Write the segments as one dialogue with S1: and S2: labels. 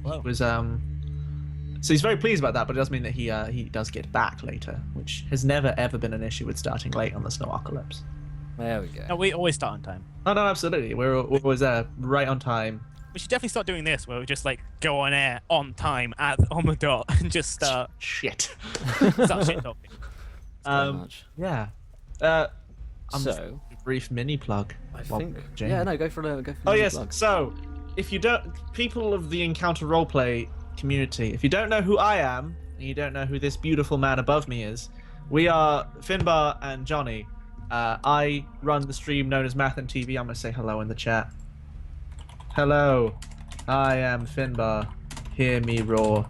S1: So he was so he's very pleased about that, but it does mean that he does get back later, which has never ever been an issue with starting late on the Snowocalypse.
S2: There we go.
S3: No, we always start on time.
S1: Oh no, absolutely. We're always right on time.
S3: We should definitely start doing this, where we just like go on air on time on the dot and just start
S1: shit.
S3: start shit talking.
S1: Yeah.
S2: So
S1: brief mini plug.
S2: I think. Yeah, no, go for the.
S1: Oh yes.
S2: Plug.
S1: So, if you don't, people of the Encounter roleplay community, if you don't know who I am, and you don't know who this beautiful man above me is, we are Finbar and Johnny. I run the stream known as Math and TV. I'm gonna say hello in the chat. Hello, I am Finbar. Hear me roar.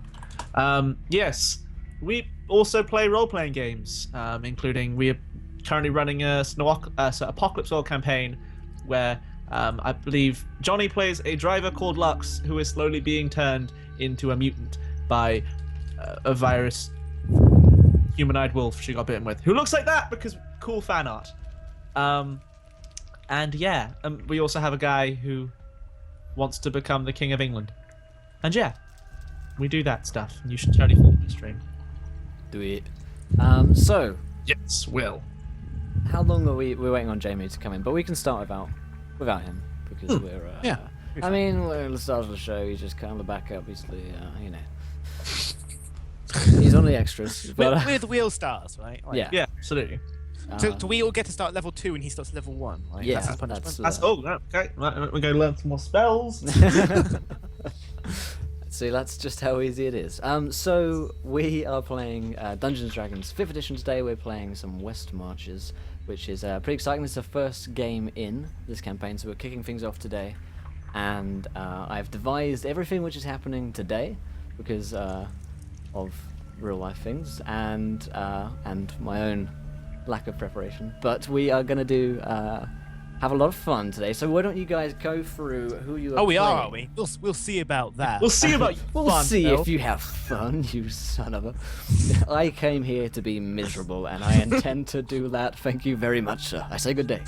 S1: Yes, we also play role-playing games, including we are currently running a Apocalypse World campaign where I believe Johnny plays a driver called Lux who is slowly being turned into a mutant by a virus humanoid wolf she got bitten with, who looks like that because cool fan art. And yeah, we also have a guy who wants to become the King of England. And yeah, we do that stuff. And you should totally follow the stream.
S2: Do it. So.
S1: Yes, Will.
S2: How long are we're waiting on Jamie to come in? But we can start without him because we're.
S3: Yeah.
S2: I mean, we're at the start of the show. He's just kind of the backup. He's the, you know. He's on the extras. But,
S3: we're the wheel stars, right? Like,
S1: Yeah, absolutely.
S3: So do we all get to start level 2 and he starts level 1? Like,
S2: Yeah,
S3: that's his punishment?
S1: That's okay. Right, we're going to learn some more spells.
S2: See, that's just how easy it is. So we are playing Dungeons and Dragons 5th edition today. We're playing some West Marches, which is pretty exciting. It's the first game in this campaign, so we're kicking things off today. And I've devised everything which is happening today because of real life things and my own lack of preparation. But we are going to do have a lot of fun today. So why don't you guys go through who you are
S3: we
S2: playing.
S3: are, aren't we? We'll see about that.
S1: We'll see about
S2: We'll
S1: fun,
S2: see
S1: Bill.
S2: if you have fun, you son of a... I came here to be miserable, and I intend to do that. Thank you very much, sir. I say good day.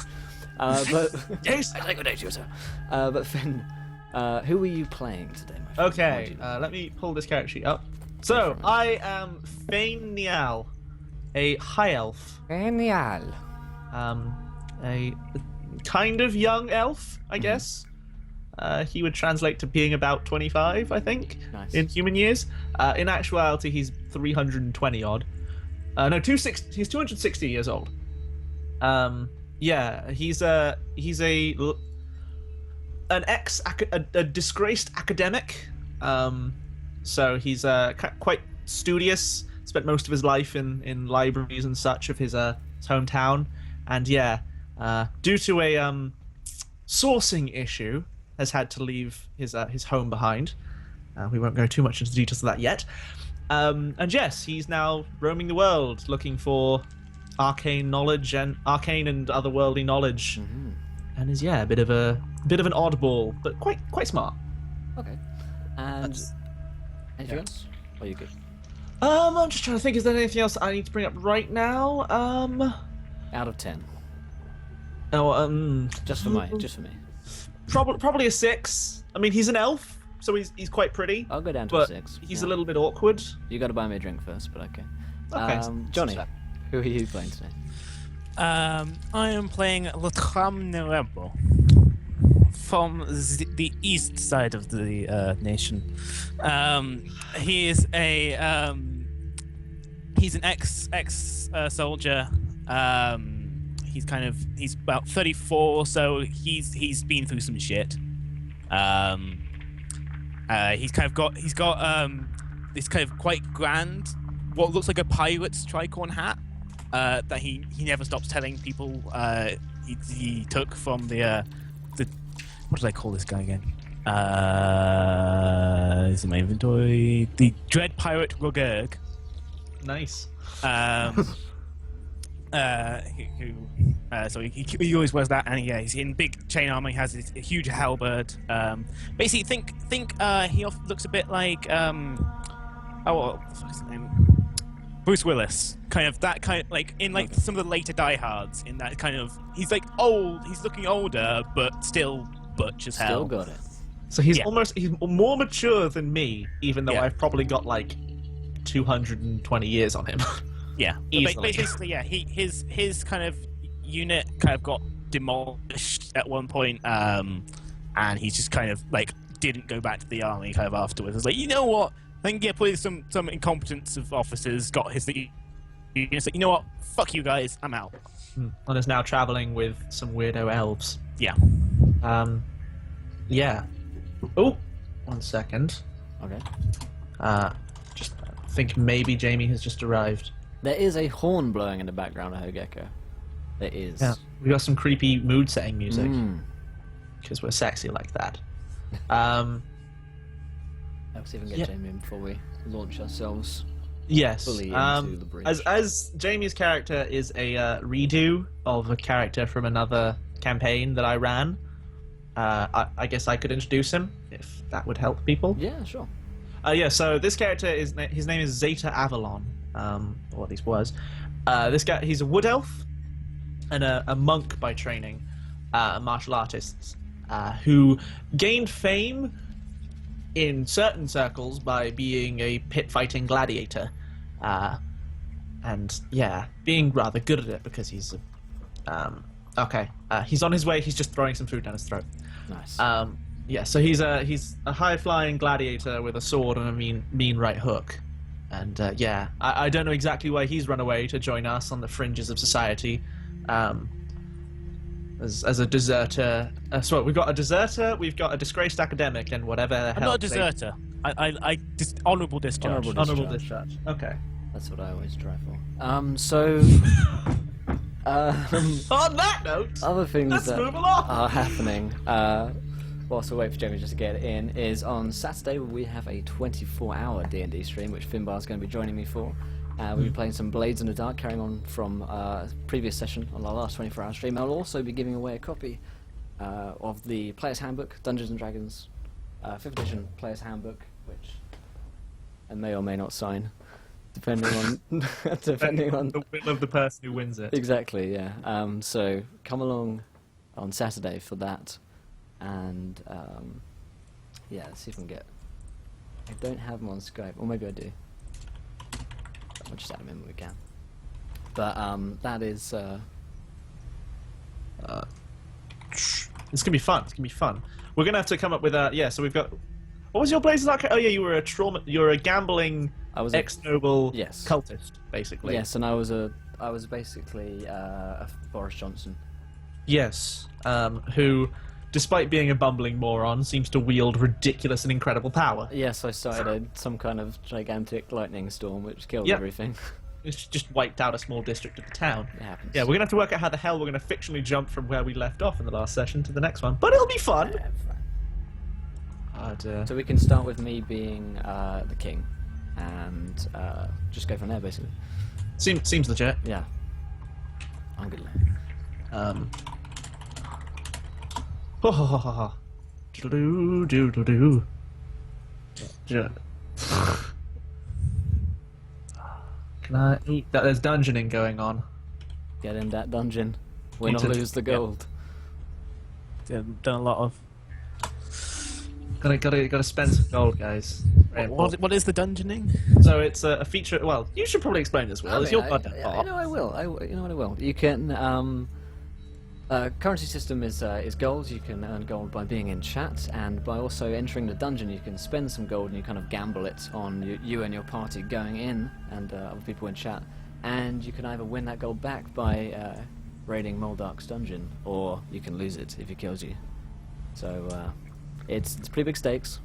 S2: But
S1: Yes.
S2: I say good day to you, sir. But Finn, who are you playing today, my friend?
S1: Okay, let me pull this character sheet up. So, I am Fainial, a high elf.
S2: Genial.
S1: A kind of young elf, I guess. He would translate to being about 25, I think,
S2: Nice.
S1: in human years. In actuality, he's 320 odd. No, 260. He's 260 years old. Yeah, he's a disgraced academic. So he's quite studious. Spent most of his life in libraries and such of his hometown, and yeah, due to a sourcing issue, has had to leave his home behind. We won't go too much into the details of that yet. And yes, he's now roaming the world looking for arcane knowledge and otherworldly knowledge, and is a bit of an oddball, but quite smart.
S2: Okay. And anything else? Or are you good?
S1: I'm just trying to think. Is there anything else I need to bring up right now?
S2: Out of 10.
S1: Oh,
S2: Just for me.
S1: Probably a 6. I mean, he's an elf, so he's quite pretty.
S2: I'll go down to a 6.
S1: He's a little bit awkward.
S2: You got to buy me a drink first, but okay.
S1: Okay.
S2: Johnny, who are you playing today?
S3: I am playing Lotram Nerebo from the east side of the nation. He is he's an ex soldier. He's about 34, so he's been through some shit. He's got this kind of quite grand, what looks like a pirate's tricorn hat that he never stops telling people he took from the what did I call this guy again? Is in my inventory. The Dread Pirate Rogurg.
S1: Nice.
S3: So he always wears that, and yeah, he's in big chain armor. He has this huge halberd. Basically, think he looks a bit like what the fuck's his name? Bruce Willis, kind of that kind of like in like some of the later Die Hards. In that kind of, he's like old. He's looking older, but still butch as hell.
S2: Still got it.
S1: So he's
S3: Yeah.
S1: he's more mature than me, even though
S3: Yeah.
S1: I've probably got like 220 years on him.
S3: Yeah, but
S1: Easily.
S3: basically, yeah. His kind of unit kind of got demolished at one point, and he just kind of like didn't go back to the army kind of afterwards. It's like, you know what? I think probably some incompetence of officers got his. It's like, you know what? Fuck you guys. I'm out.
S1: And is now traveling with some weirdo elves.
S3: Yeah.
S1: Yeah. Oh, 1 second.
S2: Okay.
S1: Just think maybe Jamie has just arrived.
S2: There is a horn blowing in the background of Hogeko. There is.
S1: Yeah. We got some creepy mood setting music
S2: Mm.
S1: because we're sexy like that.
S2: Let's even get
S1: Yeah.
S2: Jamie in before we launch ourselves
S1: Yes.
S2: fully into the breach.
S1: As Jamie's character is a redo of a character from another campaign that I ran, I guess I could introduce him if that would help people.
S2: Yeah, sure.
S1: Yeah. So this character is his name is Zeta Avalon. Or at least was. This guy, he's a wood elf and a monk by training, a martial artist who gained fame in certain circles by being a pit fighting gladiator, and yeah, being rather good at it because he's okay. He's on his way. He's just throwing some food down his throat.
S2: Nice.
S1: Yeah, so he's a high flying gladiator with a sword and a mean right hook. And yeah, I don't know exactly why he's run away to join us on the fringes of society, as a deserter. So we've got a deserter, we've got a disgraced academic, and whatever the
S3: I'm
S1: hell.
S3: not a deserter. Honourable discharge.
S2: Honourable
S1: Honourable discharge. Okay.
S2: That's what I always try for. So...
S1: On that note,
S2: other things
S1: let's
S2: that
S1: move along.
S2: are happening, whilst we wait for Jamie just to get in, is on Saturday we have a 24-hour D&D stream, which Finbar's going to be joining me for. We'll be playing some Blades in the Dark, carrying on from previous session on our last 24-hour stream. I'll also be giving away a copy of the Player's Handbook, Dungeons & Dragons 5th edition Player's Handbook, which I may or may not sign, depending on... depending on...
S1: the will of the person who wins it.
S2: Exactly, yeah. So come along on Saturday for that, and yeah, let's see if we can get... I don't have them on Skype, or maybe I do. I'll just add them in when we can. But that is...
S1: It's gonna be fun. It's gonna be fun. We're gonna have to come up with a yeah. So we've got. What was your Blazes like? Oh yeah, you were a trauma. You're a gambling,
S2: I was
S1: ex-noble
S2: yes.
S1: cultist, basically.
S2: Yes, and I was basically a Boris Johnson.
S1: Yes. Who, despite being a bumbling moron, seems to wield ridiculous and incredible power.
S2: Yes, I started some kind of gigantic lightning storm which killed
S1: Yep.
S2: everything.
S1: It's just wiped out a small district of the town.
S2: It happens.
S1: Yeah, we're gonna have to work out how the hell we're gonna fictionally jump from where we left off in the last session to the next one, but it'll be fun.
S2: Yeah,
S1: I'd,
S2: so we can start with me being the king, and just go from there, basically.
S1: seems legit.
S2: Yeah. I'm good.
S1: Ho ho ho ho ho. Do do do do. Can I eat that? There's dungeoning going on.
S2: Get in that dungeon. Win
S1: Need
S2: or
S1: to-
S2: lose the
S1: yeah.
S2: gold.
S3: Done a lot of.
S1: Gotta spend some gold, guys. Very important.
S3: What is the dungeoning?
S1: So it's a feature. Well, you should probably explain this. Well, it's your goddamn
S2: I
S1: part.
S2: know I will. You know what I will. You can. Currency system is gold. You can earn gold by being in chat, and by also entering the dungeon. You can spend some gold, and you kind of gamble it on you and your party going in, and other people in chat. And you can either win that gold back by raiding Moldark's dungeon, or you can lose it if he kills you. So it's pretty big stakes,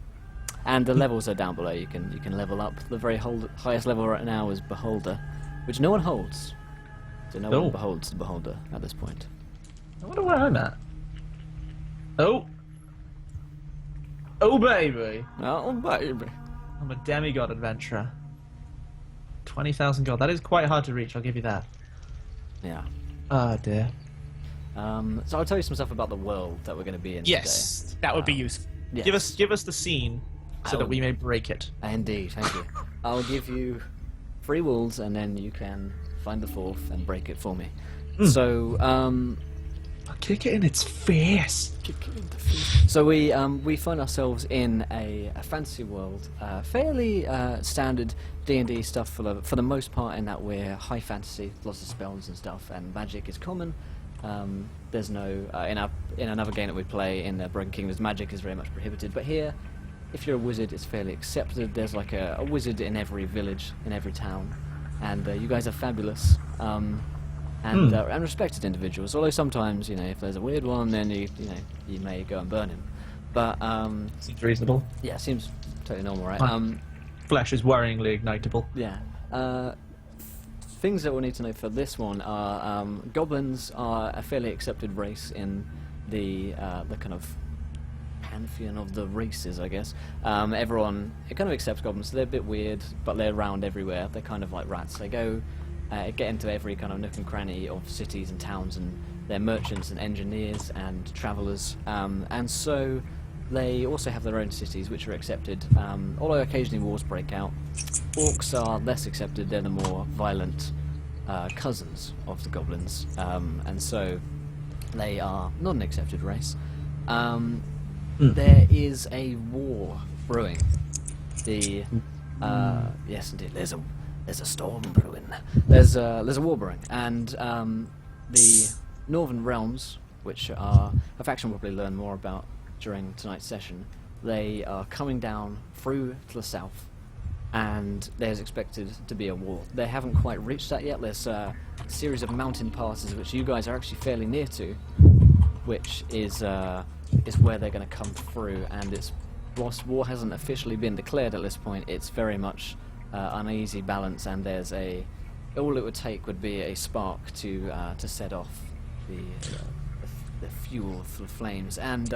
S2: and the levels are down below. You can level up. The very highest level right now is Beholder, which no one holds. So no
S1: Oh.
S2: one beholds the Beholder at this point.
S1: I wonder where I'm at. Oh. Oh baby.
S2: Oh baby.
S1: I'm a demigod adventurer. 20,000 gold. That is quite hard to reach. I'll give you that.
S2: Yeah.
S1: Oh dear.
S2: So I'll tell you some stuff about the world that we're going to be in
S1: Yes.
S3: That would be useful.
S2: today.
S1: Give us the scene so that we may break it.
S2: Indeed, thank you. I'll give you 3 walls, and then you can find the 4th and break it for me. So,
S1: I'll kick it in its face.
S2: So we find ourselves in a fantasy world, fairly standard D&D stuff for the most part, in that we're high fantasy, lots of spells and stuff, and magic is common. There's no in another game that we play in Broken Kingdoms, magic is very much prohibited, but here, if you're a wizard, it's fairly accepted. There's like a wizard in every village, in every town, and you guys are fabulous. And respected individuals. Although sometimes, if there's a weird one, then you may go and burn him. But
S1: Seems reasonable.
S2: yeah, seems totally normal, right?
S1: Flesh is worryingly ignitable.
S2: Yeah. Things that we'll need to know for this one are goblins are a fairly accepted race in the kind of pantheon of the races, I guess. Everyone kind of accepts goblins. So they're a bit weird, but they're around everywhere. They're kind of like rats. They go. Get into every kind of nook and cranny of cities and towns, and they're merchants and engineers and travellers, and so they also have their own cities which are accepted, although occasionally wars break out. Orcs are less accepted, they're the more violent cousins of the goblins, and so they are not an accepted race. There is a war brewing. Yes indeed, there's a storm brewing. There's a war brewing, and the Northern Realms, which are a faction we'll probably learn more about during tonight's session, they are coming down through to the south, and there's expected to be a war. They haven't quite reached that yet. There's a series of mountain passes which you guys are actually fairly near to, which is where they're going to come through. And whilst war hasn't officially been declared at this point, it's very much uneasy balance, and there's all it would take would be a spark to set off the fuel for the flames. And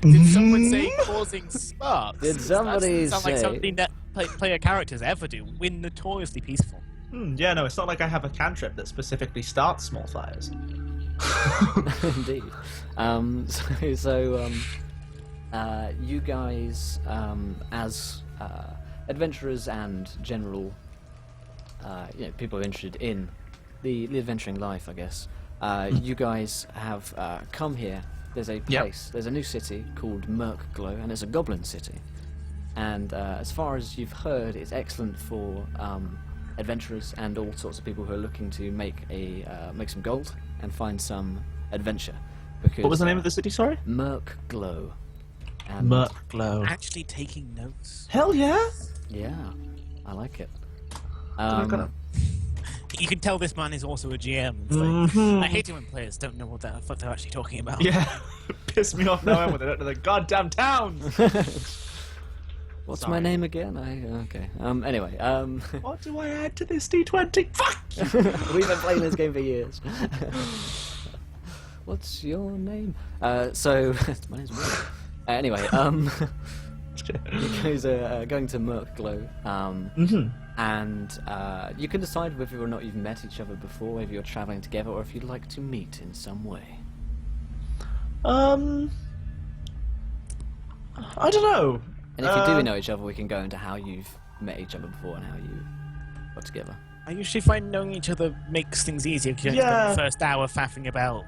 S3: did someone say causing sparks?
S2: Did somebody
S3: that doesn't sound like
S2: say-
S3: something that player characters ever do? We're notoriously peaceful.
S1: Yeah, no, it's not like I have a cantrip that specifically starts small fires.
S2: Indeed. You guys, as adventurers and general, people interested in the adventuring life, I guess, you guys have come here. There's a place, there's a new city called Murkglow, and it's a goblin city. And as far as you've heard, it's excellent for adventurers and all sorts of people who are looking to make some gold and find some adventure. Because,
S1: What was the name of the city, sorry?
S2: Murkglow. And
S1: Murkglow.
S3: Actually taking notes.
S1: Hell yeah!
S2: yeah, I like it.
S3: You can tell this man is also a GM. It's like, I hate it when players don't know what the fuck they're actually talking about.
S1: Yeah, piss me off now when they don't know the goddamn towns!
S2: What's
S1: Sorry.
S2: my name again? Okay. Anyway,
S1: What do I add to this D20? Fuck!
S2: we've been playing this game for years. What's your name? So my name's Merk. Anyway, you guys are going to Murkglow, and you can decide whether or not you've met each other before, whether you're travelling together, or if you'd like to meet in some way.
S1: I don't know.
S2: And if you do know each other, we can go into how you've met each other before and how you got together.
S3: I usually find knowing each other makes things easier because you don't spend the first hour faffing about.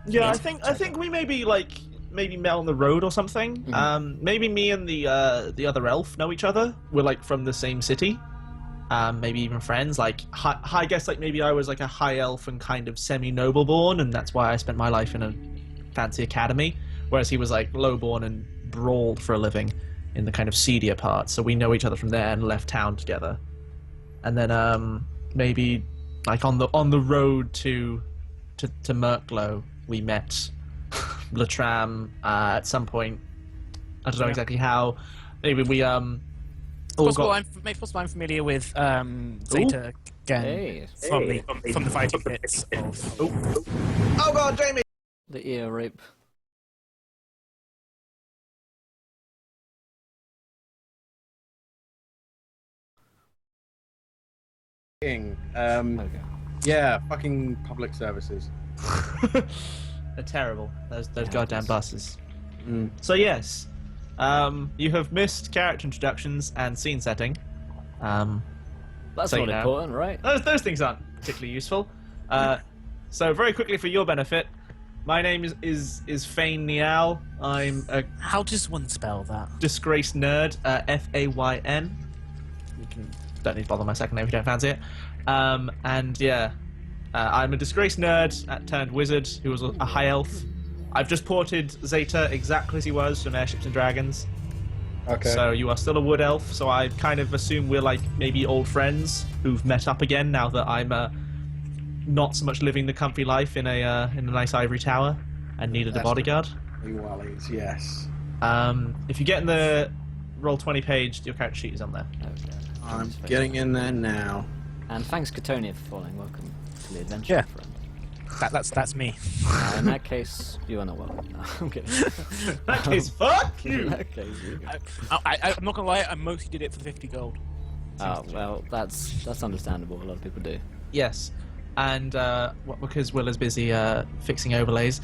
S1: Yeah,
S3: Yeah.
S1: I think we maybe met on the road or something. Maybe me and the other elf know each other. We're like from the same city. Maybe even friends. Like I guess like maybe I was like a high elf and kind of semi-noble born, and that's why I spent my life in a fancy academy, whereas he was like low born and brawled for a living in the kind of seedier part. So we know each other from there and left town together. And then maybe like on the road to Murkglow, we met Latram at some point. I don't know exactly how. Maybe we all
S3: Possible,
S1: got...
S3: I'm familiar with Zeta again
S2: Hey.
S3: from the fighting bits of.
S1: Oh god, Jamie!
S2: The ear rape. Okay.
S4: Yeah, fucking public services.
S1: They're terrible. Those goddamn buses. So yes, you have missed character introductions and scene setting.
S2: That's
S1: So
S2: not
S1: you know.
S2: important, right?
S1: Those things aren't particularly useful. So very quickly for your benefit, My name is Fayn Nial. I'm a
S3: How does one spell that?
S1: disgraced nerd. Fayn. You don't need to bother my second name if you don't fancy it. And yeah, I'm a disgraced nerd turned wizard who was a high elf. I've just ported Zeta exactly as he was from Airships and Dragons.
S4: Okay.
S1: So you are still a wood elf. So I kind of assume we're like maybe old friends who've met up again now that I'm not so much living the comfy life in a nice ivory tower and needed a
S4: That's
S1: bodyguard.
S4: Wallies, yes.
S1: If you get in the Roll20 page, your character sheet is on there.
S2: Okay.
S4: I'm getting in there now.
S2: And thanks, Katonia, for following. Welcome to the adventure,
S3: Yeah.
S2: friend.
S3: That's me.
S2: In that case, you are not welcome. No, I'm kidding.
S1: In that case, fuck
S2: In
S1: you!
S2: that case, you go.
S3: I'm not gonna lie. I mostly did it for the 50 gold.
S2: Oh, well, that's understandable. A lot of people do.
S1: Yes. And because Will is busy fixing overlays,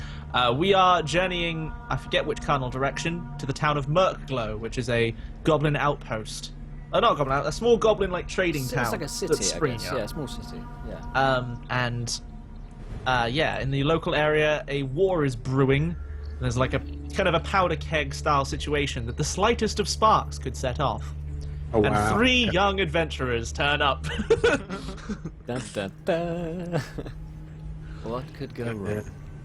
S1: we are journeying, I forget which cardinal direction, to the town of Murkglow, which is a goblin outpost. Not goblin, a small goblin-like trading town.
S2: It's like a city,
S1: that's
S2: I
S1: springing
S2: guess.
S1: up.
S2: Yeah, a small city. Yeah.
S1: In the local area, a war is brewing. There's like a kind of a powder keg style situation that the slightest of sparks could set off.
S4: Oh,
S1: And
S4: wow.
S1: 3 young adventurers turn up.
S2: Dun, dun, dun. What could go wrong?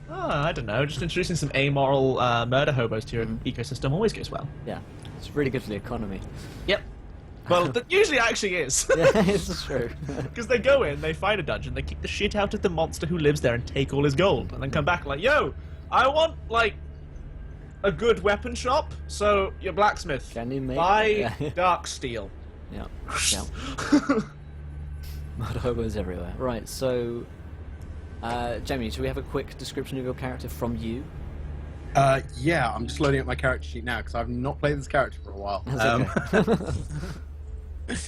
S1: I don't know. Just introducing some amoral murder hobos to your ecosystem always goes well.
S2: Yeah, it's really good for the economy.
S1: Yep. Well, that usually actually is.
S2: Yeah, it's true.
S1: Because they go in, they find a dungeon, they kick the shit out of the monster who lives there and take all his gold. And then come back like, yo, I want, like, a good weapon shop, so you're blacksmith.
S2: Can you make
S1: Buy
S2: Yeah.
S1: dark steel.
S2: Yeah. Yeah. Mud hobos everywhere. Right, so Jamie, should we have a quick description of your character from you?
S4: Yeah, I'm just loading up my character sheet now because I've not played this character for a while.
S2: That's okay.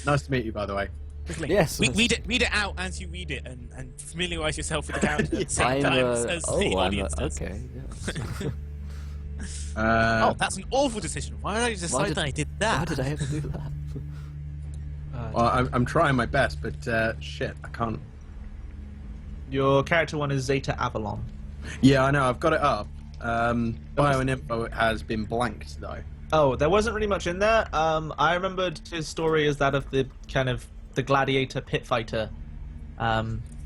S4: Nice to meet you, by the way.
S3: Quickly.
S2: Yes.
S3: Read it out as you read it, and familiarise yourself with the character at the same
S2: I'm
S3: time as the audience does.
S2: okay. Yes.
S3: Oh, that's an awful decision. Why did I decide that I did that?
S2: Why did I have to do that?
S4: Well, I'm trying my best, but shit, I can't.
S1: Your character one is Zeta Avalon.
S4: Yeah, I know, I've got it up. Bio and info has been blanked, though.
S1: Oh, there wasn't really much in there. I remembered his story as that of the kind of the gladiator pit fighter,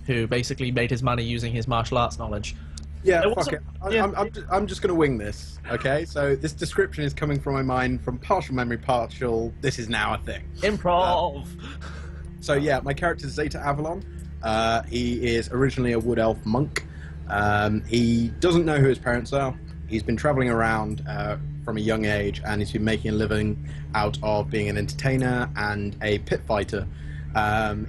S1: who basically made his money using his martial arts knowledge.
S4: Yeah,
S1: There
S4: fuck it.
S1: wasn't-
S4: I'm just going to wing this, okay? So this description is coming from my mind from partial memory, partial, this is now a thing.
S1: Improv!
S4: So yeah, my character is Zeta Avalon. He is originally a wood elf monk. He doesn't know who his parents are. He's been traveling around from a young age, and he's been making a living out of being an entertainer and a pit fighter.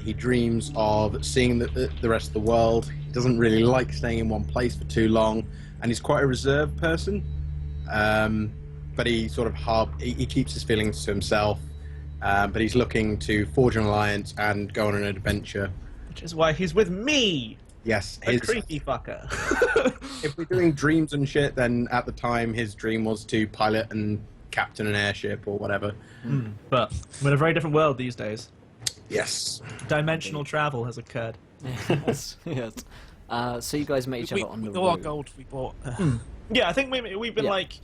S4: He dreams of seeing the rest of the world. He doesn't really like staying in one place for too long, and he's quite a reserved person. But he sort of he keeps his feelings to himself. But he's looking to forge an alliance and go on an adventure.
S1: Which is why he's with me!
S4: Yes,
S1: A creepy fucker.
S4: if we're doing dreams and shit, then at the time his dream was to pilot and captain an airship or whatever.
S1: But we're in a very different world these days.
S4: Yes.
S1: Dimensional travel has occurred.
S2: Yes. Yes. So you guys met each other on the
S3: With all our
S2: road.
S3: gold we bought.
S1: Yeah, I think we've been
S2: Yeah.
S1: like,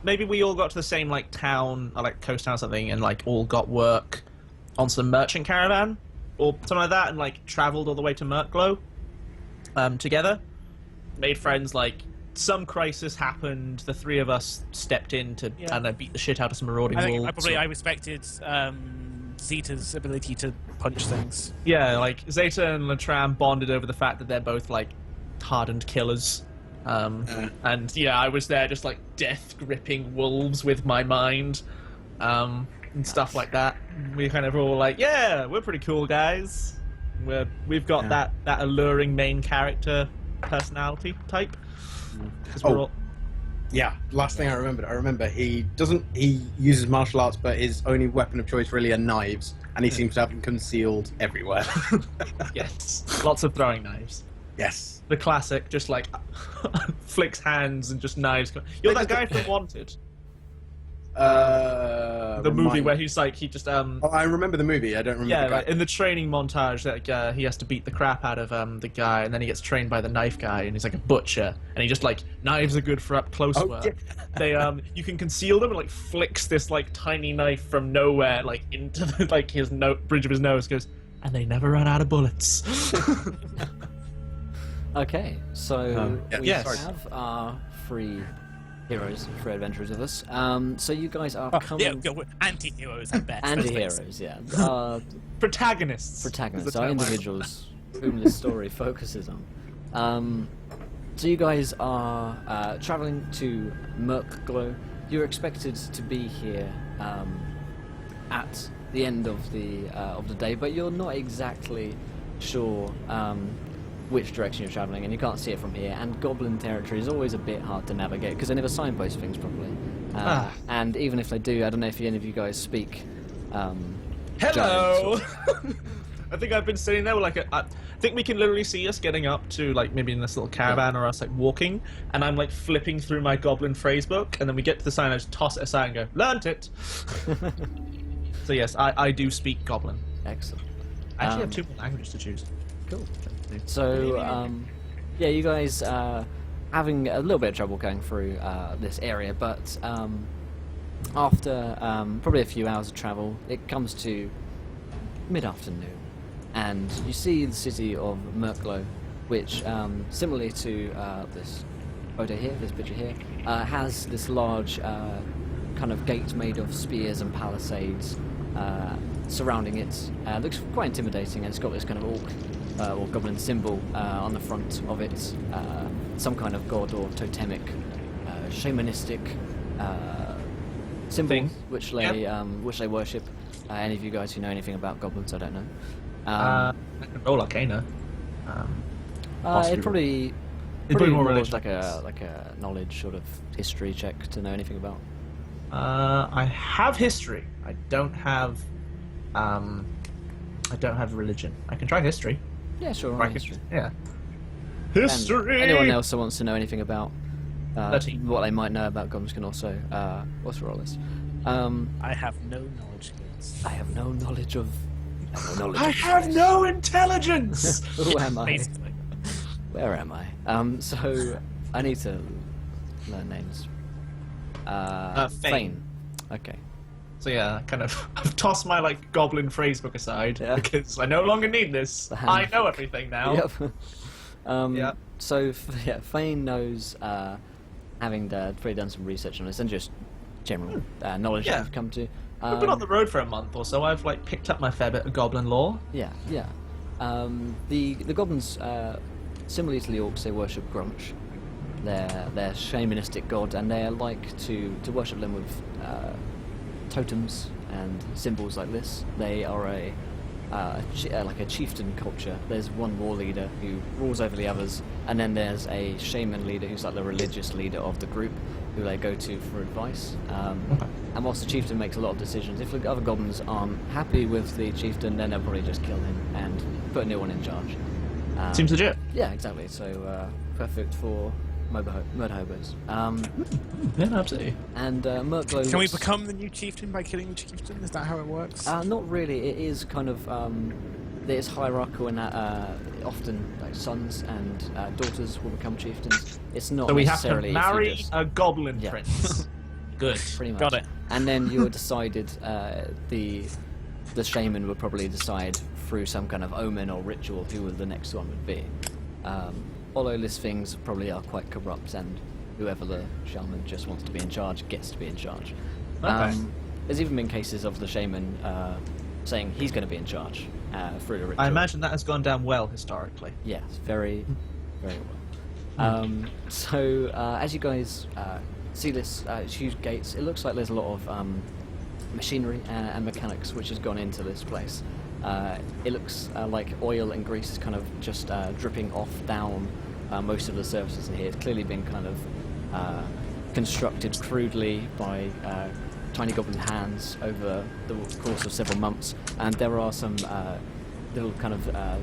S1: maybe we all got to the same like town, or like coast town or something, and like all got work on some merchant caravan or something like that, and like traveled all the way to Murkglow together. Made friends. Like some crisis happened, the 3 of us stepped in to and beat the shit out of some marauding wolves.
S3: I respected Zeta's ability to punch things.
S1: Yeah, like Zeta and Latram bonded over the fact that they're both like hardened killers. And yeah, I was there just like death gripping wolves with my mind, and stuff like that. We kind of were all like, yeah, we're pretty cool guys. We've got that alluring main character personality type. 'Cause we're all...
S4: Yeah, last thing I remember he uses martial arts, but his only weapon of choice really are knives, and he seems to have them concealed everywhere.
S1: Yes, lots of throwing knives.
S4: Yes.
S1: The classic, just like flicks hands and just knives. You're that guy from Wanted. The movie where he's like, he just
S4: Oh, I remember the movie. I don't remember.
S1: yeah,
S4: the guy.
S1: like in the training montage, like he has to beat the crap out of the guy, and then he gets trained by the knife guy, and he's like a butcher, and he just like knives are good for up close
S4: Oh,
S1: work.
S4: yeah.
S1: They you can conceal them and like flicks this like tiny knife from nowhere like into the, like his bridge of his nose, goes, and they never run out of bullets.
S2: Okay, so we
S1: yes.
S2: have our three heroes, three adventurers with us. So you guys are
S3: Yeah,
S2: coming...
S3: we're anti-heroes at best. let's face it.
S2: Anti-heroes, yeah.
S1: Protagonists.
S2: Protagonists
S1: is the
S2: are
S1: term.
S2: individuals whom the story focuses on. So you guys are traveling to Murkglow. You're expected to be here at the end of the day, but you're not exactly sure which direction you're traveling, and you can't see it from here. And Goblin territory is always a bit hard to navigate because they never signpost things properly. And even if they do, I don't know if any of you guys speak.
S1: Hello.
S2: Giants
S1: I think I've been sitting there with like I think we can literally see us getting up to like maybe in this little caravan or us like walking, and I'm like flipping through my Goblin phrase book, and then we get to the sign, I just toss it aside and go, learnt it. So yes, I do speak Goblin.
S2: Excellent.
S1: I actually have 2 more languages to choose.
S2: Cool. So, yeah, you guys are having a little bit of trouble going through this area, but after probably a few hours of travel, it comes to mid-afternoon, and you see the city of Murkglow, which, similarly to this photo here, this picture here, has this large kind of gate made of spears and palisades surrounding it. Looks quite intimidating, and it's got this kind of orc or goblin symbol on the front of it, some kind of god or totemic, shamanistic symbol
S1: Thing.
S2: which they worship. Any of you guys who know anything about goblins, I don't know.
S1: I can roll Arcana.
S2: It'd probably
S1: It'd be more religion.
S2: like a knowledge sort of history check to know anything about.
S1: I have history. I don't have religion. I can try history.
S2: Yeah, sure.
S1: Right,
S2: History.
S1: Yeah.
S2: And
S1: History.
S2: anyone else who wants to know anything about
S1: 13.
S2: what they might know about goblins can also roll this.
S3: I have no knowledge skills.
S2: I have no knowledge of.
S1: I have no intelligence.
S2: Who am I?
S3: Basically.
S2: Where am I? So I need to learn names.
S1: Fane.
S2: Okay.
S1: So yeah, kind of. I've tossed my like Goblin phrase book aside
S2: Yeah.
S1: because I no longer need this.
S2: The hand-
S1: I know everything now.
S2: Yep.
S1: Yeah.
S2: So yeah, Fane knows, having pretty done some research on this and just general knowledge
S1: Yeah.
S2: that you've come to.
S1: I've been on the road for a month or so. I've like picked up my fair bit of Goblin lore.
S2: Yeah, yeah. The goblins, similarly to the orcs, they worship Grumsh, their shamanistic god, and they like to worship them with totems and symbols like this. They are like a chieftain culture. There's one war leader who rules over the others, and then there's a shaman leader who's like the religious leader of the group, who they go to for advice. And whilst the chieftain makes a lot of decisions, if the other goblins aren't happy with the chieftain, then they'll probably just kill him and put a new one in charge.
S1: Seems legit.
S2: Yeah, exactly. So perfect for murder hobos.
S1: Yeah, absolutely.
S2: And Murkglow.
S3: Can we become the new chieftain by killing the chieftain? Is that how it works?
S2: Not really. It is kind of it's hierarchical in that often like sons and daughters will become chieftains. It's not
S1: So we have to
S2: necessarily if you
S1: marry
S2: just-
S1: a Goblin
S2: Yeah.
S1: prince. Good.
S2: pretty much.
S3: Got it.
S2: And then you were decided the shaman would probably decide through some kind of omen or ritual who the next one would be. Although these things probably are quite corrupt, and whoever the shaman just wants to be in charge gets to be in charge.
S1: Okay.
S2: There's even been cases of the shaman saying he's going to be in charge through the ritual.
S1: I imagine that has gone down well historically.
S2: Yes, very, very well. So as you guys see this huge gates, it looks like there's a lot of machinery and mechanics which has gone into this place. It looks like oil and grease is kind of just dripping off down most of the surfaces in here. It's clearly been kind of constructed crudely by tiny goblin hands over the course of several months, and there are some little kind of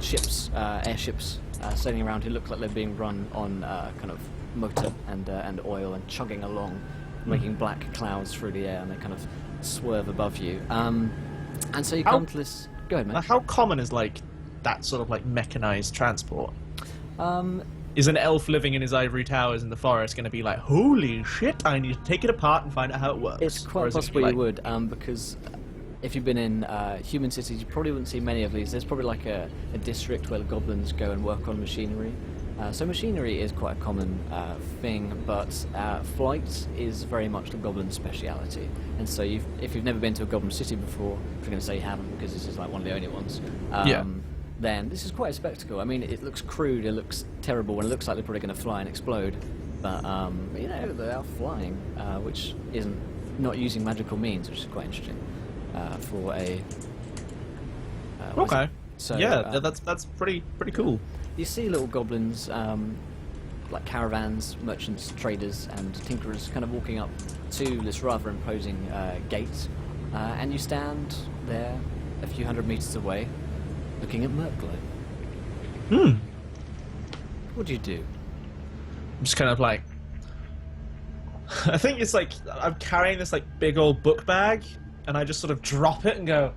S2: ships, airships sailing around who look like they're being run on kind of motor and oil and chugging along making black clouds through the air, and they kind of swerve above you. And so you come to this. Go ahead, man.
S1: How common is like that sort of like mechanized transport?
S2: Um,
S1: Is an elf living in his ivory towers in the forest going to be like, holy shit, I need to take it apart and find out how it works?
S2: It's
S1: Or
S2: quite
S1: is it
S2: possible
S1: like-
S2: you would, because if you've been in human cities, you probably wouldn't see many of these. There's probably like a district where the goblins go and work on machinery. So machinery is quite a common thing, but flight is very much the goblin speciality. And so if you've never been to a goblin city before, which I'm going to say you haven't because this is like one of the only ones, then this is quite a spectacle. I mean, it looks crude, it looks terrible, and it looks like they're probably going to fly and explode. But, you know, they are flying, which isn't not using magical means, which is quite interesting for a... what is
S1: Okay.
S2: it? So,
S1: Yeah, that's pretty cool.
S2: you see little goblins, like caravans, merchants, traders, and tinkerers kind of walking up to this rather imposing gate, and you stand there a few hundred meters away, looking at Murkglow. What do you do?
S1: I'm just kind of like... I think it's like I'm carrying this like big old book bag, and I just sort of drop it and go,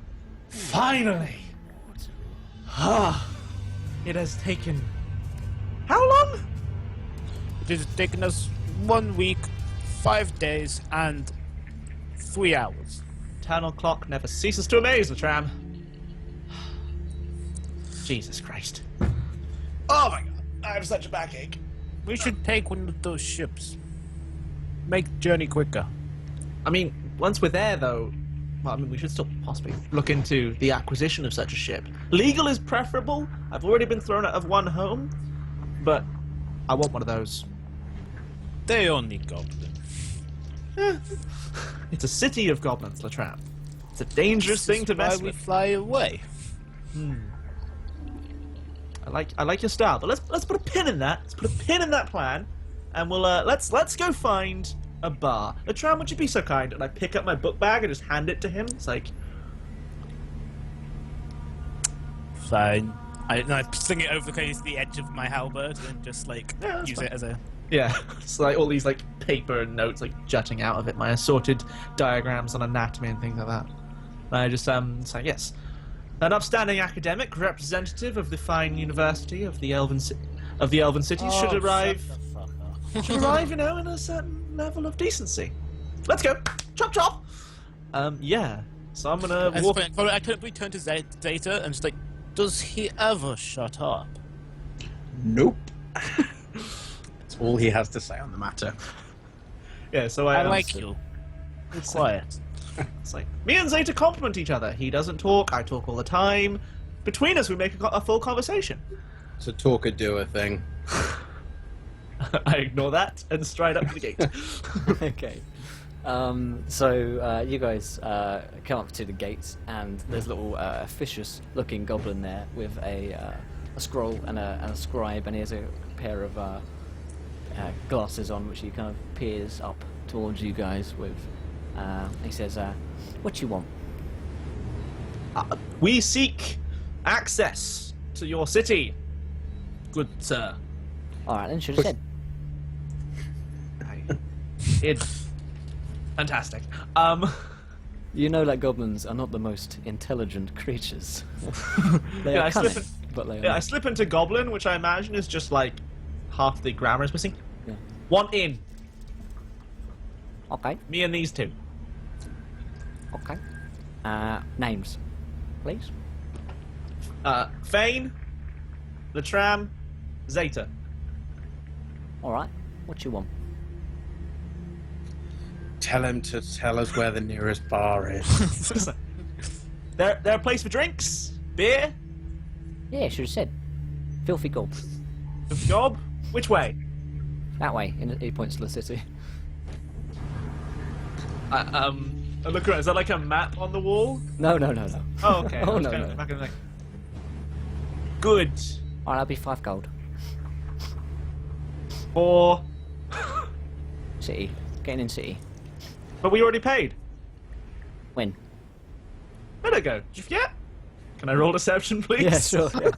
S1: finally! Ah, it has taken... How long?
S3: It has taken us 1 week, 5 days, and 3 hours.
S1: Eternal clock never ceases to amaze, Latram. Jesus Christ. Oh my god, I have such a backache.
S3: We should take one of those ships. Make the journey quicker.
S1: I mean, once we're there though, well, I mean, we should still possibly look into the acquisition of such a ship. Legal is preferable. I've already been thrown out of one home, but I want one of those.
S3: They only goblin.
S1: It's a city of goblins, Latram. It's a dangerous thing to mess
S3: why we
S1: with.
S3: fly away.
S1: I like your style, but let's put a pin in that. Let's put a pin in that plan, and we'll let's go find a bar. Latram, would you be so kind? And I pick up my book bag and just hand it to him. It's like,
S3: Fine. I sling it over the edge of my halberd and just like
S1: Yeah, that's
S3: use
S1: fine.
S3: it as a.
S1: yeah, it's like all these like paper and notes like jutting out of it, my assorted diagrams on anatomy and things like that. And I just say yes. An upstanding academic representative of the fine university of the Elven cities should arrive.
S3: Shut the fuck up.
S1: Should arrive, in a certain level of decency. Let's go. Chop chop. Yeah. So I'm gonna
S3: I
S1: walk.
S3: couldn't return to Zeta and just like, does he ever shut up?
S4: Nope. That's all he has to say on the matter.
S1: Yeah. So
S3: I
S1: I
S3: like you. You're quiet.
S1: It's like me and Zeta compliment each other. He doesn't talk. I talk all the time. Between us, we make a full conversation.
S4: It's a talker doer thing.
S1: I ignore that and stride up to the gate.
S2: Okay. So you guys come up to the gates, and there's a little officious-looking goblin there with a scroll and a scribe, and he has a pair of glasses on, which he kind of peers up towards you guys with. He says, "What you want?"
S1: We seek access to your city, good sir.
S2: All right, then should have said.
S1: It's fantastic.
S2: You know that goblins are not the most intelligent creatures. They
S1: Yeah,
S2: are
S1: I slip
S2: cunning, but they are
S1: Yeah, I
S2: not.
S1: slip into goblin, which I imagine is just like half the grammar is missing.
S2: Yeah.
S1: One in.
S2: Okay,
S1: Me and these two.
S2: okay. Names, please.
S1: Fane, Latram, Zeta.
S2: All right. What you want?
S4: Tell him to tell us where the nearest bar is.
S1: They're a place for drinks, beer,
S2: Yeah, should have said. Filthy gob.
S1: job. Which way?
S2: That way. He points to the city.
S1: I look around. Is that like a map on the wall?
S2: No, no, no, no.
S1: Oh, okay.
S2: Oh,
S1: I was
S2: no,
S1: kind of
S2: no.
S1: back in the- Good.
S2: All right, that'll be 5 gold.
S1: Or,
S2: City. Getting in city.
S1: but we already paid.
S2: When?
S1: Where'd I go? Did you forget? Can I roll deception, please?
S2: Yeah, sure. Yeah.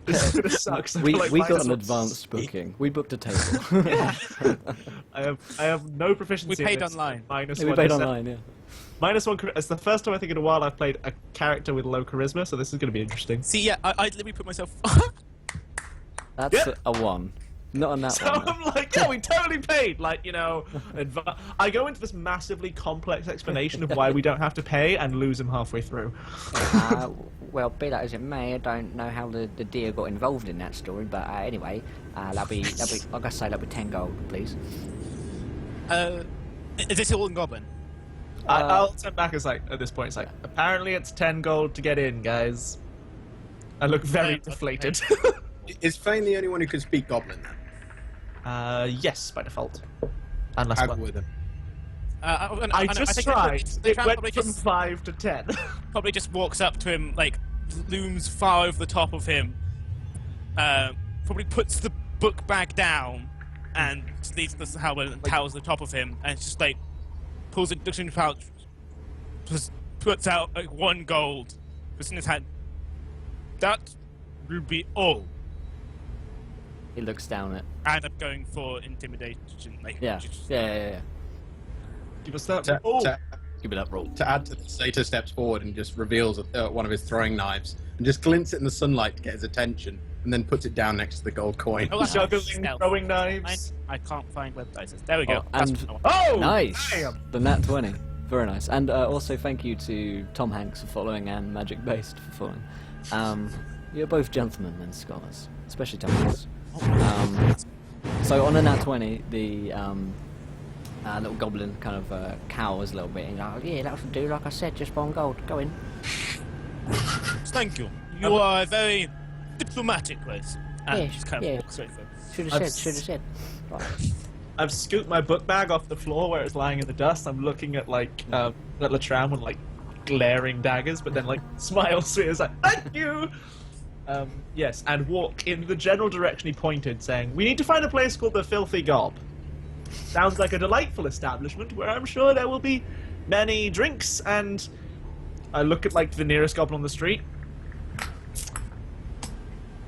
S1: This is gonna suck. So I
S2: we
S1: feel like
S2: we
S1: mine
S2: got
S1: is
S2: an
S1: on-
S2: advanced booking. We booked a table.
S1: I have no proficiency.
S3: We paid
S1: in this.
S3: online.
S1: Minus
S2: we
S1: one
S2: paid
S1: deception.
S2: online, yeah.
S1: Minus one. It's the first time I think in a while I've played a character with low charisma, so this is going to be interesting.
S3: See, yeah, I literally put myself.
S2: That's
S1: Yeah.
S2: a 1. Not on that
S1: So
S2: one. though.
S1: I'm like, yeah, we totally paid. Like, I go into this massively complex explanation of why we don't have to pay and lose him halfway through.
S5: Well, be that as it may, I don't know how the deer got involved in that story, but anyway, that'll be, like I say, that'll be 10 gold, please.
S3: Is this all in Goblin?
S1: I'll turn back as at this point, it's like, apparently it's 10 gold to get in, guys. I look very deflated.
S4: Is Fane the only one who can speak Goblin then?
S1: Yes, by default. Unless
S4: Haggle with him.
S1: I just tried. It went from 5 to 10.
S3: Probably just walks up to him, like, looms far over the top of him, probably puts the book bag down, and leads the halberd and towers the top of him, and just, like, pulls a dictionary pouch, just puts out, like, 1 gold, puts in his hand. That will be all.
S2: He looks down at.
S3: And I'm going for intimidation, like,
S2: Yeah.
S3: just-
S2: Yeah.
S1: Give us that.
S4: To,
S1: Oh!
S4: to,
S2: Give me that roll.
S4: to add to this, Zeta steps forward and just reveals one of his throwing knives and just glints it in the sunlight to get his attention, and then puts it down next to the gold coin.
S3: Oh, that's
S1: Juggling,
S3: stealth.
S1: throwing
S3: Fine.
S1: knives.
S3: I can't find web dices. There we go.
S2: Oh,
S3: That's
S2: and-
S3: what I want.
S1: Oh!
S2: Nice.
S1: Damn.
S2: The nat 20. Very nice. And also thank you to Tom Hanks for following and Magic Based for following. You're both gentlemen and scholars, especially Tom Hanks. So on a nat 20, the little goblin kind of cowers a little bit. And
S5: Oh, yeah, that'll do, like I said, just 1 gold. Go in.
S3: Thank you. You are a very diplomatic person. And
S5: Yes,
S3: just kind of
S5: yeah.
S3: walks straight through.
S5: Should
S1: I've
S5: have said. Right.
S1: I've scooped my book bag off the floor where it's lying in the dust. I'm looking at at Latram with glaring daggers, but then smiles to it. It's like, thank you. Yes, and walk in the general direction he pointed, saying, "We need to find a place called the Filthy Gob. Sounds like a delightful establishment where I'm sure there will be many drinks." And I look at the nearest goblin on the street.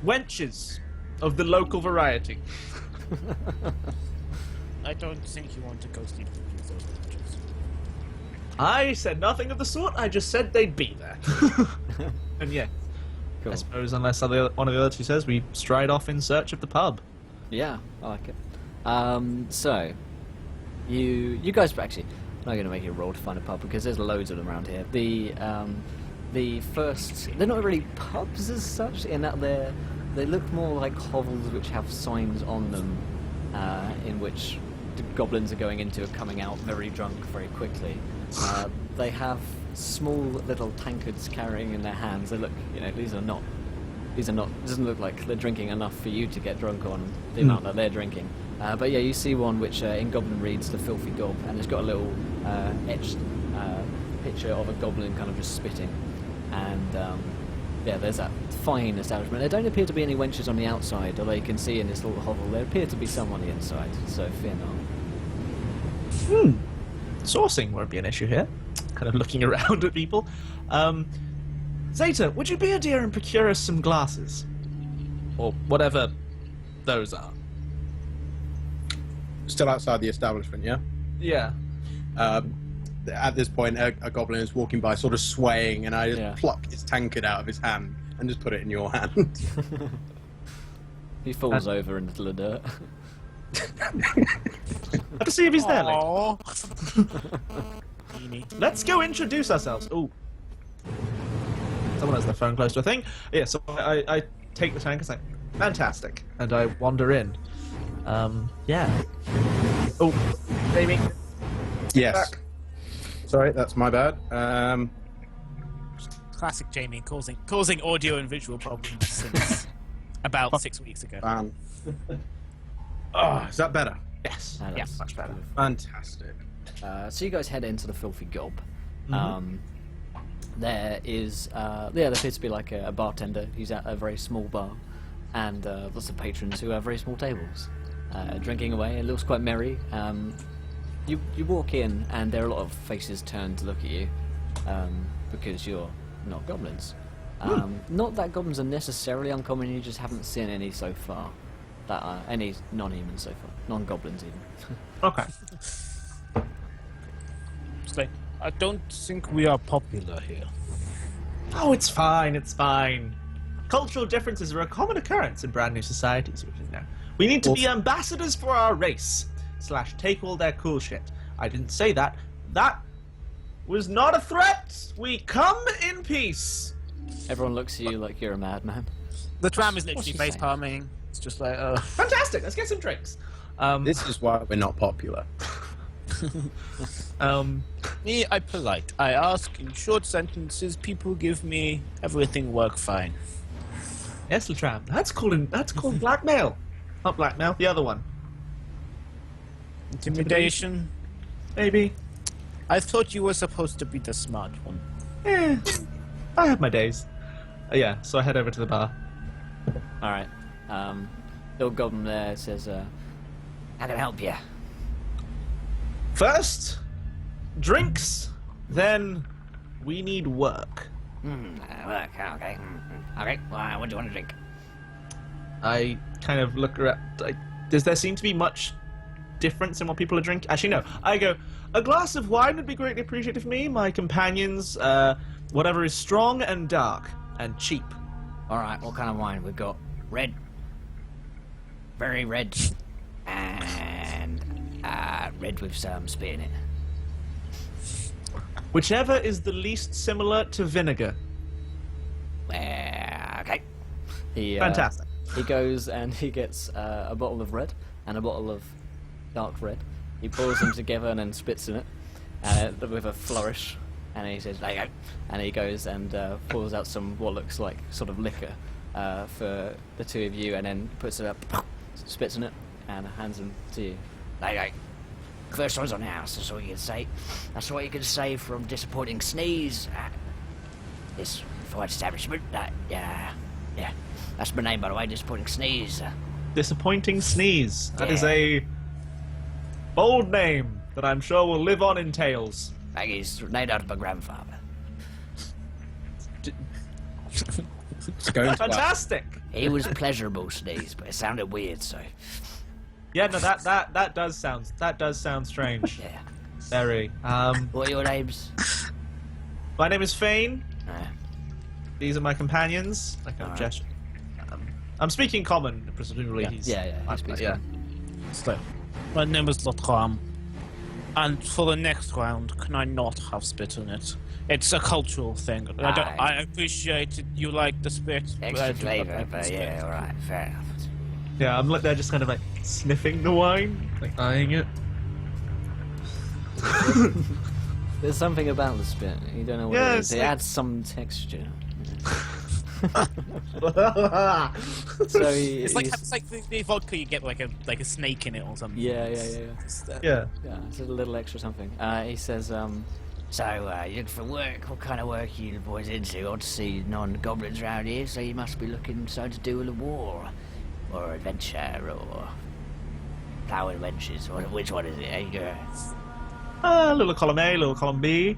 S1: Wenches of the local variety.
S3: I don't think you want to go sleep with those bitches.
S1: I said nothing of the sort. I just said they'd be there. And yeah,
S2: Cool.
S1: I suppose unless one of the other two says, we stride off in search of the pub.
S2: Yeah, I like it. So, you guys actually, I'm not going to make you roll to find a pub because there's loads of them around here. The first, they're not really pubs as such in that they look more like hovels which have signs on them, in which the goblins are going into are coming out very drunk very quickly. They have small little tankards carrying in their hands. They look, these are not. It doesn't look like they're drinking enough for you to get drunk on the amount that they're drinking. But yeah, you see one which in Goblin reads the Filthy Gob, and it's got a little etched picture of a goblin kind of just spitting. And yeah, there's that fine establishment. There don't appear to be any wenches on the outside, although you can see in this little hovel there appear to be some on the inside, so fear not.
S1: Sourcing won't be an issue here. Kind of looking around at people. Zeta, would you be a dear and procure us some glasses? Or whatever those are.
S4: Still outside the establishment, yeah?
S1: Yeah.
S4: At this point, a goblin is walking by, sort of swaying, and I just
S2: Yeah.
S4: pluck his tankard out of his hand and just put it in your hand.
S2: He falls over into the dirt.
S1: Have to see if he's there later.
S3: Aww.
S1: Let's go introduce ourselves. Ooh. Someone has their phone close to a thing. Yeah, so I take the tank and say, fantastic. And I wander in. Yeah. Oh, Jamie.
S4: Yes.
S1: Back.
S4: Sorry, that's my bad.
S3: Classic Jamie causing audio and visual problems since about 6 weeks ago.
S4: Is that better?
S1: Yes.
S2: Yeah,
S1: Yes, much better.
S4: Fantastic.
S2: So you guys head into the Filthy Gob. There is, there appears to be like a bartender who's at a very small bar, and lots of patrons who have very small tables, drinking away. It looks quite merry. You walk in, and there are a lot of faces turned to look at you, because you're not goblins. Not that goblins are necessarily uncommon, you just haven't seen any so far. That are any non-humans so far. Non-goblins even.
S1: Okay.
S3: It's like, I don't think we are popular here.
S1: Oh, it's fine. It's fine. Cultural differences are a common occurrence in brand new societies. We need to be ambassadors for our race. / take all their cool shit. I didn't say that. That was not a threat. We come in peace.
S2: Everyone looks at you like you're a madman.
S3: The tram is literally
S2: What's she
S3: face
S2: saying?
S3: palming. It's just like, oh.
S1: Fantastic. Let's get some drinks.
S4: This is why we're not popular.
S3: Me, I polite. I ask in short sentences. People give me everything work fine.
S1: Yes, Latram. That's called blackmail. Not blackmail. The other one.
S3: Intimidation.
S1: Maybe.
S3: I thought you were supposed to be the smart one.
S1: I have my days. Yeah. So I head over to the bar.
S2: All right. Little goblin there says,
S5: How can I help you?
S1: First, drinks. Then, we need work.
S5: Work. Okay. Okay. Well, what do you want to drink?
S1: I kind of look around. Does there seem to be much difference in what people are drinking? Actually, no. I go, a glass of wine would be greatly appreciated for me. My companions, whatever is strong and dark and cheap.
S5: All right. What kind of wine? We've got red, very red, and red with some spit in it.
S1: Whichever is the least similar to vinegar.
S5: Okay.
S1: Fantastic.
S2: He goes and he gets a bottle of red and a bottle of dark red. He pours them together and then spits in it with a flourish. And he says, "There you go." And he goes and pours out some what looks like sort of liquor for the two of you, and then puts it up, spits in it, and hands them to you.
S5: There you go. First one's on the house. That's all you can say. That's what you can say from disappointing sneeze. This fine establishment. Yeah. That's my name, by the way. Disappointing sneeze.
S1: Disappointing Sneeze. That is
S5: Yeah.
S1: a bold name that I'm sure will live on in tales.
S5: Like he's named after my grandfather.
S4: It's going to
S1: Fantastic.
S5: He was pleasurable sneeze, but it sounded weird. So
S1: Yeah, no, that does sound strange.
S5: yeah.
S1: Very.
S5: What are your names?
S1: My name is Fane.
S5: Uh,
S1: These are my companions. Like a
S5: Alright.
S1: gesture. I'm speaking common, presumably.
S2: Yeah,
S1: He's,
S2: yeah, he speaks
S1: yeah.
S3: So, my name is Lotram. And for the next round, can I not have spit in it? It's a cultural thing. I appreciate it. You like the spit. but I
S5: extra
S3: do not
S5: flavour,
S3: like the
S5: but
S3: spit.
S5: yeah, all right, fair enough.
S1: Yeah, I'm like they're just kind of like sniffing the wine, like eyeing it.
S2: There's something about the spit. You don't know what
S1: Yeah,
S2: it
S1: it's
S2: is. It
S1: like-
S2: adds some texture.
S1: Yeah.
S2: So he,
S3: It's like
S2: he's-
S3: the vodka you get like a snake in it or something.
S2: yeah.
S3: It's,
S1: Yeah.
S2: Yeah, it's a little extra something. He says,
S5: So, you look for work? What kind of work are you boys into? I want to see non-goblins around here, so you must be looking so to do with a war, or adventure, or plough adventures. Which one is it? There you go.
S1: Little column A, little column B.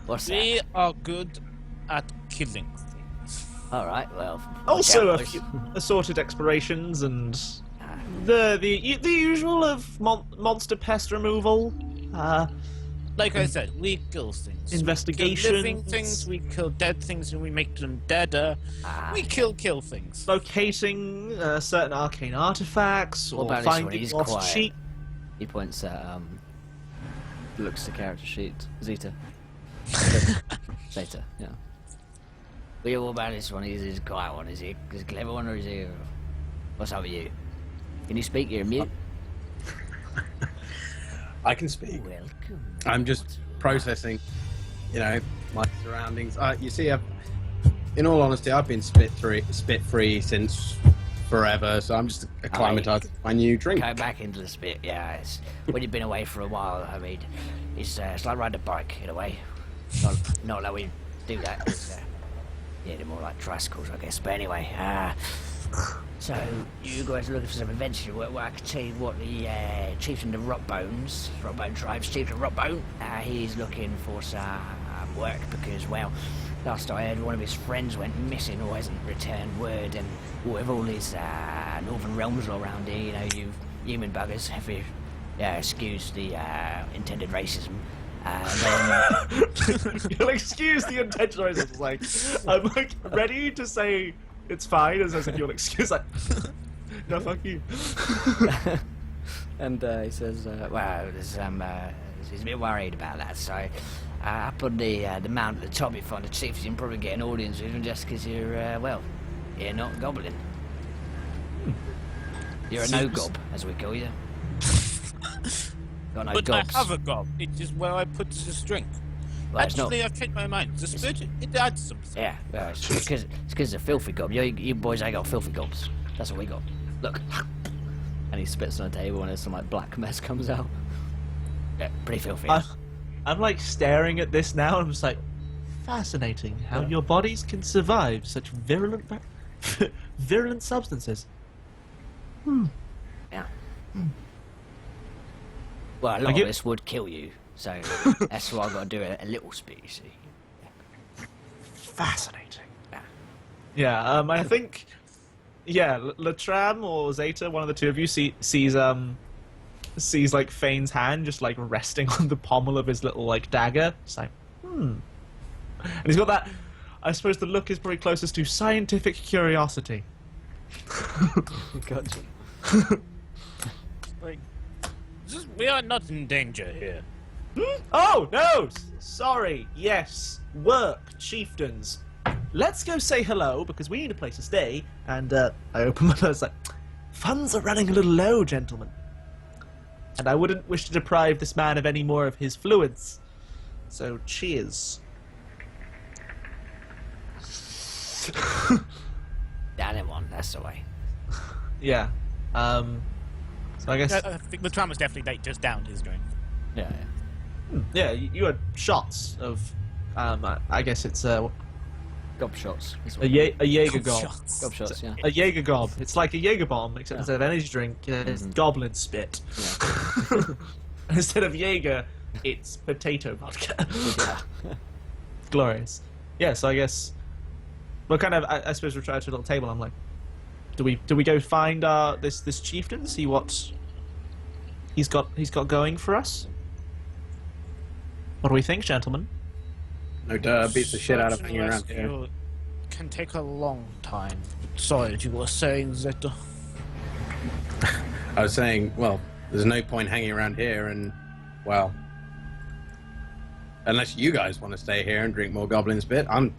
S5: What's that?
S3: we are good at killing things.
S5: All right, well.
S1: Also,
S5: watch
S1: a
S5: out,
S1: few
S5: boys.
S1: assorted explorations and the usual of monster pest removal.
S3: Like I said, we kill things. We
S1: Investigations.
S3: kill living things, we kill dead things, and we make them deader. We kill things.
S1: Locating certain arcane artifacts
S5: What
S1: or
S5: about this one?
S1: finding
S5: He's
S1: lost
S5: quiet.
S1: sheep.
S2: he points at, looks at the character sheet. Zeta. Zeta, yeah.
S5: What about this one? Is he a quiet one? Is he a clever one, or is he? What's up with you? Can you speak? You're mute.
S4: I can speak.
S5: Welcome.
S4: I'm just processing, my surroundings. You see, in all honesty, I've been spit free since forever, so I'm just acclimatized to my new drink.
S5: Go back into the spit. Yeah, it's, when you've been away for a while, I mean, it's like riding a bike in a way. Not that we do that. It's, yeah, they're more like tricycles, I guess. But anyway, so you guys are looking for some adventure. Well, I can tell you what the chieftain of Rockbone tribes, chieftain Rockbone, he's looking for some work because, well, last I heard, one of his friends went missing or hasn't returned word, and with all these northern realms all around here, you know, you human buggers, if you excuse the intended racism, then...
S1: You'll excuse the intentional racism. Like, I'm like ready to say it's fine, as if you'll excuse, like, no, fuck you.
S2: And he says,
S5: Well, he's a bit worried about that, so up on the mount at the top you find the chiefs, you can probably get an audience with him just because you're, you're not a goblin. You're a no-gob, as we call you. Got no
S3: But
S5: gobs.
S3: I have a gob. It's just where I put the strength.
S5: Well, it's not-
S3: Actually, I've changed my mind. The spirit, it adds something.
S5: Yeah, well, it's because it's a filthy gob. You boys ain't got filthy gobs. That's what we got. Look.
S2: and he spits on a table, and some like black mess comes out.
S5: Yeah, pretty filthy.
S1: I'm like staring at this now, and I'm just like, fascinating how your bodies can survive such virulent virulent substances.
S5: Yeah. Well, a lot of this would kill you, so that's why I've got to do a little spit, you see.
S1: Fascinating.
S5: Yeah.
S1: Yeah, I think, yeah, Latram or Zeta, one of the two of you, sees like Fane's hand just like resting on the pommel of his little like dagger. It's like, and he's got that. I suppose the look is probably closest to scientific curiosity.
S2: Gotcha.
S3: Like, we are not in danger here.
S1: Oh no! Sorry. Yes, work, chieftains. Let's go say hello because we need a place to stay. And I open my purse like, funds are running a little low, gentlemen. And I wouldn't wish to deprive this man of any more of his fluids. So cheers.
S5: Down in one, that's the way.
S1: Yeah. So I guess.
S3: I think the tram was definitely just downed his drink.
S2: Yeah.
S1: Yeah, you had shots of. I guess it's
S2: Gob shots.
S1: a Jaeger gob.
S3: Shots.
S2: Gob shots. Yeah.
S1: A Jaeger gob. It's like a Jaeger bomb, except instead of energy drink, it's goblin spit.
S2: Yeah.
S1: Instead of Jaeger, it's potato vodka.
S2: Yeah.
S1: Glorious. Yeah, so I guess. Well, kind of. I suppose we're trying to a little table. I'm like, do we go find this chieftain? See what he's got going for us. What do we think, gentlemen?
S4: No duh, beats the shit out of hanging around here.
S3: Rescue can take a long time. Sorry, you were saying, Zeta.
S4: I was saying, well, there's no point hanging around here, and, well, unless you guys want to stay here and drink more goblin spit, I'm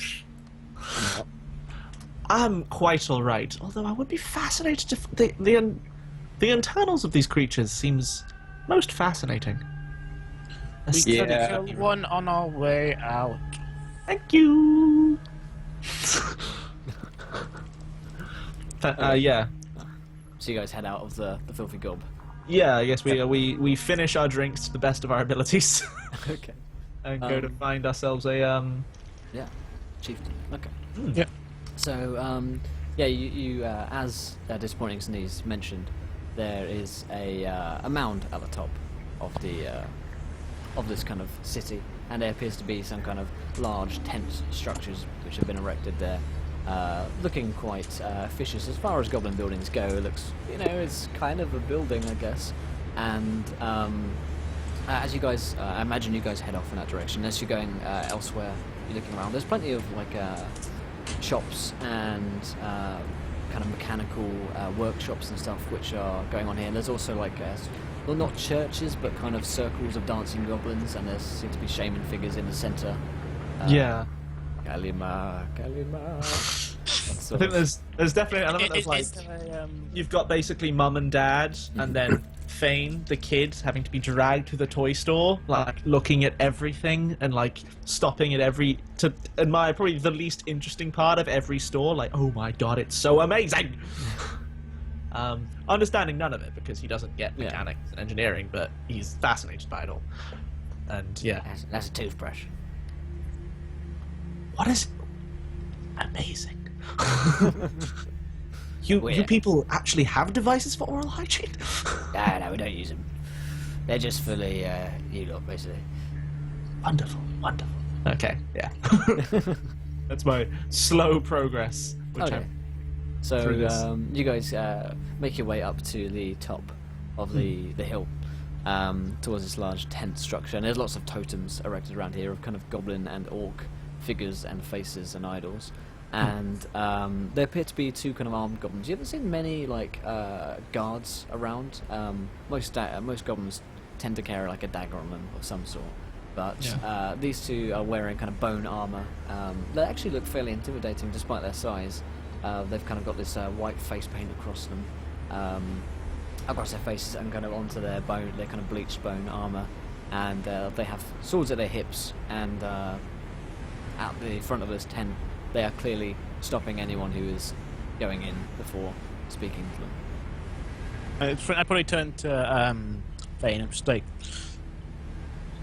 S4: not.
S1: I'm quite all right. Although I would be fascinated to the internals of these creatures seems most fascinating.
S3: We
S4: Yeah.
S3: can kill one on our way out.
S1: Thank you. Yeah.
S2: So you guys head out of the filthy gob.
S1: Yeah, I guess we finish our drinks to the best of our abilities
S2: Okay.
S1: and go to find ourselves a
S2: Yeah. Chieftain. Okay.
S3: Yeah.
S2: So, yeah, you as Disappointing Sneeze mentioned, there is a mound at the top of the of this kind of city, and there appears to be some kind of large tent structures which have been erected there, looking quite vicious as far as goblin buildings go. It looks, it's kind of a building, I guess, and as you guys, I imagine you guys head off in that direction. As you're going elsewhere, you're looking around. There's plenty of like shops and kind of mechanical workshops and stuff which are going on here. And there's also like well, not churches, but kind of circles of dancing goblins, and there seem to be shaman figures in the center.
S1: yeah.
S2: Kalima.
S1: I think there's definitely an element of like you've got basically mum and dad, and then Fane, the kid, having to be dragged to the toy store, like looking at everything and like stopping at every to admire probably the least interesting part of every store. Like, oh my god, it's so amazing. Understanding none of it because he doesn't get mechanics and engineering, but he's fascinated by it all. And yeah,
S5: That's a toothbrush.
S1: what is amazing? You people actually have devices for oral hygiene?
S5: No, we don't use them. They're just for the you lot, basically.
S1: Wonderful, wonderful. Okay, yeah. That's my slow progress. Which
S2: Okay.
S1: through this.
S2: So you guys make your way up to the top of the hill, towards this large tent structure, and there's lots of totems erected around here of kind of goblin and orc figures and faces and idols. And there appear to be two kind of armed goblins. You haven't seen many like guards around. Most goblins tend to carry like a dagger on them of some sort. But these two are wearing kind of bone armor. They actually look fairly intimidating despite their size. They've kind of got this white face paint across them, across their faces, and kind of onto their bone, their kind of bleached bone armor. And they have swords at their hips, and at the front of this tent, they are clearly stopping anyone who is going in before speaking to them.
S3: I probably turn to Vane and just like,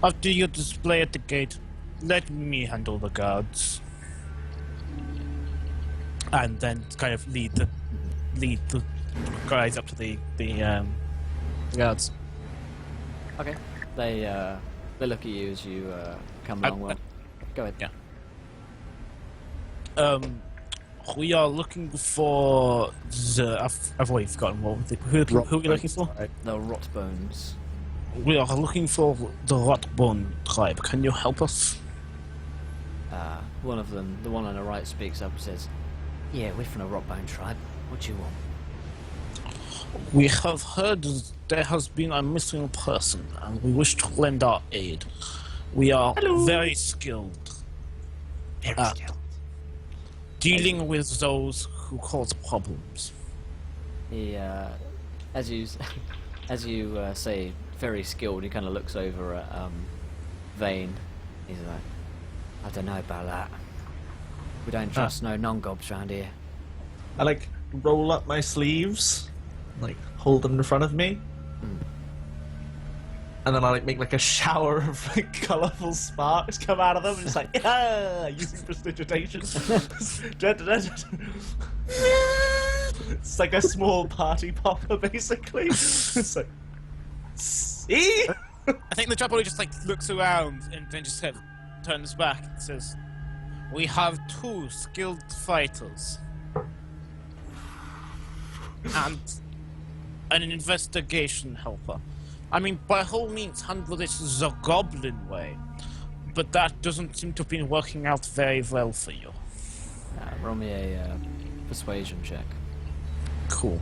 S3: after your display at the gate, let me handle the guards, and then kind of lead the guys up to the guards.
S2: Okay. They look at you as you come along. Well, go ahead.
S3: Yeah. We are looking for the. I've already forgotten who are we looking for?
S2: The rot bones.
S3: We are looking for the Rotbone tribe. Can you help us?
S2: One of them, the one on the right, speaks up and says, "Yeah, we're from the Rotbone tribe. What do you want?"
S3: We have heard there has been a missing person, and we wish to lend our aid. We are very skilled at dealing with those who cause problems.
S2: He, as you say, very skilled. He kind of looks over at Vane. He's like, "I don't know about that. We don't trust no non-gobs around here."
S1: I like roll up my sleeves, like hold them in front of me, and then I like make like a shower of like colourful sparks come out of them, and it's like using prestidigitation. It's like a small party popper, basically. It's like, see?
S3: I think the tribe just like looks around and then just kind of turns back and says, "We have 2 skilled fighters and an investigation helper. I mean, by all means, handle this the goblin way, but that doesn't seem to have been working out very well for you."
S2: Roll me a persuasion check.
S3: Cool.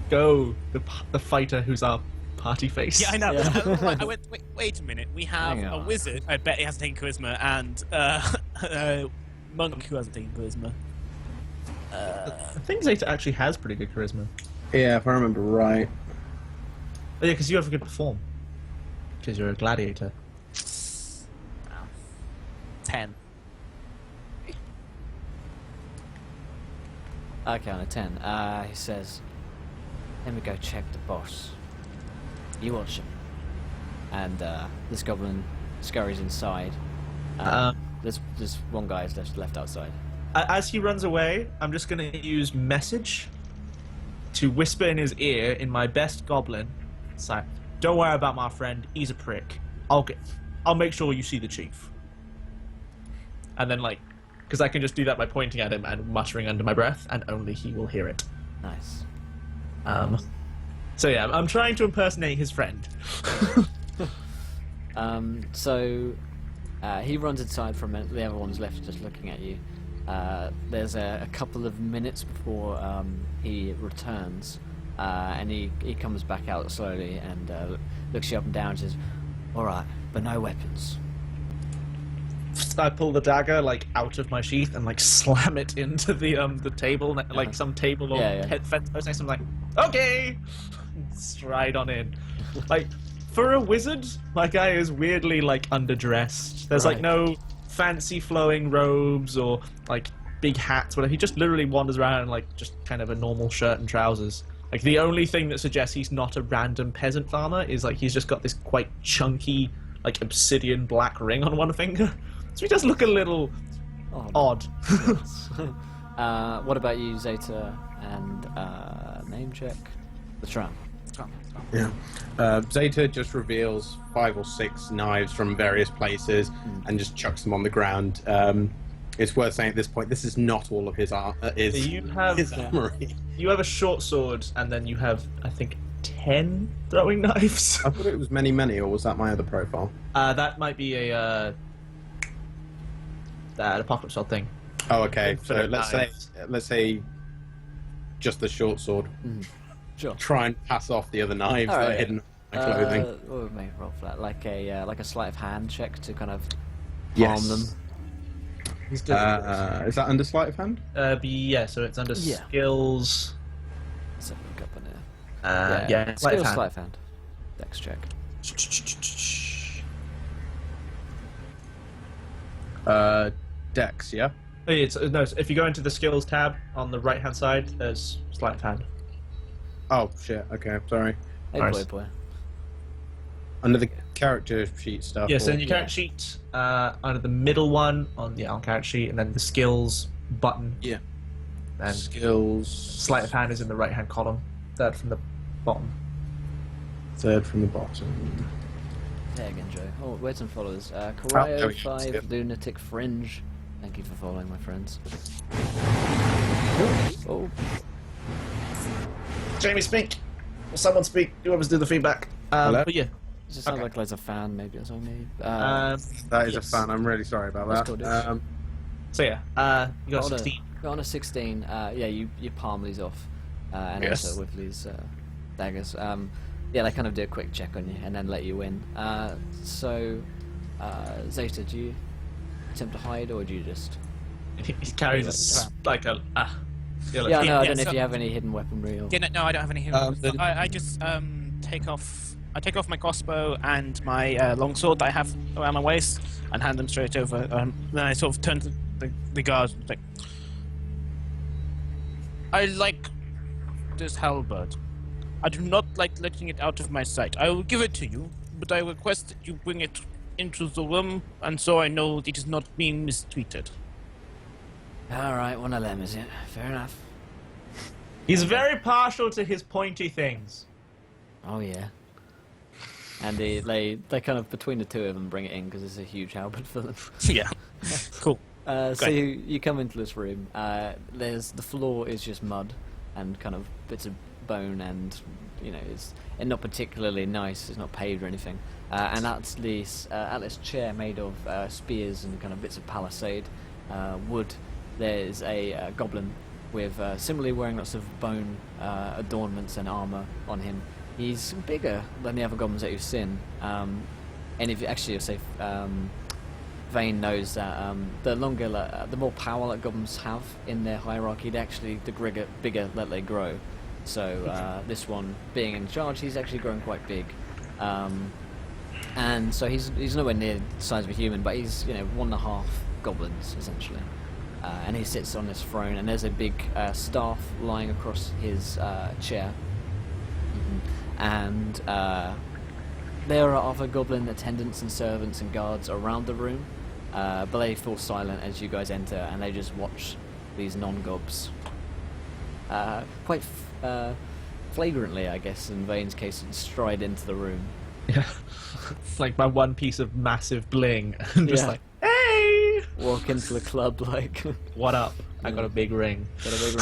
S1: Go, the fighter who's our party face.
S3: Yeah, I know.
S2: Yeah.
S3: I went, wait a minute. We have
S2: Hang
S3: a
S2: on.
S3: wizard. I bet he hasn't taken charisma, and a monk who hasn't taken charisma.
S1: I think Zeta actually has pretty good charisma.
S4: Yeah, if I remember right.
S1: Oh, yeah, because you have a good perform. Because you're a gladiator.
S3: 10.
S2: Okay, on a 10. He says, "Let me go check the boss. You watch him." And this goblin scurries inside. There's one guy is left outside.
S1: As he runs away, I'm just going to use message to whisper in his ear in my best goblin. It's like, "Don't worry about my friend. He's a prick. I'll make sure you see the chief." And then like, because I can just do that by pointing at him and muttering under my breath, and only he will hear it.
S2: Nice.
S1: So yeah, I'm trying to impersonate his friend.
S2: So he runs inside for a minute. The other one's left just looking at you. There's a couple of minutes before he returns, and he comes back out slowly and looks you up and down and says, "All right, but no weapons."
S1: I pull the dagger like out of my sheath and like slam it into the table, like some table or fence post next to him. Like, okay, stride on in. Like, for a wizard, my guy is weirdly like underdressed. There's like no fancy flowing robes or like big hats, whatever. He just literally wanders around in like just kind of a normal shirt and trousers. Like the only thing that suggests he's not a random peasant farmer is like he's just got this quite chunky like obsidian black ring on one finger. So he does look a little odd.
S2: What about you, Zeta? And name check. The tram.
S4: Yeah. Zeta just reveals 5 or 6 knives from various places and just chucks them on the ground. It's worth saying at this point, this is not all of his
S1: You have
S4: his armory.
S1: you have a short sword, and then you have, I think, 10 throwing knives.
S4: I thought it was many, or was that my other profile?
S1: That might be a that apocalypse sword thing.
S4: Oh, okay. So
S1: Infinite
S4: let's say just the short sword.
S2: Sure.
S4: Try and pass off the other knives that are hidden in my clothing.
S2: What would make roll for that? Like a sleight of hand check to kind of
S4: Yes.
S2: harm them.
S1: He's doing
S4: Is that under sleight of hand?
S1: yeah, so it's under
S2: Yeah.
S1: skills.
S2: Let's have a look up on there.
S1: Yeah, sleight of
S2: Skills,
S1: hand.
S2: sleight of hand. Dex check.
S4: Dex, yeah?
S1: Oh, yeah, no, if you go into the skills tab on the right hand side, there's sleight of hand.
S4: Oh, shit, okay, sorry.
S2: Hey
S1: Nice.
S2: boy.
S4: Under the character sheet stuff.
S1: Yeah, so
S4: or-
S1: in your character sheet, under the middle one on character sheet, and then the skills button.
S4: Yeah.
S1: And
S4: Skills.
S1: sleight of hand is in the right hand column, third from the bottom.
S4: Third from the bottom.
S2: There again, Joe. Oh, words and followers.
S4: there
S2: Corio
S4: we go.
S2: 5, Lunatic Fringe. Thank you for following, my friends. Oh,
S1: Jamie, speak. Will someone speak? Whoever's do the feedback.
S4: Hello?
S1: But yeah.
S2: it just sounds
S1: Okay.
S2: like there's a fan maybe or something. Maybe.
S4: That is
S1: yes.
S4: a fan, I'm really sorry about
S2: That's
S4: that.
S2: cool, dude.
S1: So yeah, you got
S2: on
S1: 16.
S2: On a 16, yeah, you palm these off, and
S1: Yes.
S2: also with these daggers. Yeah, they kind of do a quick check on you and then let you in. Zeta, do you attempt to hide or do you just?
S1: He carries like a.
S2: Yeah, no, I
S3: Yeah,
S2: don't know
S3: so-
S2: if you have any hidden weaponry or.
S3: Yeah, no, I don't have any healing.
S4: Then-
S3: I just take off my crossbow and my longsword that I have around my waist and hand them straight over. Then I sort of turn to the guard and like, I like this halberd. I do not like letting it out of my sight. I will give it to you, but I request that you bring it into the room, and so I know it is not being mistreated.
S2: Alright, one of them, is it? Fair enough.
S1: He's very partial to his pointy things.
S2: Oh, yeah. And they kind of, between the two of them, bring it in because it's a huge halberd for them.
S3: Yeah, cool.
S2: So
S3: Great.
S2: you come into this room. The floor is just mud and kind of bits of bone, and it's not particularly nice. It's not paved or anything. And at this chair made of spears and kind of bits of palisade wood, there's a goblin with similarly wearing lots of bone adornments and armor on him. He's bigger than the other goblins that you've seen. And if you actually, you'll say. Vane knows that the more power that goblins have in their hierarchy, the bigger that they grow. So this one, being in charge, he's actually grown quite big, and so he's nowhere near the size of a human, but he's 1.5 goblins essentially, and he sits on this throne, and there's a big staff lying across his chair, and there are other goblin attendants and servants and guards around the room. But they fall silent as you guys enter, and they just watch these non-gobs. Quite flagrantly, I guess, in Vane's case, stride into the room.
S1: Yeah. Like my one piece of massive bling. And just
S2: Yeah.
S1: like, hey!
S2: Walk into the club like,
S1: What up? I got a big ring.
S2: got a big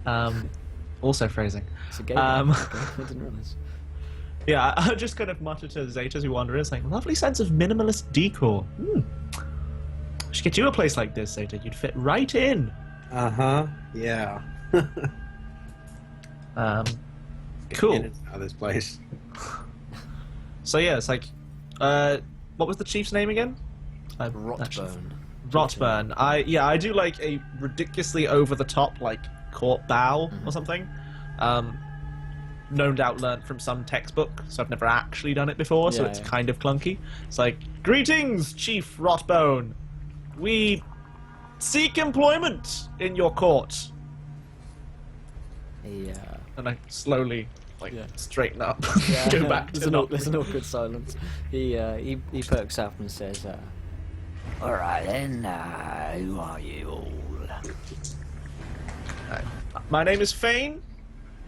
S2: ring.
S1: Also phrasing.
S2: It's a gay
S1: Um,
S2: ring. Okay, I didn't realise.
S1: Yeah, I just kind of mutter to Zeta as we wander in, saying, lovely sense of minimalist decor. I should get you a place like this, Zeta. You'd fit right in.
S4: Uh-huh, yeah.
S1: Cool.
S4: In and out of this place.
S1: So yeah, it's like, what was the chief's name again?
S2: Rotbone.
S1: Rotburn. I do like a ridiculously over the top like court bow or something. No doubt learnt from some textbook, so I've never actually done it before, so
S2: Yeah,
S1: it's
S2: yeah.
S1: kind of clunky. It's like, greetings, Chief Rotbone. We seek employment in your court.
S2: Yeah.
S1: And I slowly straighten up,
S2: Yeah,
S1: go back
S2: there's
S1: to not.
S2: there's an awkward silence. He perks up and says,
S5: Alright then, who are you all?
S1: My name is Fane,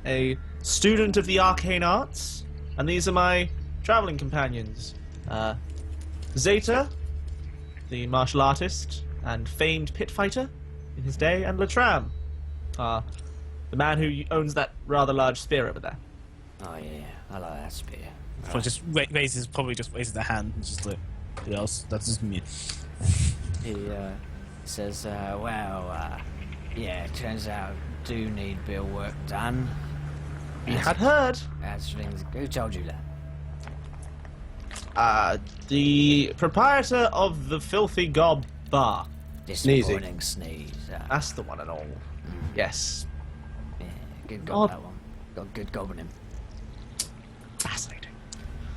S1: a student of the arcane arts, and these are my traveling companions. Zeta, the martial artist and famed pit fighter in his day, and Latram, the man who owns that rather large spear over there.
S5: Oh yeah, I like that spear.
S3: Probably just raises the hand and just like, who else? That's just me.
S2: He
S5: Says, yeah, it turns out do need a bit of work done.
S1: You had heard.
S5: That's things. Who told you that?
S1: The proprietor of the Filthy Gob Bar.
S5: Disappointing sneeze.
S1: That's the one and all. Yes.
S5: Yeah, good gob, that one. Got good gob in him.
S1: Fascinating.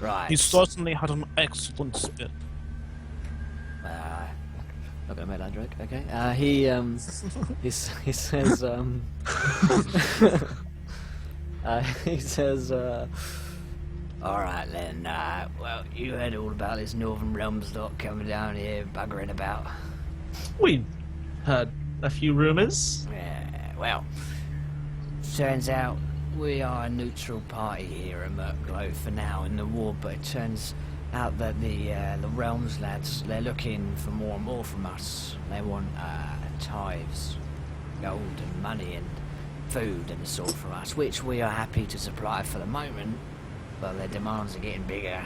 S5: Right.
S3: He certainly had an excellent spit.
S2: not gonna make that joke. Okay. He says he says
S5: Alright then, well, you heard all about this Northern Realms lot coming down here buggering about.
S1: We heard a few rumours.
S5: Yeah, well, turns out we are a neutral party here at Murkglow for now in the war, but it turns out that the Realms lads, they're looking for more and more from us. They want tithes, gold and money and food and the sort from us, which we are happy to supply for the moment, but their demands are getting bigger.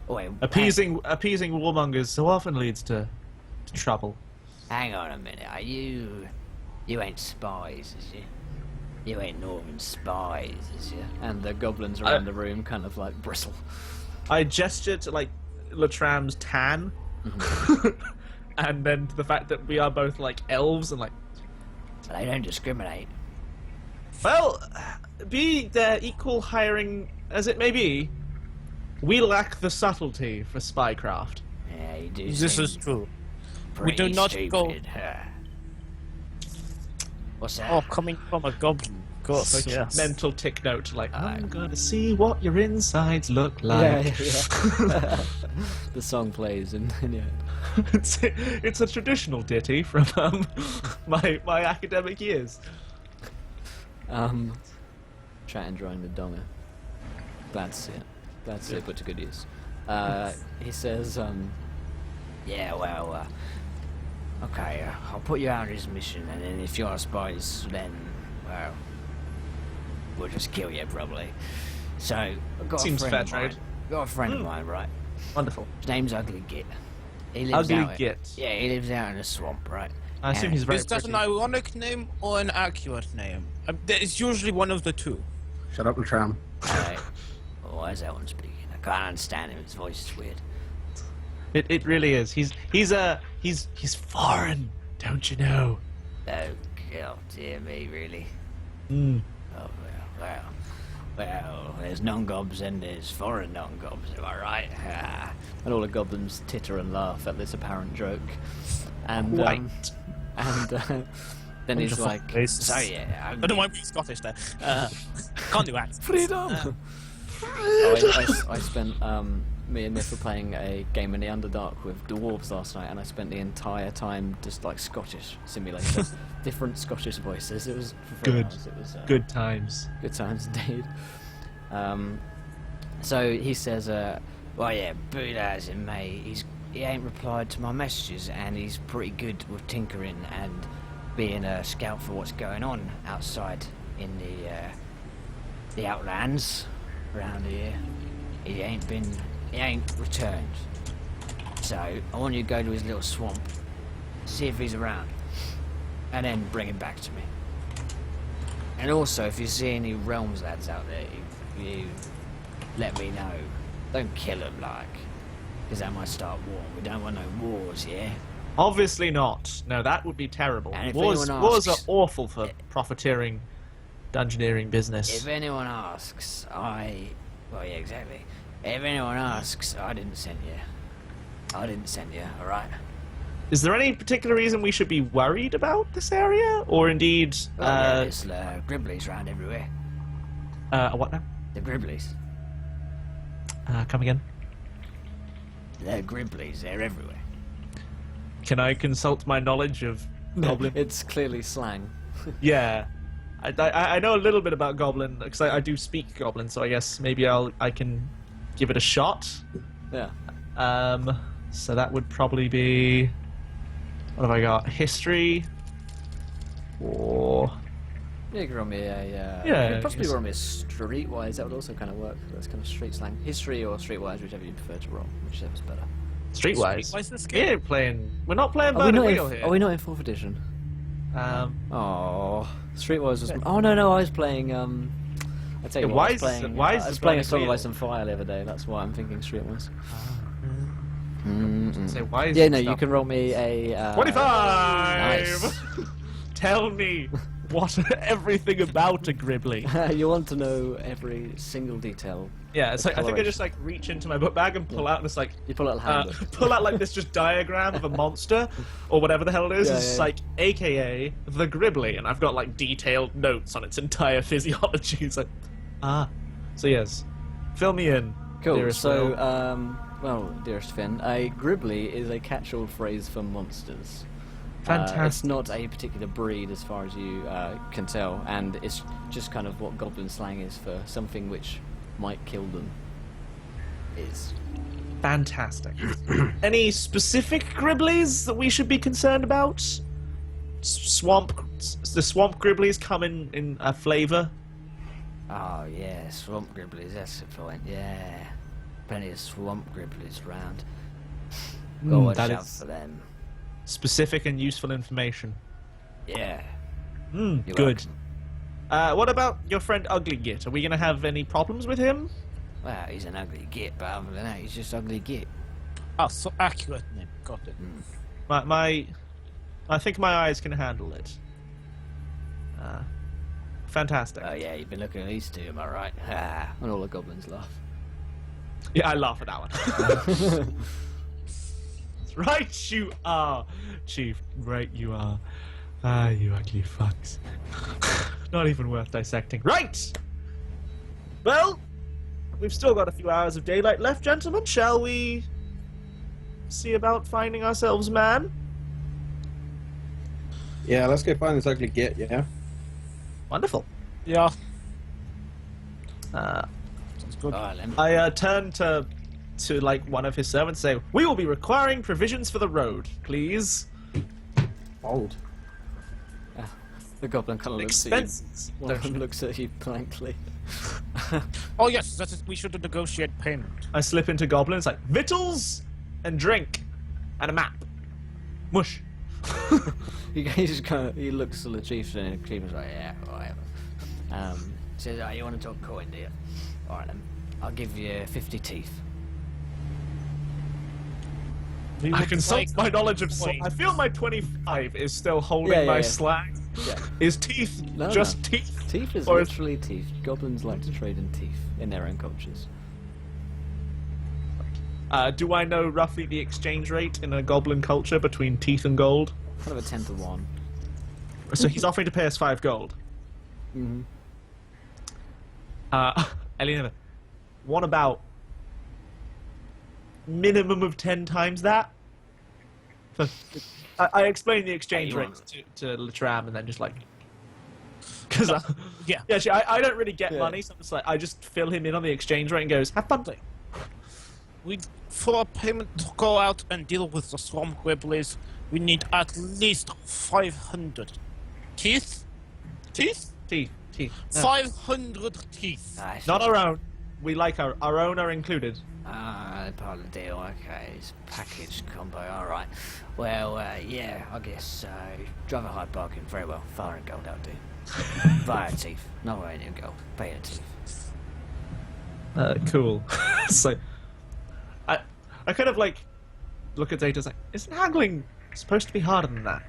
S5: Wait,
S1: Appeasing warmongers so often leads to trouble.
S5: hang on a minute, are you ain't spies, is you? You ain't Northern spies, is you?
S2: and the goblins around the room kind of like bristle.
S1: I gestured to like Latram's tan, and then to the fact that we are both like elves and like.
S5: They don't discriminate.
S1: Well, be their equal hiring as it may be, we lack the subtlety for spycraft.
S5: Yeah, you do.
S3: This
S5: seem
S3: is true. We
S5: pretty
S3: do not
S5: stupid,
S3: go.
S5: What's that?
S3: Oh, coming from a goblin. Of course, yes.
S1: Mental tick note, like I'm gonna see what your insides look like.
S2: Yeah. The song plays and yeah.
S1: It's a traditional ditty from my academic years.
S2: Try and drawing the donger. That's it. That's it, put to good use. He says,
S5: Yeah, well, okay, I'll put you out on this mission, and then if you're spies, then, well, we'll just kill you, probably. So, I've got
S1: Seems
S5: a
S1: fair
S5: friend of
S1: trade.
S5: mine. Got a friend of mine, right?
S1: Wonderful.
S5: His name's Ugly Git. He lives
S1: Ugly
S5: out
S1: Git.
S5: Yeah, he lives out in a swamp, right?
S1: I assume
S5: And
S1: he's very
S3: Is that
S1: pretty.
S3: an ironic name or an accurate name? It's usually one of the two.
S4: Shut up, Latram.
S5: Right. Why is that one speaking? I can't understand him. His voice is weird.
S1: It really is. He's foreign, don't you know?
S5: Oh, dear me, really?
S1: Mm.
S5: Oh, well, there's non-gobs and there's foreign non-gobs, am I right?
S2: and all the goblins titter and laugh at this apparent joke. And
S1: Quite.
S2: Then he's
S3: Wonderful
S2: like,
S3: faces.
S5: So, yeah,
S3: I don't mind being Scottish there. Can't do accents.
S2: freedom! I spent me and Niff were playing a game in the Underdark with dwarves last night, and I spent the entire time just like Scottish simulator, different Scottish voices. It was for 3
S1: Good.
S2: hours. It was
S1: Good times.
S2: good times indeed. So he says,
S5: well, yeah, Buddha's in May. He ain't replied to my messages, and he's pretty good with tinkering and being a scout for what's going on outside in the outlands around here. He ain't returned. So I want you to go to his little swamp, see if he's around, and then bring him back to me. And also, if you see any Realms lads out there, you let me know. Don't kill them, like, because that might start war. We don't want no wars, yeah?
S1: Obviously not. No, that would be terrible.
S5: And if
S1: Wars
S5: anyone
S1: are
S5: asks-
S1: awful for profiteering, dungeoneering business.
S5: If anyone asks, well, yeah, exactly. If anyone asks, I didn't send you, alright?
S1: Is there any particular reason we should be worried about this area, or indeed,
S5: Yeah, there's Gribblies round everywhere.
S1: what now?
S5: The Gribblies.
S1: Come again?
S5: They're Gribblies, they're everywhere.
S1: Can I consult my knowledge of goblin?
S2: it's clearly slang.
S1: Yeah. I know a little bit about Goblin because I do speak Goblin, so I guess maybe I can give it a shot.
S2: Yeah.
S1: So that would probably be, what have I got? History, or
S2: Yeah, you can roll me a.
S1: Yeah,
S2: you could possibly
S1: yes.
S2: roll me a streetwise. That would also kind of work. That's kind of street slang. History or streetwise, whichever you prefer to roll, whichever's better.
S1: Streetwise.
S3: Streetwise this game?
S1: We're not playing
S2: Are we
S1: Bird
S2: not
S1: and
S2: in?
S1: Wheel here.
S2: Are we not in 4th edition? Oh, streetwise was. Oh no, I was playing. I tell you
S1: Yeah,
S2: what,
S1: Wise-
S2: I
S1: Wise
S2: was
S1: is
S2: playing a
S1: Bird
S2: Song of
S1: and
S2: Ice and Fire the other day. That's why I'm thinking streetwise.
S1: Say wise.
S2: Yeah, no, you
S1: stuff.
S2: can roll me a.
S1: 25.
S2: Nice.
S1: Tell me what everything about a Gribbly.
S2: You want to know every single detail.
S1: Yeah, it's
S2: The
S1: like I think I
S2: coloration.
S1: just like reach into my book bag and pull out this like
S2: You pull out a handbook.
S1: pull out like this just diagram of a monster or whatever the hell it is.
S2: Yeah,
S1: It's
S2: yeah.
S1: like AKA the Gribbly, and I've got like detailed notes on its entire physiology. It's like so yes, fill me in.
S2: Cool.
S1: dearest
S2: So,
S1: Will.
S2: well, dearest Finn, a Gribbly is a catch-all phrase for monsters. It's
S1: Fantastic.
S2: not a particular breed, as far as you can tell, and it's just kind of what Goblin slang is for something which might kill them. Is
S1: Fantastic. Any specific Gribblies that we should be concerned about? The swamp Gribblies come in a flavour.
S5: Oh, yeah, swamp gribblies, that's the point, yeah. Plenty of swamp gribblies around. Go watch
S1: that
S5: out
S1: is
S5: for them.
S1: specific and useful information.
S5: Yeah.
S1: Hmm,
S5: You're
S1: good.
S5: welcome.
S1: What about your friend Ugly Git? Are we going to have any problems with him?
S5: Well, he's an ugly git, but other than that, he's just ugly git.
S3: Oh, so accurate name. Got it.
S1: I think my eyes can handle it. Fantastic.
S5: Oh, yeah, you've been looking at these two, am I right? Ah.
S2: and all the goblins laugh.
S1: Yeah, I laugh at that one. Right, you are, Chief. Right, you are. Ah, you ugly fucks. Not even worth dissecting. Right! Well, we've still got a few hours of daylight left, gentlemen. Shall we see about finding ourselves a man?
S4: Yeah, let's go find this ugly git, yeah?
S1: Wonderful.
S3: Yeah.
S1: Uh,
S3: Sounds good.
S5: All right, then.
S1: I turn to like one of his servants and say, "We will be requiring provisions for the road, please.
S4: Bold.
S2: The goblin kind of looks at you.
S1: Expenses."
S2: One of them looks at you blankly.
S3: Oh yes, that is, we should negotiate payment.
S1: I slip into goblins like victuals and drink and a map. Mush.
S2: He just kind of looks at the chieftain, and the chieftain's like, yeah, whatever.
S5: Says, oh, you want to talk coin, do you? All right, then. I'll give you 50 teeth.
S3: We
S1: I
S3: would
S1: consult
S3: like
S1: my knowledge of slang.
S3: coins.
S1: I feel my 25 is still holding
S2: Yeah, yeah,
S1: my
S2: yeah.
S1: slang.
S2: Yeah.
S1: Is teeth
S2: No,
S1: just
S2: no.
S1: teeth?
S2: Teeth is
S1: Or is-
S2: literally teeth. Goblins like to trade in teeth in their own cultures.
S1: Do I know roughly the exchange rate in a goblin culture between teeth and gold?
S2: Kind of a 10 to 1.
S1: So he's offering to pay us 5 gold.
S2: Mm-hmm.
S1: Elena, what about minimum of 10 times that? I explained the exchange
S5: Hey, you
S1: rates to Latram and then just like... Because
S3: Yeah.
S1: yeah, actually, I don't really get
S2: Yeah.
S1: money, so I'm just like, I just fill him in on the exchange rate and goes, have fun.
S3: We, for a payment to go out and deal with the swamp gribblies, we need at least 500 teeth. Teeth?
S1: Teeth. No.
S3: 500 teeth.
S5: Nice.
S1: Not our own. We like our own are included.
S5: Ah, part of the deal. Okay, it's package combo. All right. Well, yeah, I guess drive a hard bargain. Very well. Fire and gold, I'll do. Fire teeth. No way in gold. Pay your teeth.
S1: Cool. So, I kind of like look at Zeta like, isn't haggling supposed to be harder than that?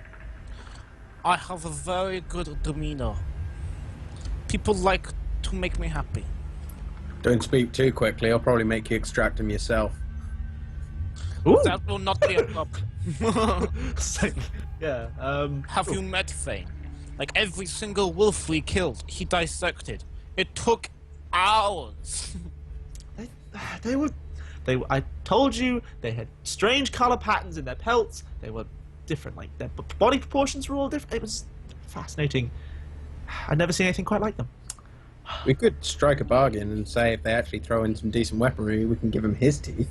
S3: I have a very good demeanor. People like to make me happy.
S4: Don't speak too quickly, I'll probably make you extract him yourself.
S1: Ooh.
S3: That will not be a problem.
S1: It's like, yeah.
S3: Have you met Thane? Like every single wolf we killed, he dissected. It took hours.
S1: They were. I told you they had strange color patterns in their pelts. They were different. Like their body proportions were all different. It was fascinating. I've never seen anything quite like them.
S4: We could strike a bargain and say if they actually throw in some decent weaponry, we can give him his teeth.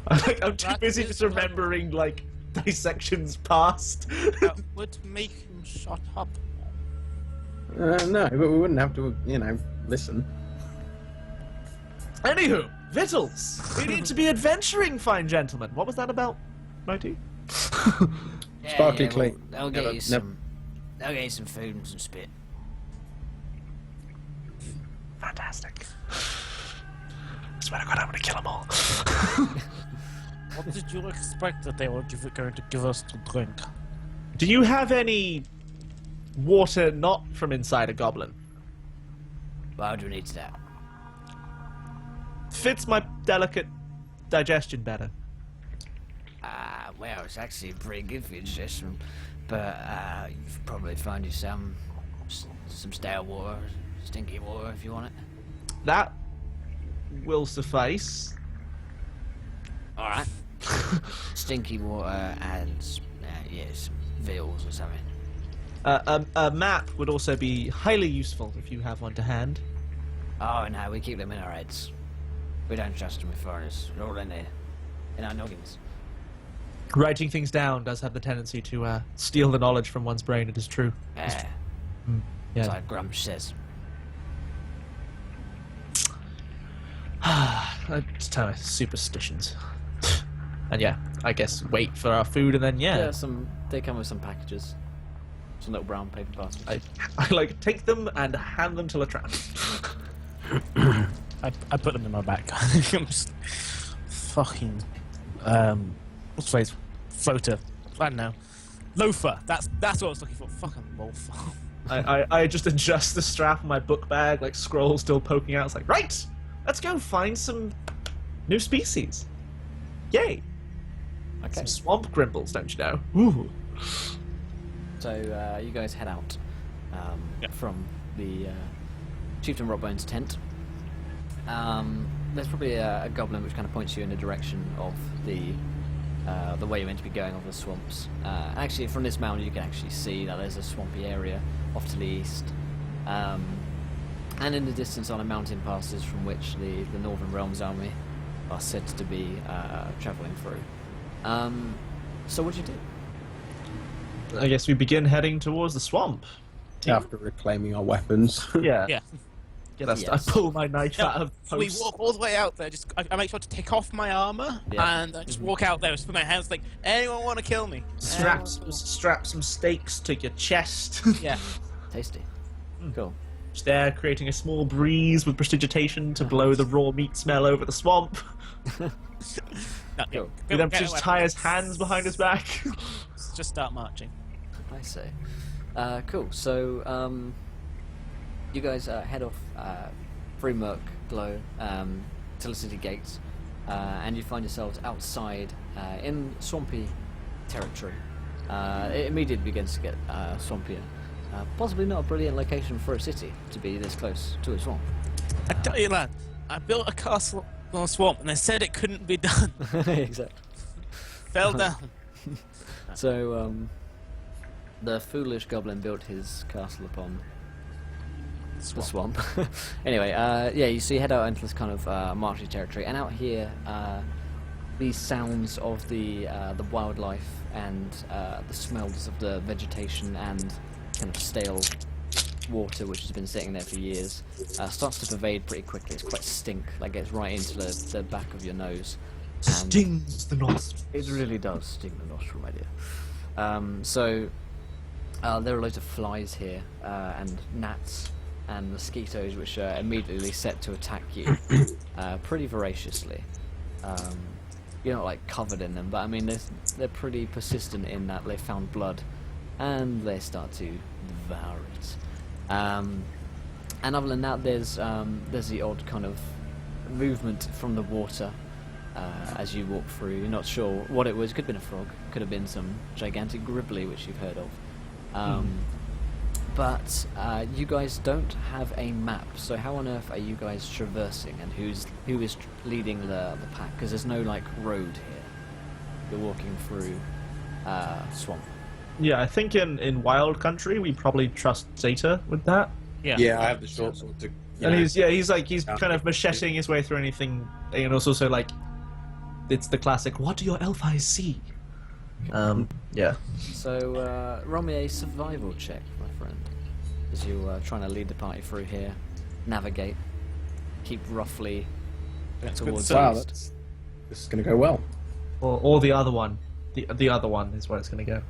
S1: I'm too busy just remembering like dissections past.
S3: That would make him shut up.
S4: No, but we wouldn't have to, listen.
S1: Anywho, victuals. We need to be adventuring, fine gentlemen. What was that about, Mighty?
S4: Sparkly clean.
S5: They'll get you some. They'll get you some food and some spit.
S1: Fantastic. I swear to God, I'm gonna kill them all.
S3: What did you expect that they were going to give us to drink?
S1: Do you have any water not from inside a goblin?
S5: Why would you need that?
S1: Fits my delicate digestion better.
S5: Well, it's actually pretty good for your digestion, but you've probably find you some stale water, stinky water if you want it.
S1: That will suffice.
S5: All right. Stinky water and some veals or something.
S1: A map would also be highly useful if you have one to hand.
S5: Oh no, we keep them in our heads. We don't trust them with foreigners. They're all in there, in our noggins.
S1: Writing things down does have the tendency to steal the knowledge from one's brain, it is true.
S5: Yeah.
S1: Yeah.
S5: It's like Grumsh says.
S1: Just tell me, superstitions. And yeah, I guess wait for our food and then
S2: Yeah, they come with some packages. Some little brown paper baskets.
S1: I like take them and hand them to Latran.
S3: I put them in my back. I'm just fucking what's the phrase? Floater. I don't know. Loafer. That's what I was looking for. Fucking loafer.
S1: I just adjust the strap on my book bag, like scroll still poking out. It's like, right, let's go find some new species. Yay!
S2: Okay.
S1: Some swamp grimbles, don't you know? Ooh.
S2: So you guys head out from the Chieftain Rockbone's tent. There's probably a goblin which kind of points you in the direction of the way you're meant to be going over the swamps. Actually, from this mountain you can actually see that there's a swampy area off to the east. And in the distance are the mountain passes from which the Northern Realms army are said to be travelling through. So what do you do?
S1: I guess we begin heading towards the swamp.
S4: After reclaiming our weapons.
S1: Yeah.
S3: Yeah.
S1: I pull my knife out of
S3: We
S1: post.
S3: walk all the way out there. I make sure to take off my armor and I just walk out there with my hands like, anyone want to kill me?
S1: Strap some stakes to your chest.
S3: Yeah.
S2: Tasty. Cool.
S1: Just there, creating a small breeze with prestidigitation to blow the raw meat smell over the swamp.
S3: No,
S2: Cool.
S1: We then just tie his hands behind his back.
S3: Just start marching.
S2: I see. Cool. So, you guys head off through Murkglow to the city gates, and you find yourselves outside in swampy territory. It immediately begins to get swampier. Possibly not a brilliant location for a city to be this close to a swamp.
S3: I tell you, lad, I built a castle on a swamp and they said it couldn't be done.
S2: Exactly.
S3: Fell down.
S2: So, the foolish goblin built his castle upon the swamp. Anyway, you head out into this kind of marshy territory, and out here, these sounds of the wildlife and the smells of the vegetation and kind of stale water, which has been sitting there for years, starts to pervade pretty quickly. It's quite stink, like gets right into the back of your nose. And
S1: Stings the nostrils.
S2: it really does sting the nostril, my dear. So there are loads of flies here, and gnats and mosquitoes, which are immediately set to attack you pretty voraciously. You're not like covered in them, but I mean they're pretty persistent in that they found blood, and they start to devour it. And other than that, there's the odd kind of movement from the water as you walk through. You're not sure what it was. Could have been a frog. Could have been some gigantic gribbly, which you've heard of. But you guys don't have a map. So how on earth are you guys traversing, and who is leading the pack? Because there's no like road here. You're walking through swamp.
S1: Yeah, I think in Wild Country we probably trust Zeta with that.
S3: Yeah.
S4: Yeah, I have the short sword to.
S1: And he's kind of macheting his way through anything, and it's also like, it's the classic. What do your elf eyes see? Yeah.
S2: So, roll me a survival check, my friend, as you are trying to lead the party through here, navigate, keep roughly towards the
S4: Wow,
S2: east.
S4: this is going to go well.
S1: Or the other one. The other one is where it's going to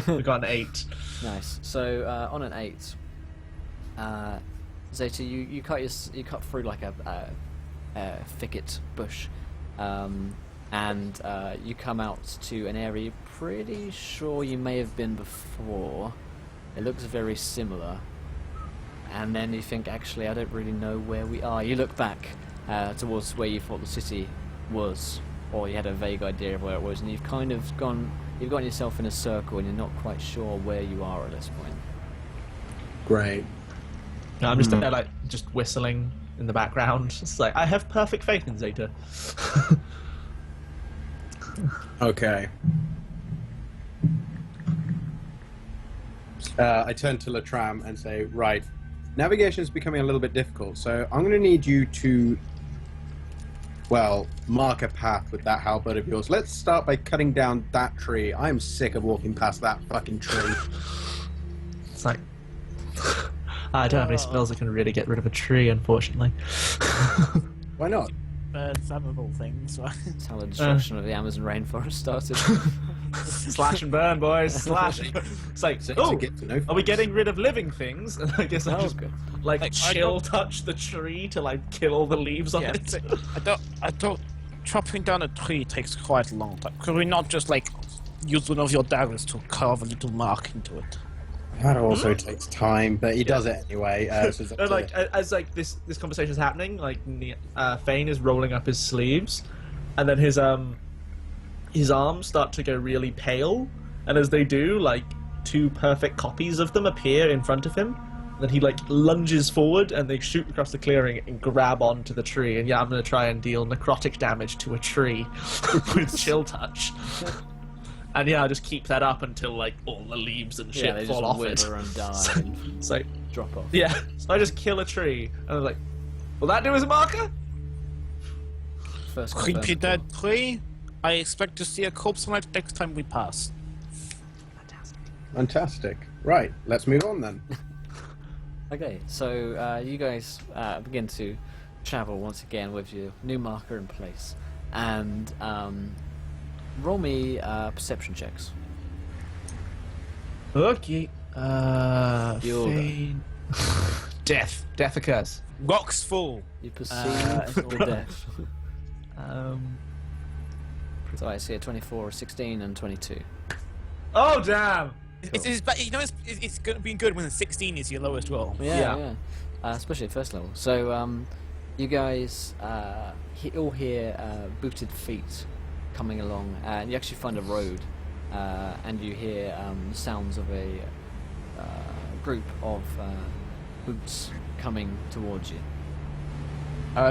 S1: go. We got an 8.
S2: Nice. So on an 8, Zeta, you cut through like a thicket bush, and you come out to an area you're pretty sure you may have been before. It looks very similar, and then you think, actually, I don't really know where we are. You look back towards where you thought the city was, or you had a vague idea of where it was, and you've gotten yourself in a circle, and you're not quite sure where you are at this point.
S4: Great.
S1: No, I'm just there, like, just whistling in the background. It's like, I have perfect faith in Zeta.
S4: Okay. I turn to Latram and say, right, navigation is becoming a little bit difficult, so I'm going to need you to, well, mark a path with that halberd of yours. Let's start by cutting down that tree. I'm sick of walking past that fucking tree.
S1: It's like, I don't have any spells that can really get rid of a tree, unfortunately.
S4: Why not?
S3: Flammable things.
S2: That's how the destruction of the Amazon rainforest started.
S1: Slash and burn, boys. Slash. It's like,
S4: So
S1: oh,
S4: get to know
S1: are we
S4: things.
S1: getting rid of living things? And I guess I
S2: Oh,
S1: just
S2: good.
S1: like
S3: I
S1: chill
S3: don't-
S1: touch the tree to like kill all the leaves on it.
S3: I don't. Chopping down a tree takes quite a long time. Could we not just like use one of your daggers to carve a little mark into it?
S4: That also takes time, but he does it anyway. So it's up
S1: And
S4: to-
S1: like as like this conversation is happening, like Fane is rolling up his sleeves, and then his arms start to go really pale, and as they do, like 2 perfect copies of them appear in front of him. And then he like lunges forward, and they shoot across the clearing and grab onto the tree. And yeah, I'm gonna try and deal necrotic damage to a tree with chill touch. And yeah, I just keep that up until like all the leaves and shit
S2: they
S1: fall
S2: just
S1: off it.
S2: wither and die and
S1: It's like,
S2: drop off.
S1: yeah, so I just kill a tree, and I'm like, will that do as a marker?
S2: First
S3: Creepy
S2: confirmed
S3: dead
S2: kill.
S3: tree. I expect to see a corpse on it next time we pass.
S4: Fantastic. Right, let's move on then.
S2: Okay, so you guys begin to travel once again with your new marker in place, and roll me perception checks.
S1: Okay.
S2: You'll go.
S1: Fane. Death. Death occurs.
S3: Rocks full.
S2: You perceive or death. So I see a 24, 16, and 22.
S1: Oh damn!
S3: But you know, it's going to be good when the 16 is your lowest roll.
S2: Yeah. Especially at first level. So you guys all hear booted feet coming along, and you actually find a road, and you hear sounds of a group of boots coming towards you.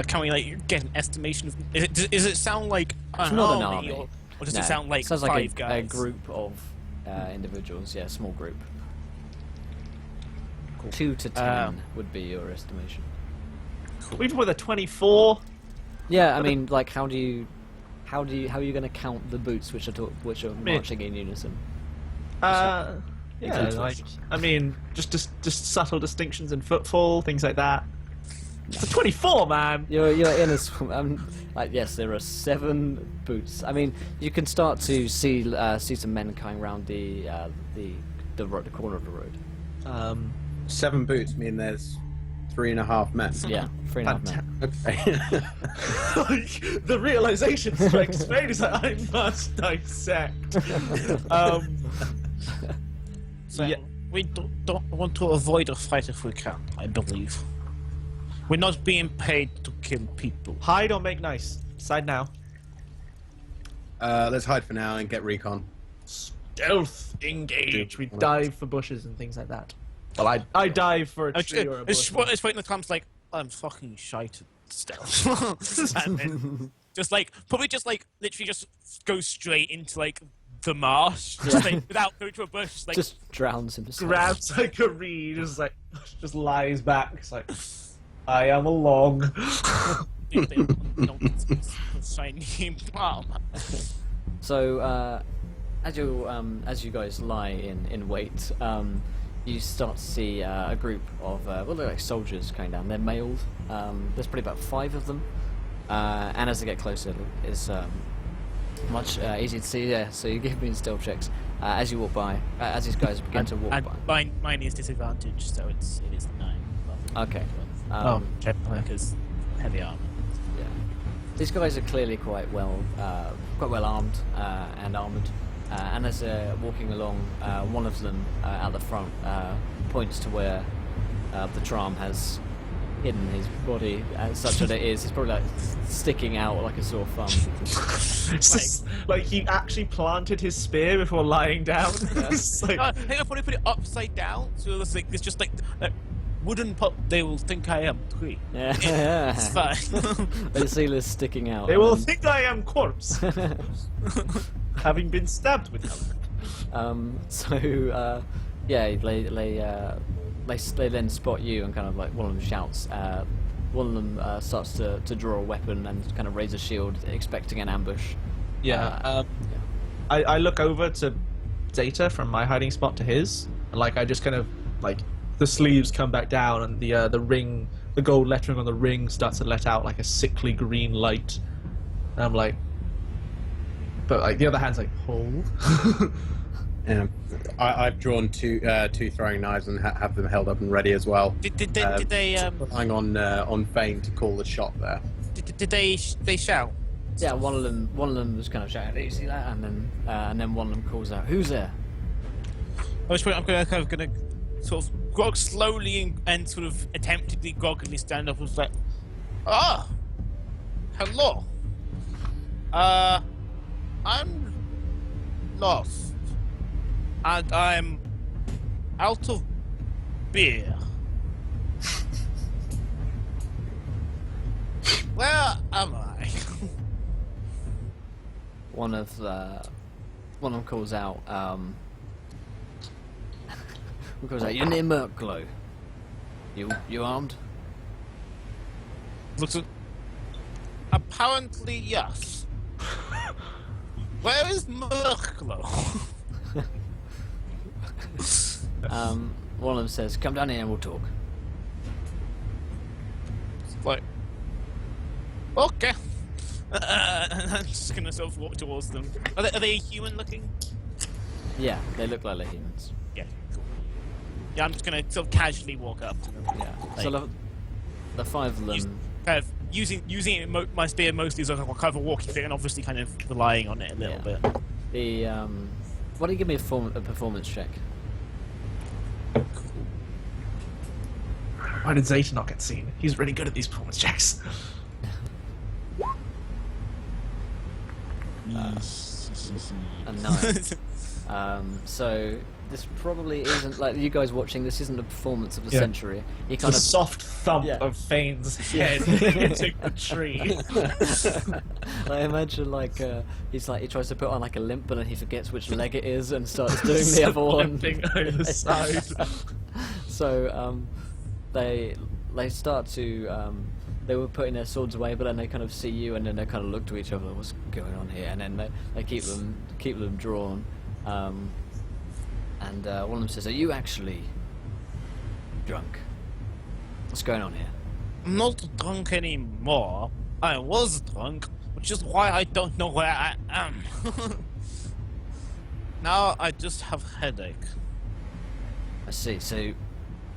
S3: Can we like get an estimation of? Does it sound like
S2: It's
S3: an
S2: not an
S3: army,
S2: army.
S3: or does
S2: No,
S3: it sound like
S2: sounds
S3: five
S2: like a
S3: guys?
S2: group of individuals, yeah, small group. 2 to 10 would be your estimation.
S1: Even with a 24.
S2: Yeah, I mean, like, how are you going to count the boots which are marching in unison?
S1: Yeah,
S2: Exactly.
S1: like I mean, just subtle distinctions in footfall, things like that. It's a 24, man.
S2: You're in a like, yes, there are 7 boots. I mean, you can start to see some men coming around the corner of the road.
S4: 7 boots mean there's 3.5 men.
S2: Yeah, 3.5 men.
S4: Okay.
S1: Like, the realization strikes Fane is like, I must dissect.
S3: So
S1: Yeah.
S3: we don't want to avoid a fight if we can. I believe we're not being paid to kill people.
S1: Hide or make nice. Decide now.
S4: Let's hide for now and get recon.
S1: Stealth engage. We dive for bushes and things like that. Well, I dive for a tree or a bush.
S3: It's waiting the time's like I'm fucking shite at stealth, and then just like probably just like literally just go straight into like the marsh, just like, without going to a bush, just like
S2: Just drowns himself.
S1: Grabs like a reed, just lies back. It's like, I am along.
S3: shiny palm.
S2: So, as you guys lie in wait, you start to see a group of they're like soldiers coming down. They're mailed. There's probably about 5 of them, and as they get closer, it's much easier to see. Yeah, so you give me stealth checks as you walk by, as these guys begin to walk by.
S3: Mine is disadvantage, so it is 9.
S2: Okay.
S3: Because heavy armor.
S2: Yeah. These guys are clearly quite well armed and armored. And as they're walking along, one of them at the front points to where the tram has hidden his body, such that it is. It's probably like sticking out like a sore thumb.
S1: It's just, like he actually planted his spear before lying down. It's like,
S3: I think I probably put it upside down, so it's just like wooden pop. They will think I am tree.
S2: Yeah,
S3: It's fine.
S2: the seal is sticking out.
S1: they will think I am corpse, having been stabbed with helmet.
S2: They then spot you and kind of like one of them shouts. One of them starts to draw a weapon and kind of raise a shield, expecting an ambush.
S1: I look over to Zeta from my hiding spot to his, and like I just kind of like the sleeves come back down and the ring, the gold lettering on the ring starts to let out like a sickly green light. And I'm like, but like the other hand's like hold.
S4: Yeah. I've drawn two throwing knives and have them held up and ready as well.
S3: Did they
S4: relying on Fane to call the shot there?
S3: Did they shout?
S2: Yeah, one of them was kind of shouting, "Do you see that?" And then one of them calls out, "Who's there?"
S3: I'm gonna sort of grog slowly and sort of attemptedly groggily stand up and say, hello. I'm lost, and I'm out of beer. Where am I?
S2: One of them calls out, "You're near Murkglow. You armed?"
S3: Looks at. Apparently, yes. Where is Murkglow?
S2: One of them says, "Come down here and we'll talk."
S3: Like, okay. And I'm just gonna sort of walk towards them. Are they human looking?
S2: Yeah, they look like they're humans.
S3: Yeah, cool. Yeah, I'm just gonna sort of casually walk up to them.
S2: Yeah.
S3: Like,
S2: So the 5 of them.
S3: kind of using my spear mostly as a kind of a walking thing, and obviously kind of relying on it a little bit.
S2: The why don't you give me a performance check?
S1: Why did Zeta not get seen? He's really good at these performance checks.
S2: A 9. So this probably isn't like you guys watching. This isn't the performance of the century. You
S1: It's
S2: kind
S1: a
S2: of
S1: soft thump of Fane's head into the tree.
S2: I imagine like he tries to put on like a limp, but then he forgets which leg it is and starts doing the other one.
S1: Limping over the side.
S2: So they start to they were putting their swords away, but then they kind of see you, and then they kind of look to each other. What's going on here? And then they keep them drawn. And one of them says, "Are you actually drunk? What's going on here?"
S3: I'm not drunk anymore. I was drunk, which is why I don't know where I am. Now I just have headache.
S2: I see. So,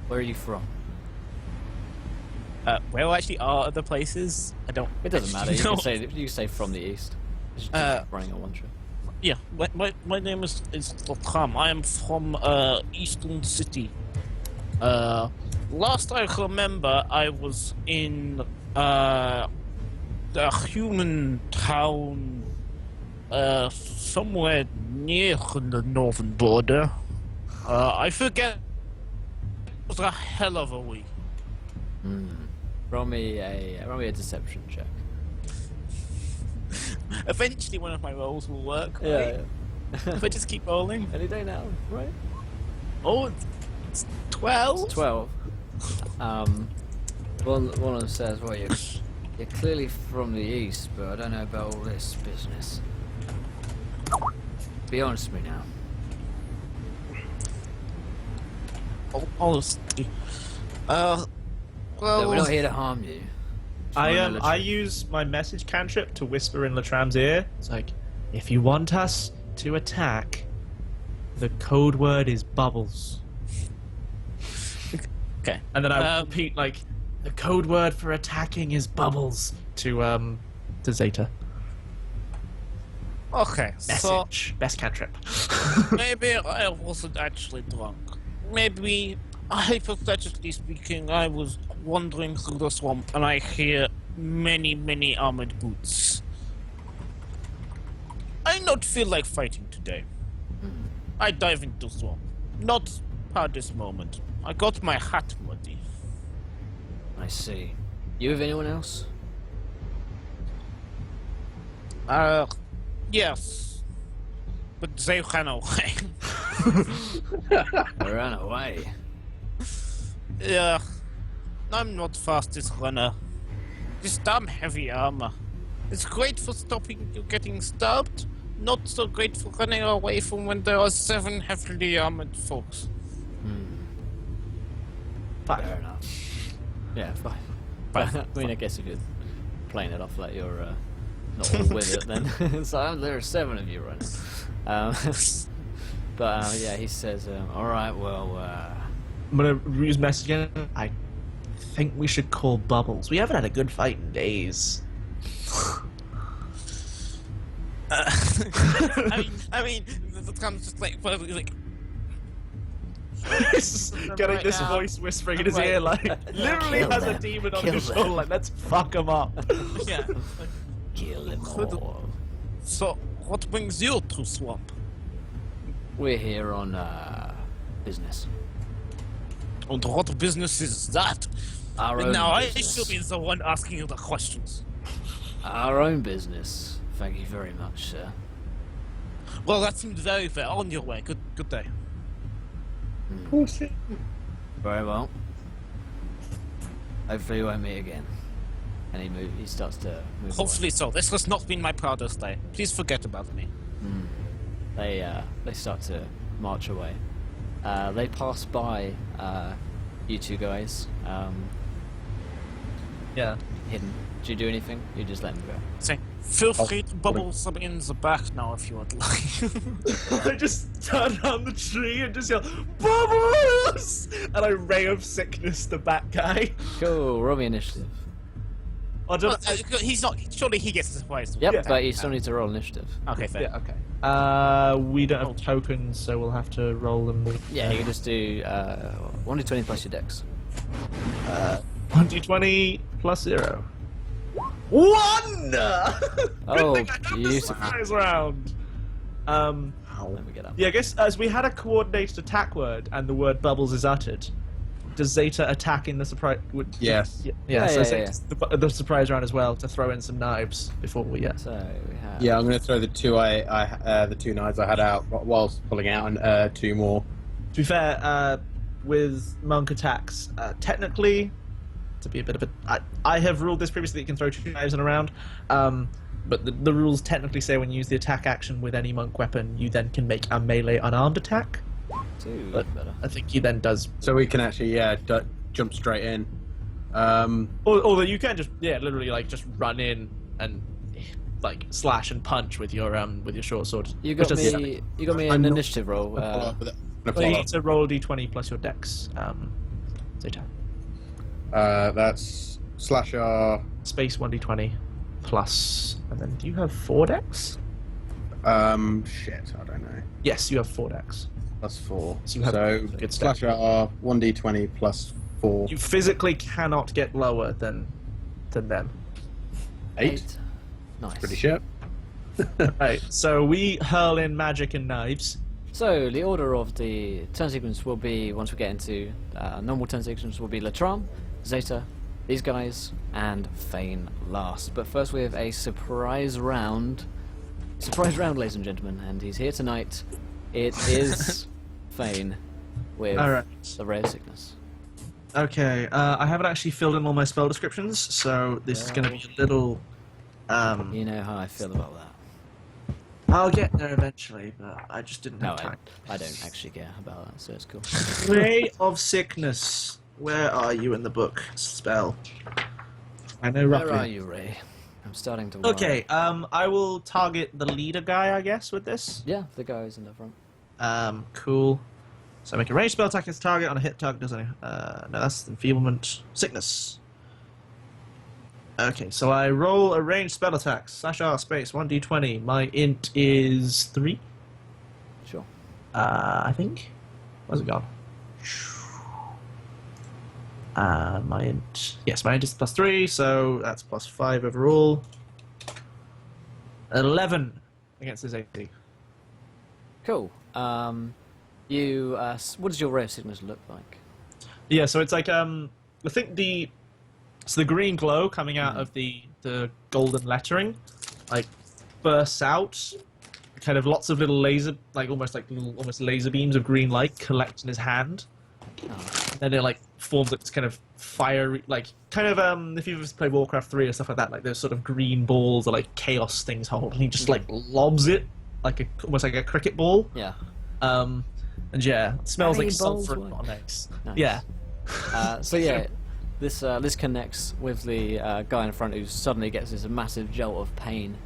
S2: where are you from?
S3: Where actually are other places? I don't.
S2: It doesn't matter. You
S3: know.
S2: can say from the east. It's just running on one trip.
S3: Yeah, my name is Tom. I am from Eastern City. Last I remember, I was in the human town somewhere near the northern border. I forget. It was a hell of a week.
S2: Roll me a deception check.
S3: Eventually, one of my rolls will work.
S2: Yeah,
S3: Right?
S2: yeah.
S3: If I just keep rolling.
S2: Any day now, right?
S3: Oh, it's 12.
S2: 12. One of them says, well, you're clearly from the east, but I don't know about all this business. Be honest with me now.
S3: Honestly.
S2: So
S3: Well,
S2: we're not here to harm you. Just
S1: I
S2: wanna know
S1: I
S2: the truth.
S1: use my message cantrip to whisper in Latram's ear. It's like, if you want us to attack, the code word is bubbles.
S3: okay.
S1: And then I repeat like, the code word for attacking is bubbles to Zeta.
S3: Okay, so
S1: Message. Best cantrip.
S3: maybe I wasn't actually drunk. Maybe, hypothetically speaking, I was wandering through the swamp and I hear many, many armored boots. I not feel like fighting today. I dive into the swamp. Not at this moment. I got my hat muddy.
S2: I see. You with anyone else?
S3: Yes. But they ran away.
S2: I ran away.
S3: Yeah. I'm not fastest runner. This damn heavy armor. It's great for stopping you getting stabbed. Not so great for running away from when there are 7 heavily armored folks.
S2: Fair enough. Yeah, fine. I mean, I guess if you're playing it off like you're not all with it, then so there are 7 of you running. But yeah, he says, "All right, well,
S1: I'm gonna use message again. I think we should call bubbles. We haven't had a good fight in days.
S3: I mean, the comes just like,
S1: Getting
S3: Right
S1: this
S3: now.
S1: voice whispering in his
S3: Right.
S1: ear, like literally
S2: Kill
S1: has a
S2: them.
S1: demon on
S2: Kill
S1: his
S2: them.
S1: shoulder. Like, let's fuck him up.
S3: yeah.
S2: kill them
S3: Could-
S2: all."
S3: So, what brings you to swamp?
S2: We're here on business.
S3: And what business is that?
S2: Our
S3: And
S2: own
S3: now
S2: business.
S3: I should be the one asking you the questions.
S2: Our own business. Thank you very much, sir.
S3: Well, that seemed very fair. On your way. Good day.
S2: Very well. Hopefully we won't meet again. And he starts to move
S3: Hopefully so. This has not been my proudest day. Please forget about me.
S2: away. They start to march away. They pass by you two guys,
S1: Yeah.
S2: hidden. Do you do anything? You just let them go.
S3: Say, feel free to bubble some in the back now if you would like.
S1: I just turn around the tree and just yell, bubbles! And I ray of sickness the bat guy.
S2: Cool, roll me initiative.
S1: I
S3: Well,
S1: don't.
S3: he's not. Surely he gets surprised.
S2: Yep,
S1: Yeah.
S2: but you still need to roll initiative.
S3: Okay, fair.
S1: Yeah. Okay. We don't have tokens, so we'll have to roll them.
S2: Yeah, you can just do 1d20 plus your dex.
S1: 1d20 plus 0. 1!
S2: Oh,
S1: Good thing I got the
S2: beautiful.
S1: surprise round.
S2: Let me get up.
S1: Yeah, I guess as we had a coordinated attack word and the word bubbles is uttered, does Zeta attack in the surprise?
S4: Yes.
S1: Yeah, so
S2: yeah,
S1: Zeta's the surprise round as well to throw in some knives before we.
S2: So we have.
S4: Yeah, I'm going to throw the two the 2 knives I had out whilst pulling out, and 2 more.
S1: To be fair, with monk attacks, technically, to be a bit of a, I have ruled this previously that you can throw 2 knives in a round, but the rules technically say when you use the attack action with any monk weapon, you then can make a melee unarmed attack.
S2: Two,
S1: But
S2: better.
S1: I think he then does.
S4: So we can actually, jump straight in.
S1: Although you can just literally like just run in and like slash and punch with your short sword.
S2: You got
S1: which does-
S2: me. You got me
S4: I'm
S2: an
S4: not-
S2: initiative roll.
S4: Follow up with it. I'm
S1: So
S4: gonna
S1: you
S4: follow
S1: need to roll a d20 plus your dex. Zeta.
S4: up. That's /R.
S1: Space 1d20 plus, and then do you have 4 dex?
S4: Shit, I don't know.
S1: Yes, you have 4 dex.
S4: Plus 4.
S1: So you have
S4: So
S1: good stuff.
S4: /R 1d20 plus 4.
S1: You physically cannot get lower than them.
S4: 8.
S2: Nice.
S4: Pretty sure.
S1: Right. So we hurl in magic and knives.
S2: So the order of the turn sequence will be, once we get into normal turn sequence, will be Latram, Zeta, these guys, and Thane last. But first we have a surprise round surprise round, ladies and gentlemen, and he's here tonight. It is Fane with
S1: Alright.
S2: the rare sickness.
S1: Okay, I haven't actually filled in all my spell descriptions, so this is going to be a little...
S2: You know how I feel about that.
S1: I'll get there eventually, but I just didn't
S2: No,
S1: have time.
S2: I don't actually care about that, so it's cool.
S1: Ray of Sickness. Where are you in the book? Spell. I know roughly.
S2: Where are you, Ray? I'm starting to worry.
S1: Okay, I will target the leader guy, I guess, with this.
S2: Yeah, the guy who's in the front.
S1: Cool. So make a ranged spell attack against target on a hit target, doesn't it? No, that's enfeeblement. Sickness. Okay, so I roll a ranged spell attack. /R space 1d20. My int is 3.
S2: Sure.
S1: I think. Where's it gone? My int. Yes, my int is +3, so that's +5 overall. 11 against his AC.
S2: Cool. What does your ray of sickness look like?
S1: Yeah, so it's like I think the green glow coming out of the golden lettering, like bursts out, kind of lots of little laser, almost laser beams of green light collect in his hand. And then it forms this kind of fiery, if you've ever played Warcraft 3 or stuff like that, like those sort of green balls or chaos things hold, and he just lobs it almost like a cricket ball.
S2: Yeah.
S1: And yeah, it smells
S2: How
S1: like
S2: many balls
S1: sulfur
S2: were-
S1: and eggs.
S2: Nice.
S1: Yeah.
S2: So yeah, this connects with the guy in front who suddenly gets this massive jolt of pain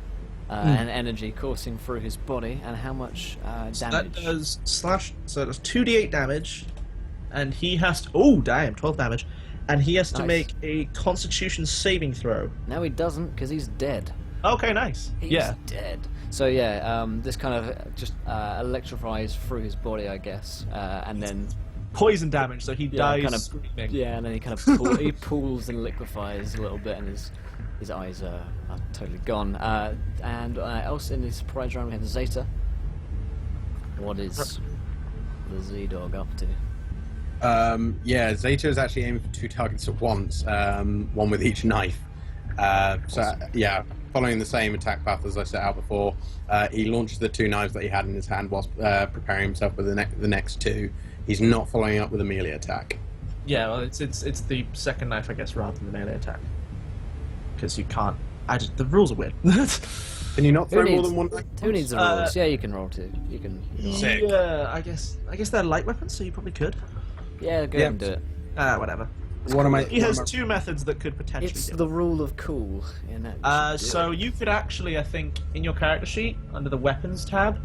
S2: and energy coursing through his body. And how much
S1: That
S2: damage?
S1: does so it does 2d8 damage, and he has to. Oh, damn, 12 damage, and he has to
S2: Nice.
S1: make a Constitution saving throw.
S2: No, he doesn't, because he's dead.
S1: Okay, nice.
S2: He's
S1: Yeah.
S2: dead. So yeah, this kind of just electrifies through his body, I guess, and then
S1: Poison damage, so he dies
S2: kind of,
S1: screaming.
S2: yeah, and then he kind of he pools and liquefies a little bit, and his eyes are totally gone. And else in the surprise round we have Zeta. What is the Z-Dog up to?
S4: Yeah, Zeta is actually aiming for 2 targets at once, one with each knife. Yeah, following the same attack path as I set out before, he launches the 2 knives that he had in his hand whilst preparing himself for the next 2. He's not following up with a melee attack.
S1: Yeah, well, it's the second knife, I guess, rather than the melee attack, because you can't. The rules are weird.
S4: Can you not throw more
S2: needs-
S4: than one knife?
S2: Who needs the rules? Yeah, you can roll 2. You can.
S3: Sick.
S1: Yeah, I guess they're light weapons, so you probably could.
S2: Yeah, go
S4: Yeah.
S2: ahead and do it.
S1: Whatever.
S4: What am I?
S1: He has 2 methods that could potentially
S2: It's
S1: do it.
S2: the rule of cool. In that
S1: So you could actually, I think, in your character sheet, under the weapons tab,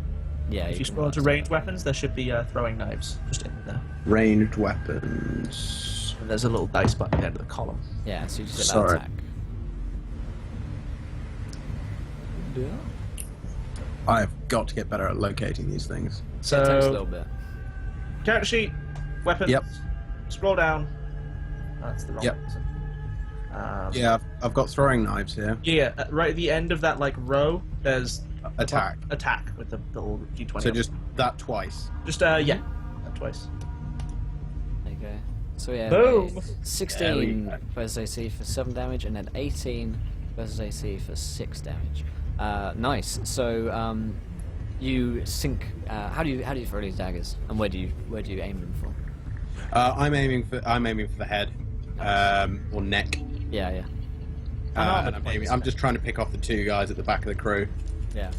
S2: yeah,
S1: if you
S2: can
S1: scroll
S2: roll
S1: into
S2: it.
S1: ranged weapons, there should be throwing knives just in there.
S4: Ranged weapons.
S1: And there's a little dice button at the end of the column.
S2: Yeah, so you just hit that
S4: Sorry.
S2: attack. Yeah.
S4: I've got to get better at locating these things.
S1: So
S2: It takes a little bit.
S1: character sheet, weapons.
S4: Yep.
S1: Scroll down. That's the wrong
S4: Yep.
S1: button.
S4: Yeah, I've got throwing knives here.
S1: Yeah, right at the end of that row, there's
S4: Attack.
S1: attack with the little d20.
S4: So just that twice.
S1: yeah, that twice.
S2: There you go. So yeah,
S1: Boom.
S2: 16
S4: There
S2: versus AC for 7 damage, and then 18 versus AC for 6 damage. Nice. So you sink. How do you throw these daggers, and where do you aim them for?
S4: I'm aiming for the head, or neck.
S2: Yeah, yeah,
S4: And I'm just trying to pick off the 2 guys at the back of the crew.
S2: yeah.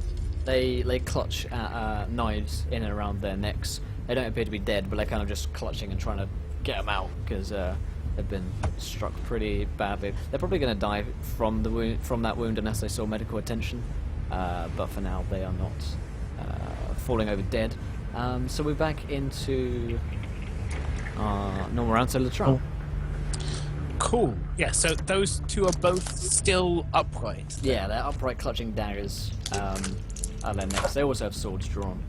S2: They clutch at knives in and around their necks. They don't appear to be dead, but they're kind of just clutching and trying to get them out because they've been struck pretty badly. They're probably going to die from that wound unless they saw medical attention. But for now, they are not falling over dead. So we're back into normal round. So Latron.
S3: Cool. Yeah, so those 2 are both still upright.
S2: Yeah, they're upright clutching daggers at their necks. They also have swords drawn.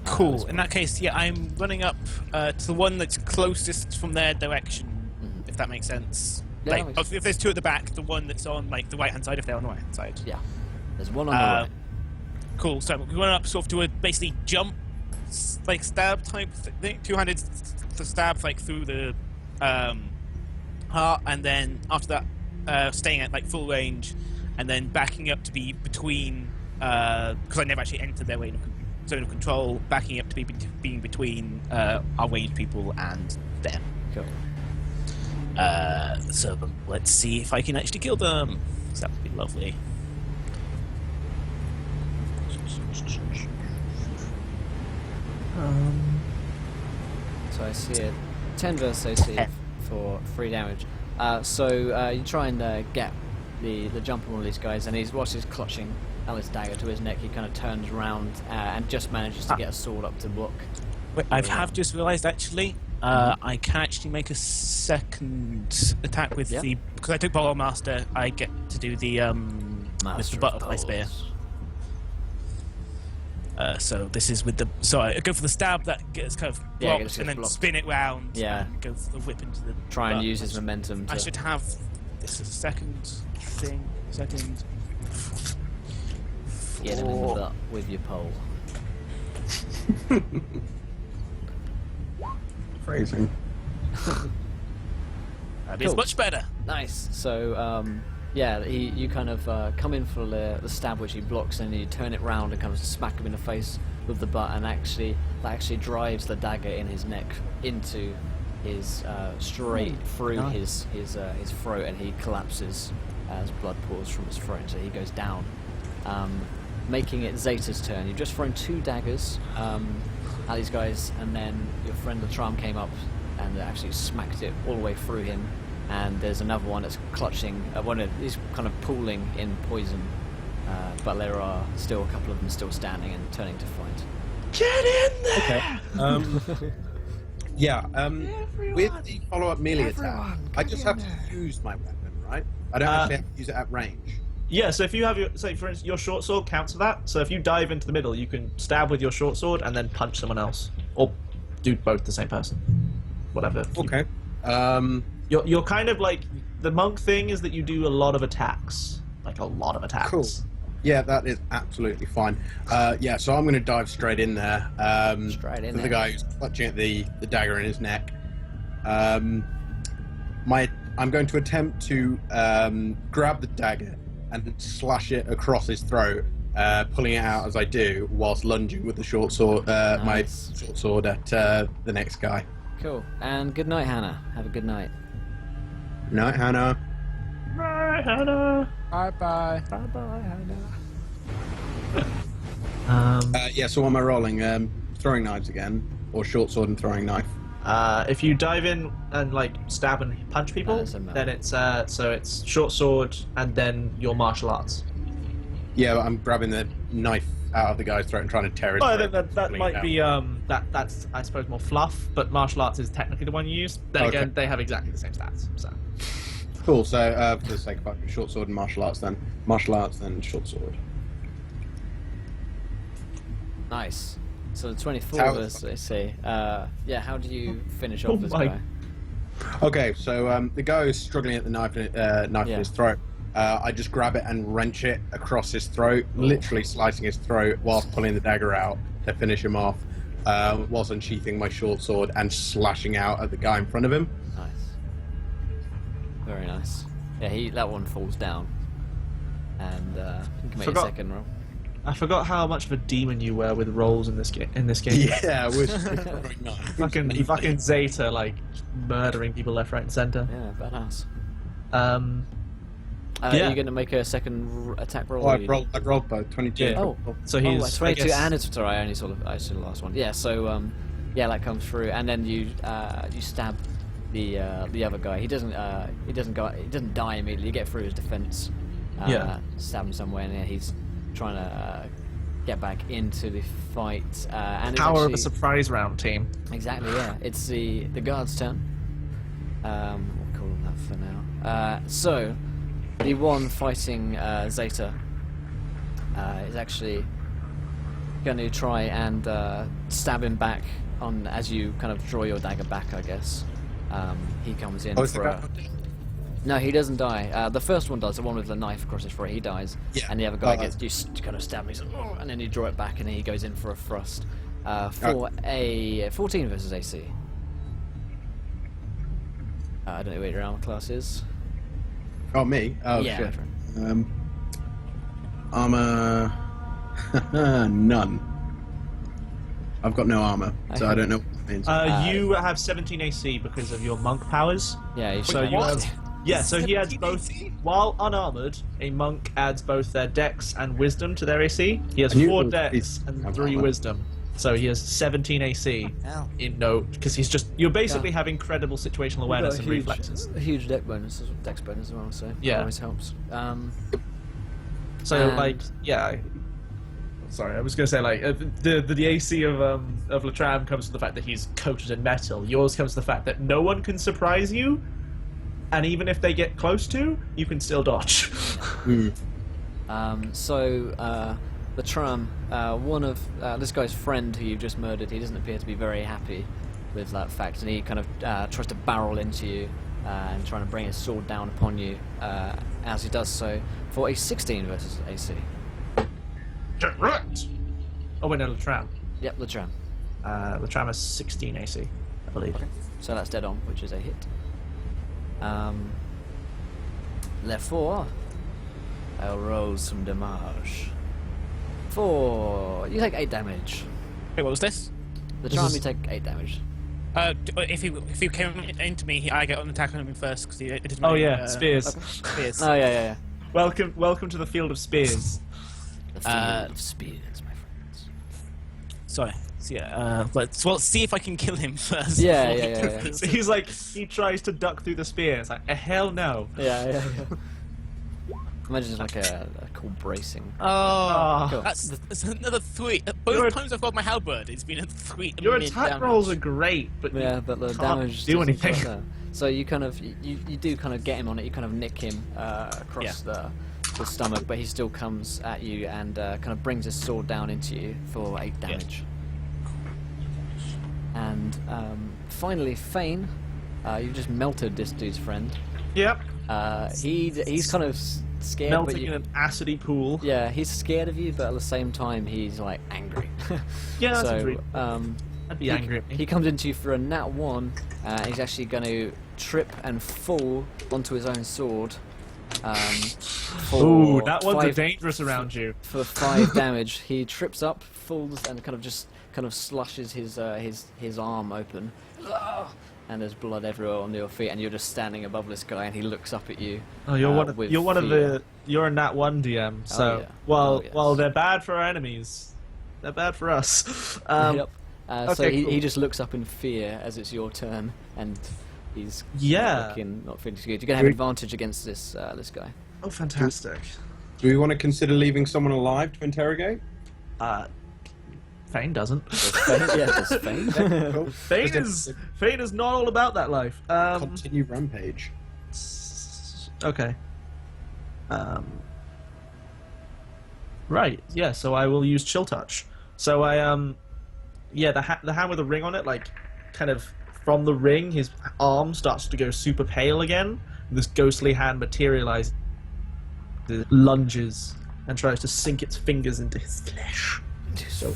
S3: Cool. In that case, yeah, I'm running up to the one that's closest from their direction, if that makes sense.
S2: Yeah, that makes
S3: If there's 2 at the back, the one that's on the right-hand side, if they're on the right-hand side.
S2: Yeah, there's one on the right.
S3: Cool. So we're going up sort of to a basically jump, stab type thing, 2-handed stab through the heart, and then after that, staying at full range, and then backing up to be between because I never actually entered their zone of control, backing up to being between our ranged people and them.
S2: Cool.
S3: So let's see if I can actually kill them. So that would be lovely.
S2: So I see a 10 versus AC for 3 damage. So you try and get the jump on one of these guys, and whilst he's clutching Alice's dagger to his neck, he kind of turns around and just manages to get a sword up to block.
S3: Wait, I have just realised actually, I can actually make a second attack with the, because I took Bottle Master, I get to do the with the butterfly spear. So this is with the, so I go for the stab that gets kind of blocked, and then
S2: blocked.
S3: Spin it round.
S2: Yeah.
S3: And go for the whip into the.
S2: Try and
S3: butt.
S2: use his momentum.
S3: I should have this as a second thing. Second.
S2: Get him in the butt with your pole.
S4: Phrasing.
S3: That is much better.
S2: Nice. So, yeah, you kind of come in for the stab, which he blocks, and you turn it round and kind of smack him in the face with the butt, and that actually drives the dagger in his neck into his straight through his throat, and he collapses as blood pours from his throat, so he goes down, making it Zeta's turn. You've just thrown 2 daggers at these guys, and then your friend the Charm came up and actually smacked it all the way through him. And there's another one that's clutching. He's kind of pooling in poison, but there are still a couple of them still standing and turning to fight.
S1: Get in there!
S4: Okay. With the follow-up melee attack, I just have to use my weapon, right? I don't actually have to use it at range.
S1: Yeah, so if you have say for instance, your short sword counts for that. So if you dive into the middle, you can stab with your short sword and then punch someone else, or do both the same person, whatever.
S4: Okay.
S1: You're kind of like, the monk thing is that you do a lot of attacks, like a lot of attacks.
S4: Cool. Yeah, that is absolutely fine. So I'm going to dive straight in there.
S2: Straight in
S4: for
S2: there.
S4: the guy who's clutching at the dagger in his neck. I'm going to attempt to grab the dagger and slash it across his throat, pulling it out as I do, whilst lunging with the short sword, my short sword at the next guy.
S2: Cool. And good night, Hannah. Have a good night.
S4: Night, Hannah.
S1: Bye, Hannah.
S3: Bye-bye.
S2: Bye-bye, Hannah.
S4: So what am I rolling? Throwing knives again, or short sword and throwing knife?
S1: If you dive in and like stab and punch people, then it's it's short sword and then your martial arts.
S4: Yeah, but I'm grabbing the knife out of the guy's throat and trying to tear his throat.
S1: That might be that's I suppose more fluff, but martial arts is technically the one you use. Then again, they have exactly the same stats. So
S4: cool. So for the sake of short sword and martial arts, then short sword.
S2: Nice. So the 24 versus, they say. How do you finish off this guy?
S4: Okay, so the guy who's struggling at the knife in his throat, I just grab it and wrench it across his throat, literally slicing his throat whilst pulling the dagger out to finish him off, whilst unsheathing my short sword and slashing out at the guy in front of him.
S2: Nice. Very nice. Yeah, that one falls down. And you can make a second roll.
S1: I forgot how much of a demon you were with rolls in this game.
S4: Yeah, we're
S1: fucking Zeta, like murdering people left, right, and center.
S2: Yeah, badass.
S1: Yeah.
S2: Are you going to make a second attack roll?
S4: Oh, I rolled both 22.
S1: Yeah.
S2: Oh,
S1: so he's
S2: 22, and it's sorry. I saw the last one. Yeah, so that comes through, and then you stab the other guy. He doesn't die immediately. You get through his defense. Stab him somewhere, and he's trying to get back into the fight. And
S1: power of a surprise round, team.
S2: Exactly. Yeah, it's the guard's turn. We'll call him that for now. So. The one fighting Zeta is actually going to try and stab him back on as you kind of draw your dagger back, I guess. He comes in for No, he doesn't die. The first one does, the one with the knife across his throat, he dies. Yeah. And the other guy gets, you kind of stab him, and then you draw it back, and then he goes in for a thrust. For a 14 versus AC. I don't know what your armor class is.
S4: Oh, me? Oh,
S2: yeah,
S4: shit. Armor None. I've got no armor, so
S2: Okay.
S4: I don't know what that means.
S1: You have 17 AC because of your monk powers.
S2: Yeah, you should
S1: So
S2: have
S1: you
S2: AC.
S1: have, yeah, so he adds
S3: 17
S1: both.
S3: AC?
S1: While unarmored, a monk adds both their dex and wisdom to their AC. He has
S4: I knew
S1: 4
S4: it was
S1: dex
S4: these-
S1: and
S4: I've
S1: 3
S4: got that.
S1: wisdom. So he has 17 AC
S3: Hell.
S1: in no, because he's just, you're basically
S2: Yeah.
S1: have incredible situational
S2: You've got
S1: awareness
S2: a
S1: and
S2: huge,
S1: reflexes.
S2: a huge dex bonus as well, so
S1: Yeah.
S2: that always helps.
S1: So
S2: And-
S1: like, yeah. Sorry, I was gonna say like the AC of Latram comes from the fact that he's coated in metal. Yours comes from the fact that no one can surprise you, and even if they get close to, you can still dodge.
S2: The tram, one of this guy's friend who you've just murdered, he doesn't appear to be very happy with that fact, and he kind of tries to barrel into you and trying to bring his sword down upon you as he does so for a 16 versus AC.
S1: Direct. Oh wait, no, Latram.
S2: Yep, the tram.
S1: Latram has 16 AC, I believe.
S2: So that's dead on, which is a hit. Therefore, I'll roll some damage. 4. You take 8 damage.
S3: Wait, what was this?
S2: The
S1: This
S2: charm,
S1: is-
S2: you take 8 damage.
S3: If he came into me, I get an attack on him first because he did.
S1: Oh yeah, spears.
S3: Spears.
S2: Oh yeah.
S1: Welcome to the field of spears.
S2: The field of spears, my friends.
S3: Sorry. So, yeah. Let's see if I can kill him first.
S2: Yeah,
S3: before
S2: yeah,
S3: we
S2: yeah,
S3: do
S2: yeah.
S3: this.
S1: So he's like, he tries to duck through the spear. It's like, hell no.
S2: Yeah. Imagine just like a cool bracing.
S3: Oh,
S2: Cool.
S3: that's another 3.
S1: Your-
S3: Both times I've got my halberd, it's been a 3.
S1: Your
S3: mid
S1: attack
S3: damage.
S1: rolls are great, but
S2: Yeah,
S1: you
S2: but the
S1: can't
S2: damage
S1: do
S2: doesn't
S1: anything.
S2: quite there. So you kind of you do kind of get him on it. You kind of nick him across the stomach, but he still comes at you and kind of brings his sword down into you for 8 damage. And finally, Fane, you've just melted this dude's friend.
S1: Yep.
S2: He's kind of scared, but
S1: Melting in an acidy pool.
S2: yeah, he's scared of you, but at the same time, he's like angry.
S1: Yeah, that's
S2: so
S1: agreed. I'd be
S2: he,
S1: angry at me.
S2: he comes into you for a nat 1. He's actually going to trip and fall onto his own sword. For
S1: Ooh, that one's
S2: 5
S1: dangerous around you.
S2: for 5 damage. He trips up, falls, and kind of slushes his arm open. And there's blood everywhere on your feet, and you're just standing above this guy, and he looks up at you.
S1: Oh, you're
S2: with
S1: you're one of
S2: fear.
S1: the you're a nat 1 DM. So
S2: yeah.
S1: while
S2: Oh, yes.
S1: while they're bad for our enemies, they're bad for us.
S2: Yep. So
S1: okay,
S2: he
S1: cool.
S2: just looks up in fear as it's your turn, and he's
S1: Yeah.
S2: not feeling too good. You're gonna have advantage against this guy.
S1: Oh, fantastic.
S4: Do we want to consider leaving someone alive to interrogate?
S1: Fane doesn't.
S2: Yeah, that's Fane.
S4: Cool.
S1: Fane is not all about that life.
S4: Continue rampage.
S1: Okay. Right. Yeah. So I will use chill touch. So I yeah, the hand with the ring on it, like, kind of from the ring, his arm starts to go super pale again. And this ghostly hand materializes, lunges, and tries to sink its fingers into his flesh. So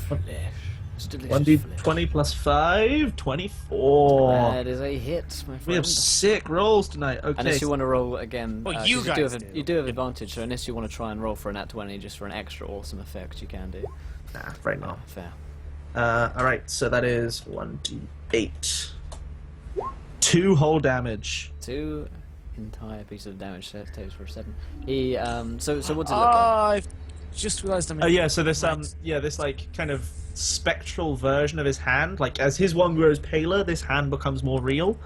S2: It's delicious
S1: 1d20 plus 5, 24.
S2: That is a hit, my friend.
S1: We have sick rolls tonight. Okay.
S2: Unless you want to roll again,
S3: Well,
S2: 'cause
S3: you guys do.
S2: you do have advantage. So unless you want to try and roll for a nat 20 just for an extra awesome effect, you can do.
S1: Nah, afraid not.
S2: Fair.
S1: Alright, so that is 1d8. 2 whole damage.
S2: 2 entire pieces of damage. So it takes for 7. He so what's it look like?
S3: I've just realised I'm.
S1: Oh yeah, so this
S3: Right.
S1: this like kind of spectral version of his hand, like as his one grows paler, this hand becomes more real,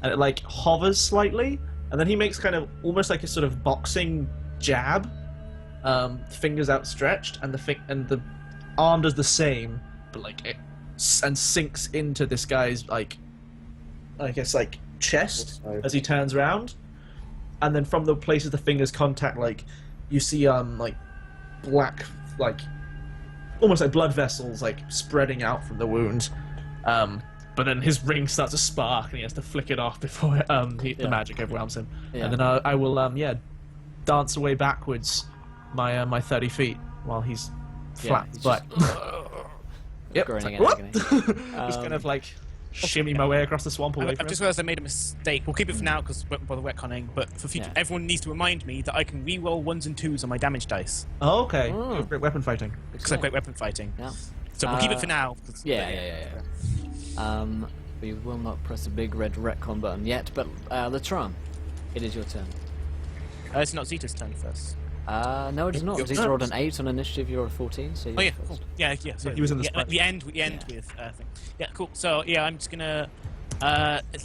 S1: and it like hovers slightly, and then he makes kind of almost like a sort of boxing jab, fingers outstretched, and the arm does the same, but like and sinks into this guy's like, I guess like chest as he turns around, and then from the places the fingers contact, like you see like black, like almost like blood vessels like spreading out from the wound, but then his ring starts to spark and he has to flick it off before the magic overwhelms him.
S2: Yeah.
S1: And then I will dance away backwards my 30 feet while he's flat
S2: he's
S1: but
S2: just
S1: yep,
S2: groaning
S1: it's like,
S2: in agony.
S1: just kind of like shimmy my way across the swamp away
S3: I've
S1: from
S3: just
S1: him.
S3: realized I made a mistake. We'll keep it for now because we're bother retconning. But for future,
S2: Yeah.
S3: everyone needs to remind me that I can re-roll 1s and 2s on my damage dice
S1: Oh, okay.
S2: Oh.
S1: Great weapon fighting.
S3: because I'm great weapon fighting.
S2: Yeah.
S3: So we'll keep it for now. 'cause-
S2: Yeah. We will not press the big red retcon button yet, but Latram, it is your turn.
S3: It's not Zeta's turn first.
S2: No, it is not. Zeta rolled an 8 on initiative. You rolled a 14, so
S3: Oh
S2: you're
S3: yeah,
S2: first.
S3: cool. Yeah. Sorry.
S1: He was in the
S3: yeah,
S1: sprint.
S3: the end with thing. Yeah, cool. So yeah, I'm just gonna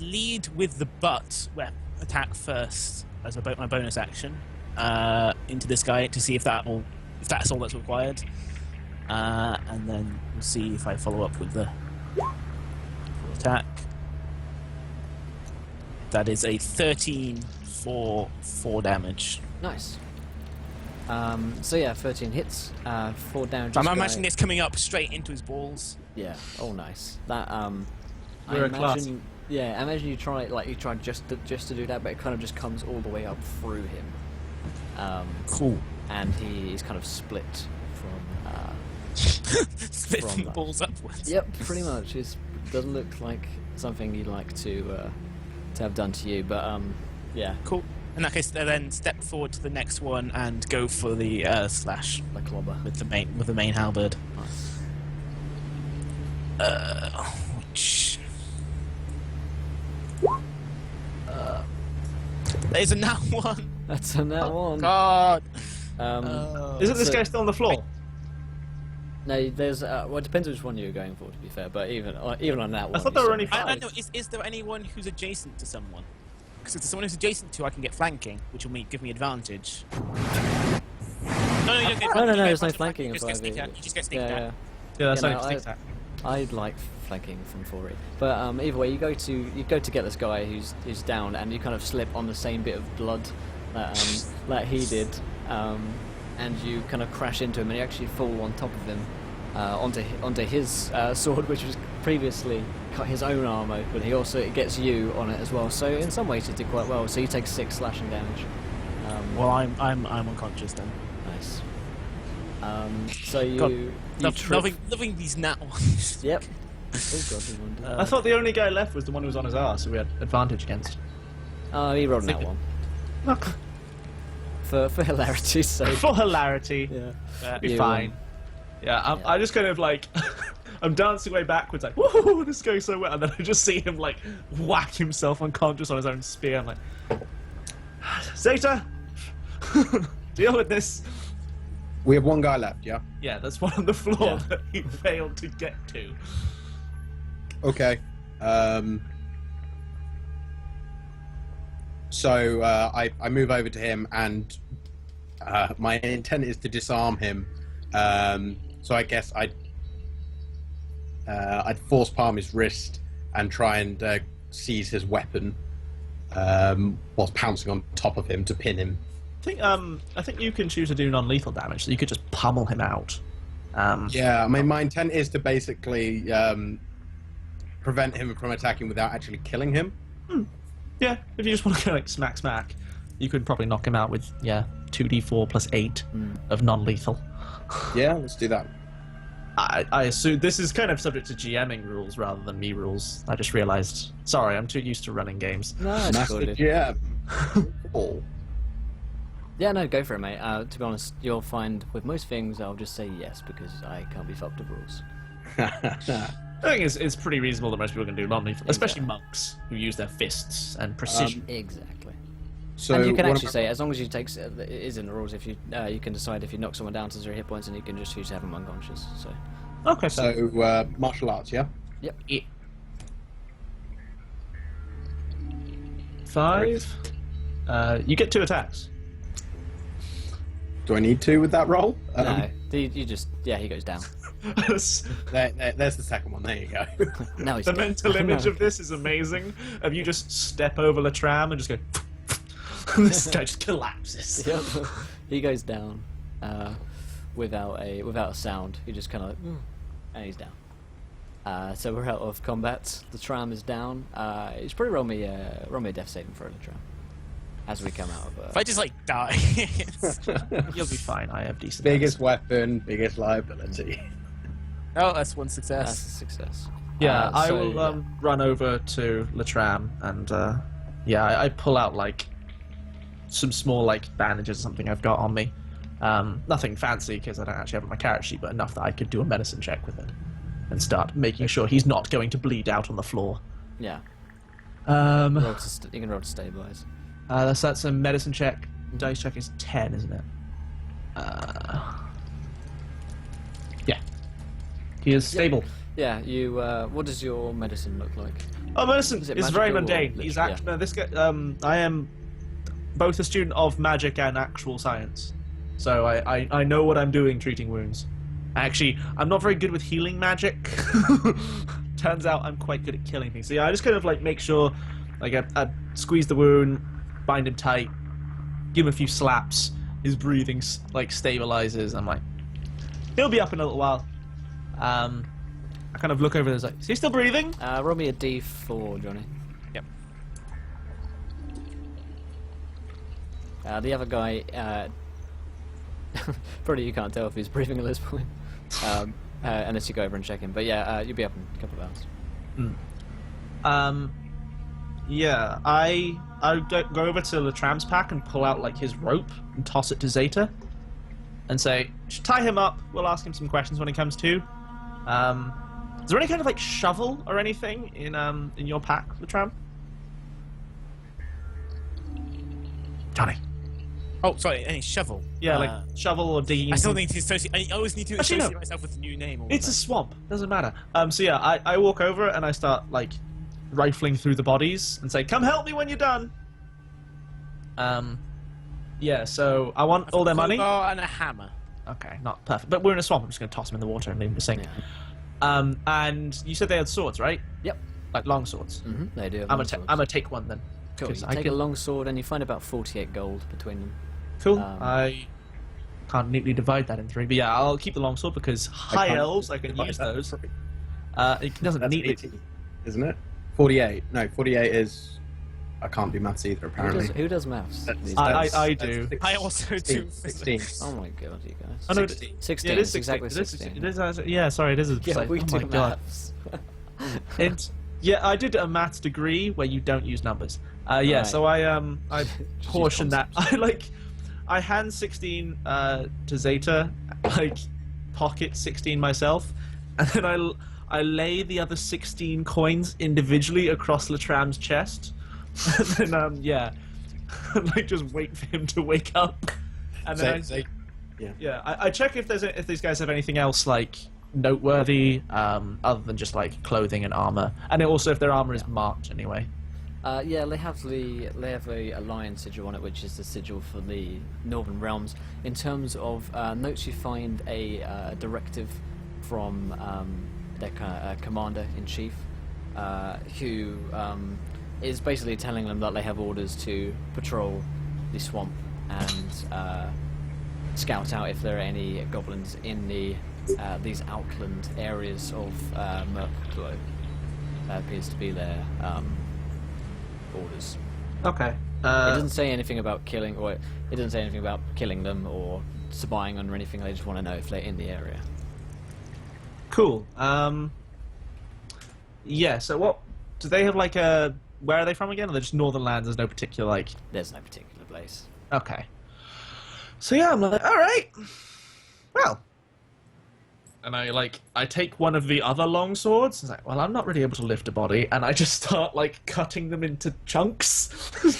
S3: lead with the butt attack first as my bonus action into this guy to see if that's all that's required, and then we'll see if I follow up with the full attack. That is a 13 for 4 damage.
S2: Nice. So yeah, 13 hits, 4 damage.
S3: I'm
S2: This guy-
S3: imagining this coming up straight into his balls.
S2: Yeah. Oh, nice. That I
S1: You're a class.
S2: imagine. Yeah, I imagine you try just to do that, but it kind of just comes all the way up through him.
S3: Cool.
S2: And he's kind of split from.
S3: Split
S2: From
S3: from the
S2: that.
S3: balls upwards.
S2: Yep, pretty much. It doesn't look like something you'd like to have done to you, but yeah,
S3: Cool. In that case, then step forward to the next one and go for the slash
S2: the clobber.
S3: with the main halberd.
S2: Nice.
S3: Which there's a nat one.
S2: That's a net one.
S3: God.
S1: Isn't this
S2: So-
S1: guy still on the floor?
S2: No, there's well, it depends which one you're going for. To be fair, but even on that one,
S1: thought there
S2: you
S1: were only
S2: still-
S3: I
S1: 5.
S3: don't know. Is there anyone who's adjacent to someone? Because if there's someone who's adjacent to, I can get flanking, which will give me advantage. No, you don't get
S2: No, no,
S3: you get
S2: there's no
S3: advantage
S2: flanking
S3: You
S2: in
S3: just get
S2: 5e.
S3: sneak attack. You just get sneak
S2: Yeah,
S3: attack.
S2: yeah.
S1: Yeah, that's
S2: Yeah,
S1: only
S2: no,
S1: sneak attack.
S2: I'd like flanking from 4e, but either way, you go to get this guy who's down, and you kind of slip on the same bit of blood that he did, and you kind of crash into him, and you actually fall on top of him, onto his sword, which was previously cut his own armor, but it gets you on it as well. So in some ways, you did quite well. So you take 6 slashing damage.
S3: Well, I'm unconscious then.
S2: Nice. So you
S3: God,
S2: you trip.
S3: loving these nat ones.
S2: Yep. Oh god, we wondered.
S1: I thought the only guy left was the one who was on his arse, who we had advantage against.
S2: Oh, he rolled that one. For hilarity's sake.
S1: For hilarity,
S2: Yeah.
S1: be
S2: You,
S1: fine. Yeah,
S2: yeah.
S1: I just kind of like, I'm dancing way backwards, like, woohoo, this is going so well, and then I just see him like whack himself unconscious on his own spear. I'm like, Zeta, deal with this.
S4: We have one guy left, yeah?
S1: Yeah, there's one on the floor
S2: Yeah.
S1: that he failed to get to.
S4: Okay. So I move over to him, and my intent is to disarm him. So I guess I'd force palm his wrist and try and seize his weapon whilst pouncing on top of him to pin him.
S1: I think you can choose to do non-lethal damage, so you could just pummel him out.
S4: Yeah, I mean, my intent is to basically prevent him from attacking without actually killing him.
S1: Yeah, if you just want to go like smack, you could probably knock him out with 2d4 plus 8 of non-lethal.
S4: Yeah, let's do that.
S1: I assume this is kind of subject to GMing rules rather than me rules. I just realised. Sorry, I'm too used to running games.
S2: No, it's
S4: Master
S2: good.
S4: GM. Oh.
S2: Yeah, no, go for it, mate. To be honest, you'll find with most things I'll just say yes because I can't be fucked with rules.
S1: I think it's pretty reasonable that most people can do non-lethal, especially monks who use their fists and precision.
S2: Exactly.
S4: So
S2: and you can
S4: what
S2: actually
S4: about-
S2: say, as long as you take, it is in the rules, if you can decide if you knock someone down to 0 hit points, and you can just choose to have them unconscious. So,
S1: Okay,
S4: So martial arts, yeah.
S2: yep.
S1: 5. You get 2 attacks.
S4: Do I need to with that roll?
S2: No, you just he goes down.
S1: There's
S4: There's the second one. There you go.
S2: No, he's
S1: the
S2: dead.
S1: mental image
S2: No.
S1: of this is amazing. Of you just step over Latram and just go, and this guy just collapses.
S2: Yep. He goes down without a sound. He just kind of and he's down. So we're out of combat. The tram is down. It's probably roll me a death saving throw, the tram, as we come out of.
S3: If I just like die,
S1: You'll be fine. I have decent.
S4: Biggest weapon, biggest liability.
S3: oh, that's one
S2: That's
S3: success.
S2: a success.
S1: Yeah, I
S2: so,
S1: will run over to Latram and I pull out like some small like bandages or something I've got on me. Nothing fancy because I don't actually have it on my character sheet, but enough that I could do a medicine check with it and start making sure he's not going to bleed out on the floor.
S2: Yeah.
S1: You
S2: You can roll to stabilize.
S1: so that's a medicine check. Dice check is 10, isn't it? Yeah. He is stable.
S2: Yeah. You. What does your medicine look like?
S1: Oh, medicine
S2: Is it
S1: is very
S2: magical or
S1: mundane. He's
S2: literally-
S1: actually no, this guy. I am both a student of magic and actual science, so I know what I'm doing treating wounds. Actually, I'm not very good with healing magic. Turns out I'm quite good at killing things. So yeah, I just kind of like make sure, like I squeeze the wound, bind him tight, give him a few slaps. His breathing like stabilizes. I'm like, he'll be up in a little while. I kind of look over there, like, is he still breathing?
S2: Roll me a D4, Johnny.
S3: Yep.
S2: The other guy, probably you can't tell if he's breathing at this point, unless you go over and check him. But yeah, you'll be up in a couple of hours.
S1: Yeah, I go over to Latram's pack and pull out like his rope and toss it to Zeta, and say, "Just tie him up. We'll ask him some questions when he comes to." Is there any kind of like shovel or anything in your pack, Latram? Johnny.
S3: Oh, sorry, any shovel.
S1: Yeah, like shovel or digging.
S3: I still need to associate. I always need to
S1: Actually,
S3: associate
S1: no.
S3: myself with a new name. All
S1: It's
S3: the
S1: a
S3: time.
S1: swamp. Doesn't matter. So yeah, I walk over and I start like rifling through the bodies and say, "Come help me when you're done." Yeah. So I want all their money.
S3: Crowbar and a hammer.
S1: Okay, not perfect, but we're in a swamp. I'm just gonna toss them in the water and leave them to sink.
S2: Yeah.
S1: And you said they had swords, right?
S2: Yep.
S1: Like long swords.
S2: Mm-hmm. They do.
S1: I'm gonna take one then.
S2: Cool.
S1: 'cause
S2: You
S1: I
S2: take
S1: can-
S2: a long sword and you find about 48 gold between them.
S1: Cool.
S2: Um,
S1: can't neatly divide that in three, but yeah, I'll keep the longsword because high
S4: can't
S1: elves I can
S4: divide
S1: use
S4: that in
S1: those.
S4: three.
S1: It doesn't
S4: That's
S1: neatly.
S4: 80, isn't it? 48. No, 48 is. I can't do maths either, apparently.
S2: Who does maths?
S4: That's-
S2: these
S1: I-
S2: days?
S1: I
S4: that's
S1: do.
S3: I also do
S4: 16.
S2: Oh my god, you guys.
S1: Oh, no,
S4: 16.
S2: 16.
S1: Yeah, it is
S2: It's exactly
S1: 16.
S2: 16.
S1: It is. Yeah, sorry, it is.
S2: Yeah,
S1: like,
S2: we
S1: oh
S2: do
S1: my god.
S2: maths.
S1: Yeah, I did a maths degree where you don't use numbers. Yeah,
S2: Right.
S1: so I portion that.
S2: concepts.
S1: I hand 16 to Zeta, like pocket 16 myself, and then I lay the other 16 coins individually across Latram's chest, and then like just wait for him to wake up, and then I check if these guys have anything else like noteworthy other than just like clothing and armor, and also if their armor is marked anyway.
S2: Yeah, they have a alliance sigil on it, which is the sigil for the Northern Realms. In terms of notes, you find a directive from their commander in chief, who is basically telling them that they have orders to patrol the swamp and scout out if there are any goblins in these outland areas of Murkglow. That appears to be their orders.
S1: Okay.
S2: It doesn't say anything about killing, or it doesn't say anything about killing them or spying on or anything. They just want to know if they're in the area.
S1: Cool. Yeah. So what? Do they have like a? Where are they from again? Or they're just Northern lands? There's no particular like.
S2: There's no particular place.
S1: Okay. So yeah, I'm like, all right. Well. And I take one of the other long swords. It's like, well, I'm not really able to lift a body, and I just start like cutting them into chunks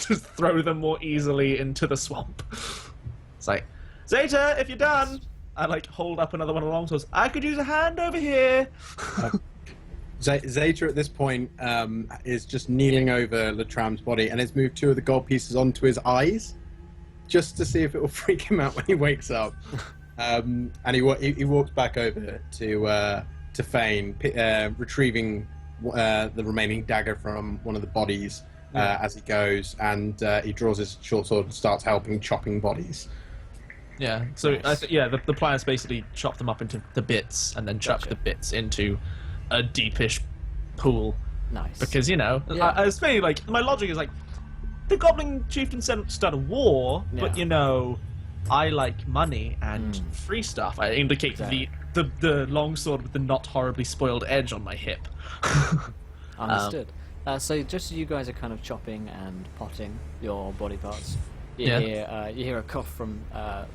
S1: to throw them more easily into the swamp. It's like, Zeta, if you're done, I like hold up another one of the long swords. I could use a hand over here.
S4: Zeta at this point is just kneeling over Latram's body and has moved 2 of the gold pieces onto his eyes, just to see if it will freak him out when he wakes up. And he walks back over to Fane, retrieving the remaining dagger from one of the bodies as he goes, and he draws his short sword and starts chopping bodies.
S1: Yeah. So
S2: Nice.
S1: The plan is basically chop them up into the bits and then chuck
S2: Gotcha.
S1: the bits into a deepish pool
S2: Nice.
S1: because
S2: Yeah.
S1: it's mainly like my logic is like the Goblin chieftain start a war, but
S2: Yeah.
S1: I like money and free stuff. I indicate
S2: Exactly.
S1: the longsword with the not horribly spoiled edge on my hip.
S2: Understood. So just as you guys are kind of chopping and potting your body parts, you hear a cough from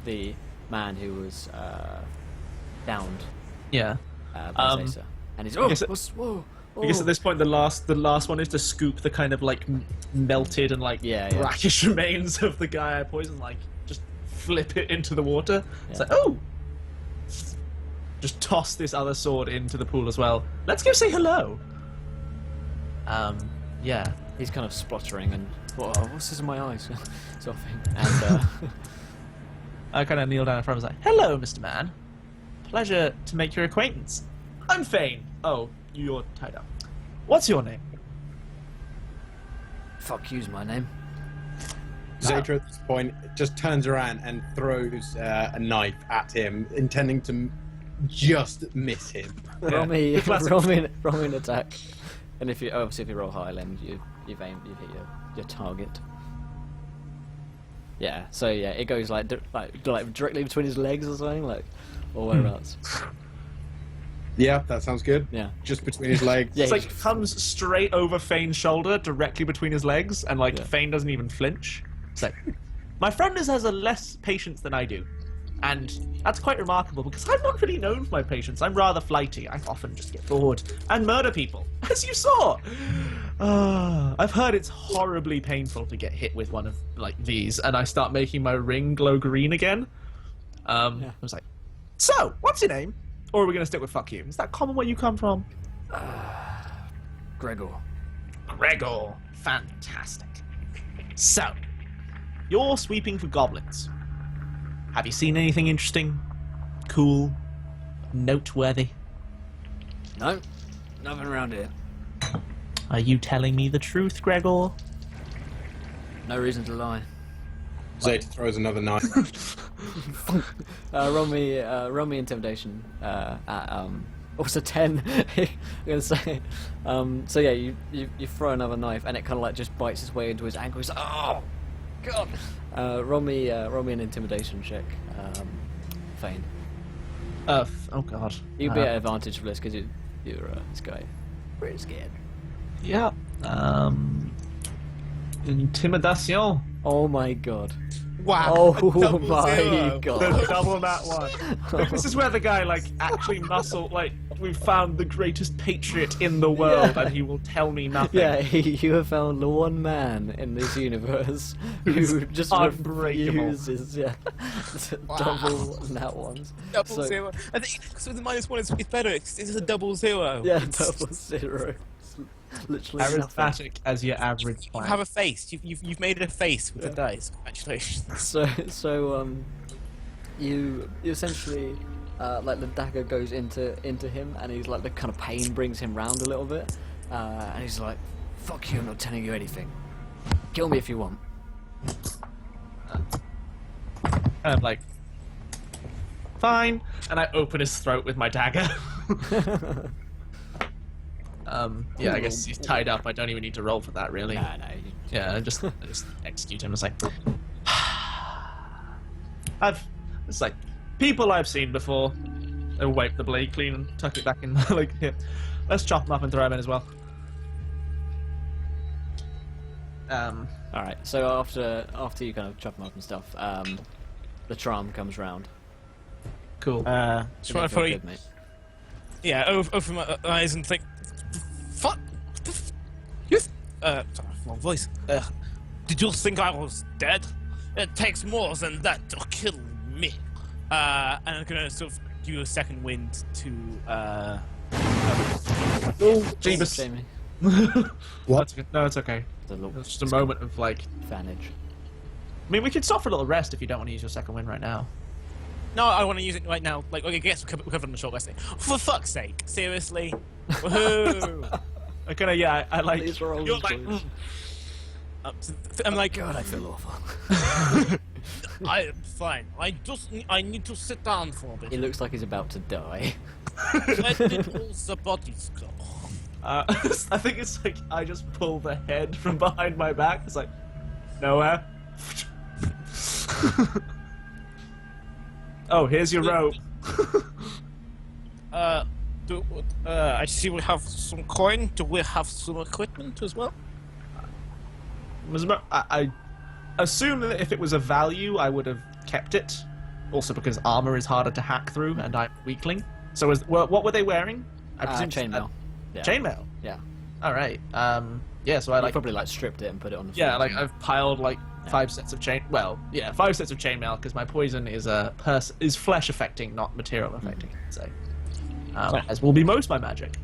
S2: the man who was downed
S1: Yeah.
S2: by Zacer. And he's whoa.
S1: I guess at this point the last one is to scoop the kind of like melted and like brackish remains of the guy I poisoned, like just flip it into the water. It's like, oh, just toss this other sword into the pool as well. Let's go say hello. Yeah.
S2: He's kind of spluttering and what's this in my eyes, sort of thing. And
S1: I kind of kneel down in front of him and was like, hello, Mr. Man. Pleasure to make your acquaintance. I'm Fane. Oh, you're tied up. What's your name?
S2: fuck you's my name.
S4: Zeta at this point just turns around and throws a knife at him, intending to just miss him.
S2: Roll me an attack. And if you roll high, then you've hit your target. Yeah. So yeah, it goes like directly between his legs or something, like, or whereabouts.
S4: Yeah, that sounds good.
S2: Yeah.
S4: Just between his legs.
S1: It's like comes straight over Fane's shoulder, directly between his legs, and like Fane doesn't even flinch. It's like, my friend has a less patience than I do, and that's quite remarkable because I'm not really known for my patience. I'm rather flighty. I often just get bored and murder people, as you saw. I've heard it's horribly painful to get hit with one of like these, and I start making my ring glow green again. I was like, so what's your name? Or are we going to stick with fuck you? Is that common where you come from?
S2: Gregor.
S1: Gregor. Fantastic. So, you're sweeping for goblins. Have you seen anything interesting? Cool? Noteworthy?
S2: No, nothing around here.
S1: Are you telling me the truth, Gregor?
S2: No reason to lie.
S4: Zeta throws another knife.
S2: Roll me intimidation at what's a 10? I'm gonna say. So yeah, you throw another knife and it kind of like just bites its way into his ankle. He's like, oh god. Roll me an intimidation check, Fane.
S1: Oh god.
S2: You'd be at advantage for this because you're this guy. Pretty scared.
S1: Yeah. Intimidation.
S2: Oh my god.
S3: Wow.
S2: Oh my god.
S1: The double that one. This is where the guy like actually we've found the greatest patriot in the world and he will tell me nothing.
S2: Yeah, you have found the one man in this universe who just
S1: unbreakable.
S2: refuses double that ones.
S3: Double zero. I think so the -1 is better. It's a double zero.
S2: Yeah, double zero. Literally
S1: Charismatic as your average
S3: You
S1: player.
S3: have a face. You've made it a face with the dice. Congratulations.
S2: So you essentially like the dagger goes into him, and he's like the kind of pain brings him round a little bit, and he's like, "Fuck you! I'm not telling you anything. Kill me if you want."
S1: And I'm like, fine. And I open his throat with my dagger. Yeah, I guess he's tied up. I don't even need to roll for that, really.
S2: No.
S1: Yeah, I just execute him. It's like, it's like people I've seen before. They'll wipe the blade clean and tuck it back in. Like, here, let's chop him up and throw him in as well.
S2: All right. So after you kind of chop him up and stuff, the charm comes round.
S1: Cool.
S3: Just want to probably
S2: Good, mate.
S3: open my eyes and think, fuck. You. Sorry, wrong voice. Did you think I was dead? It takes more than that to kill me. And I'm gonna sort of give you a second wind to.
S1: Oh, Jeebus.
S2: Jamie.
S4: What?
S1: No, it's okay. It's just a moment of like.
S2: Advantage.
S1: I mean, we could stop for a little rest if you don't want to use your second win right now.
S3: No, I want to use it right now. Like, I guess we're covered on the short resting. For fuck's sake, seriously. Woohoo!
S1: I kind of I like.
S2: These are all
S1: You're like.
S3: I'm like,
S2: God, I feel awful.
S3: I'm fine. I need to sit down for a bit.
S2: He looks like he's about to die.
S3: Where did all the bodies go?
S1: I think it's like I just pull the head from behind my back. It's like nowhere. Oh, here's your rope.
S3: I see we have some coin. Do we have some equipment as well?
S1: I assume that if it was a value, I would have kept it. Also because armor is harder to hack through, and I'm weakling. So what were they wearing? I presume
S2: Chainmail. Yeah.
S1: Chainmail.
S2: Yeah.
S1: All right. Yeah. So I
S2: You probably like stripped it and put it on the floor.
S1: Yeah, like I've piled like 5 sets of chain. Well, yeah, 5 sets of chainmail because my poison is is flesh affecting, not material affecting. So, as will be most my magic.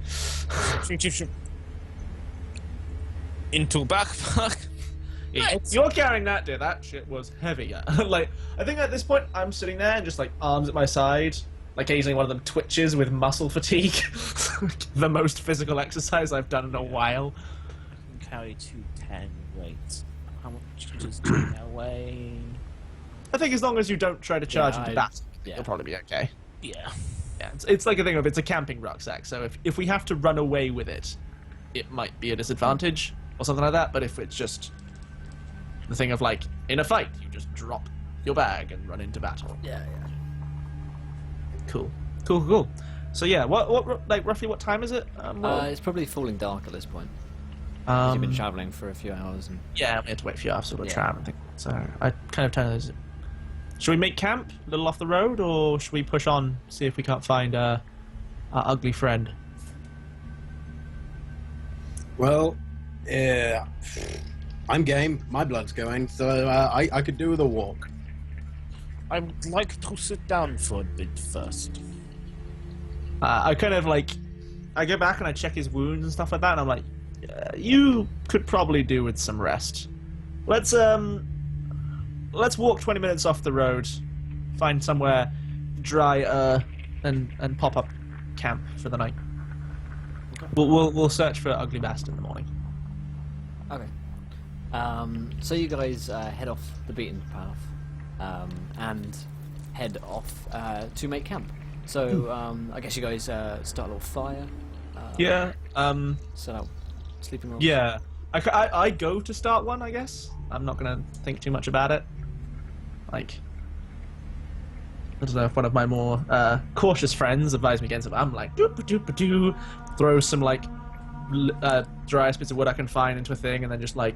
S3: Into backpack.
S1: Yeah, you're carrying that, dear. That shit was heavy. Like, I think at this point I'm sitting there and just like arms at my side. Like occasionally one of them twitches with muscle fatigue. The most physical exercise I've done in a while.
S3: I can carry 210 weights. How much does chainmail weigh?
S1: I think as long as you don't try to charge into battle,
S2: yeah.
S1: you'll probably be okay.
S3: Yeah.
S1: Yeah, it's like a thing of it's a camping rucksack. So if we have to run away with it, it might be a disadvantage or something like that. But if it's just the thing of like in a fight, you just drop your bag and run into battle.
S2: Yeah.
S1: Cool. So yeah, what like roughly what time is it?
S2: It's probably falling dark at this point. 'Cause you've been traveling for a few hours and.
S1: Yeah, we had to wait a few hours for the
S2: Yeah.
S1: tram and things. So I kind of turned those. Should we make camp a little off the road, or should we push on, see if we can't find our ugly friend?
S4: Well, I'm game. My blood's going, so I could do with a walk.
S3: I would like to sit down for a bit first.
S1: I kind of like, I go back and I check his wounds and stuff like that, and I'm like, you could probably do with some rest. Let's walk 20 minutes off the road, find somewhere dry, and pop up camp for the night.
S2: Okay.
S1: We'll search for Ugly Bastard in the morning.
S2: Okay. So you guys head off the beaten path and head off to make camp. So I guess you guys start a little fire.
S1: Yeah.
S2: Set up sleeping room.
S1: Yeah. I go to start one, I guess. I'm not gonna think too much about it. Like, I don't know if one of my more cautious friends advised me against it. I'm like, doop-a-doop-a-doo, throw some like driest bits of wood I can find into a thing, and then just like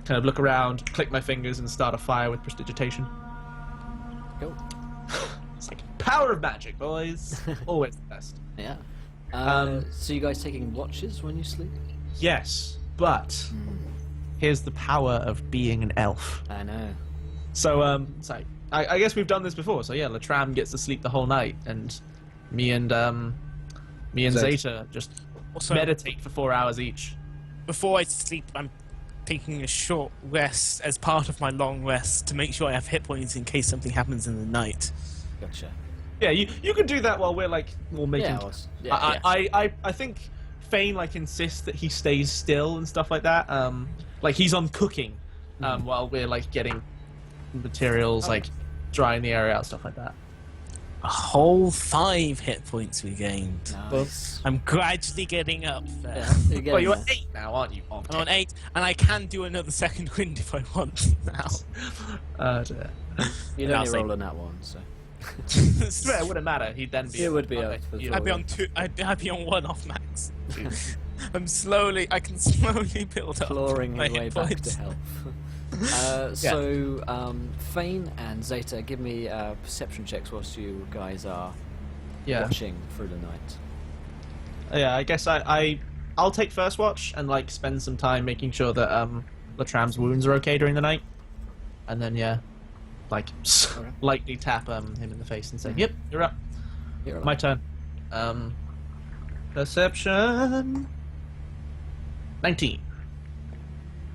S1: kind of look around, click my fingers, and start a fire with prestidigitation.
S2: Cool.
S1: It's like power of magic, boys. Always the best.
S2: Yeah. So you guys taking watches when you sleep?
S1: Yes, but here's the power of being an elf.
S2: I know.
S1: So I guess we've done this before. So yeah, Latram gets to sleep the whole night, and me and Zeta just
S3: Also,
S1: meditate for 4 hours each.
S3: before I sleep, I'm taking a short rest as part of my long rest to make sure I have hit points in case something happens in the night.
S2: Gotcha.
S1: Yeah, you can do that while we're making.
S2: Yeah,
S1: I think Fane like insists that he stays still and stuff like that. Like he's on cooking, while we're like getting materials, like drying the area out, stuff like that.
S3: A whole 5 hit points we gained.
S2: Nice.
S3: I'm gradually getting up there.
S2: Yeah, you're getting
S1: Well, you're
S2: there.
S1: 8 now, aren't you?
S3: I'm on 8, and I can do another second wind if I want now.
S1: Dear.
S2: You'd
S3: I'll
S2: only
S3: say-
S2: roll on that one, so.
S1: Yeah, it wouldn't matter. He'd then be.
S2: It would be
S1: okay.
S2: up for
S1: Yeah.
S2: sure.
S3: I'd be on 2. I'd be on 1 off max. I can slowly build up
S2: Clawing
S3: my
S2: his way
S3: hit
S2: back
S3: points.
S2: to health. So, Fane and Zeta, give me perception checks whilst you guys are watching through the night.
S1: Yeah, I guess I'll take first watch and like spend some time making sure that Latram's wounds are okay during the night, and then like
S2: Okay.
S1: lightly tap him in the face and say, "Yep, you're up.
S2: You're
S1: My turn." Perception 19.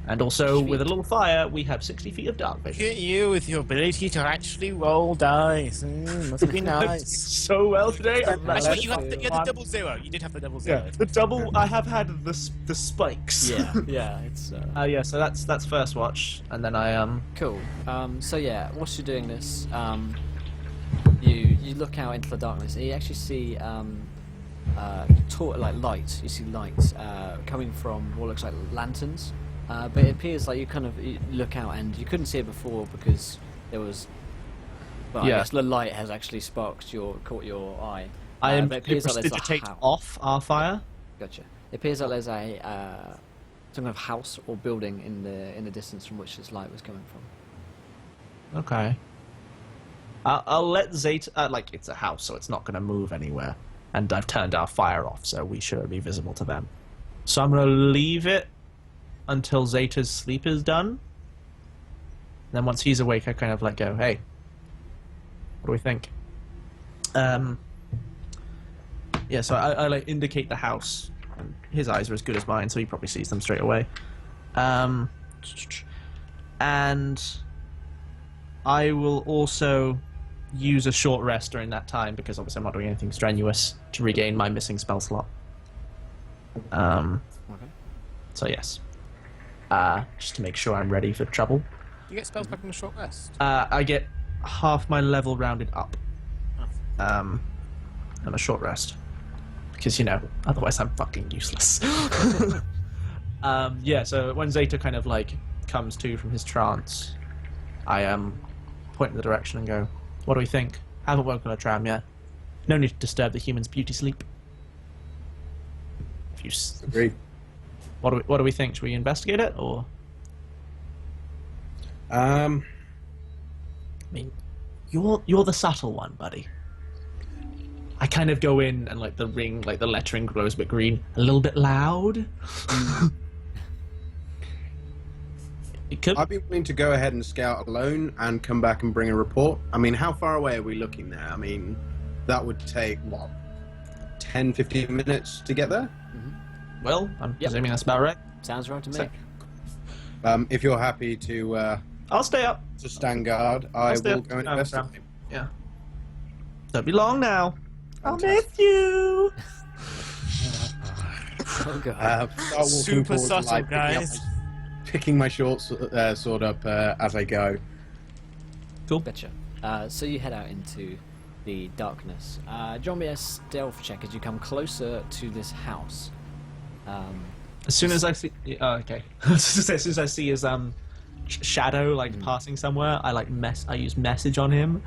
S1: And also,
S2: 60
S1: with a little fire, we have 60 feet of dark
S3: Look
S1: vision.
S3: at you with your ability to actually roll dice. Must be nice.
S1: So well today.
S3: Actually, you
S2: That's
S3: had the double 0. You did have the double 0.
S1: Yeah, the double. I have had the spikes.
S2: Yeah, it's
S1: Yeah. So that's first watch, and then I
S2: cool. So yeah, whilst you're doing this, you look out into the darkness and you actually see light. You see light coming from what looks like lanterns. But it appears like you look out and you couldn't see it before because there was. Well, I
S1: Yeah.
S2: guess the light has actually caught your eye.
S1: I am
S2: But it appears like there's a
S1: prestidigitate
S2: house.
S1: off our fire.
S2: Gotcha. It appears like there's a some kind of house or building in the distance from which this light was coming from.
S1: Okay. I'll let Zeta... like, it's a house, so it's not going to move anywhere. And I've turned our fire off, so we shouldn't be visible to them. So I'm going to leave it until Zeta's sleep is done. Then once he's awake, I kind of let go. Hey, what do we think? Yeah, so I like indicate the house. And his eyes are as good as mine, so he probably sees them straight away. And I will also use a short rest during that time, because obviously I'm not doing anything strenuous, to regain my missing spell slot.
S2: Okay.
S1: So yes. Just to make sure I'm ready for trouble.
S3: You get spells back in a short rest.
S1: I get half my level rounded up. On a short rest. Because, you know, otherwise I'm fucking useless. Yeah, so when Zeta kind of, like, comes to from his trance, I point in the direction and go, what do we think? Haven't woken a tram yet. No need to disturb the human's beauty sleep. If you
S4: Agreed.
S1: what do we think? Should we investigate it, or? I mean, you're the subtle one, buddy. I kind of go in and like the ring, like the lettering glows a bit green, a little bit loud. It could.
S4: I'd be willing to go ahead and scout alone and come back and bring a report. I mean, how far away are we looking there? I mean, that would take, what, 10, 15 minutes to get there?
S1: Well, I'm
S2: Yep.
S1: presuming that's about right.
S2: Sounds right to me.
S1: So-
S4: If you're happy to
S1: I'll stay up.
S4: stand guard, I
S1: I'll stay
S4: will
S1: up.
S4: go and
S1: No,
S4: investigate.
S1: Yeah. Don't be long now. I'll
S4: Fantastic.
S1: miss you.
S2: Oh god.
S4: Start walking
S3: Super
S4: towards the
S3: subtle,
S4: light,
S3: guys.
S4: picking my short sword up as I go.
S1: Cool.
S2: Gotcha. So you head out into the darkness. John, me a stealth check as you come closer to this house.
S1: As soon as I see, oh, okay. As soon as I see his shadow like passing somewhere, I like I use message on him.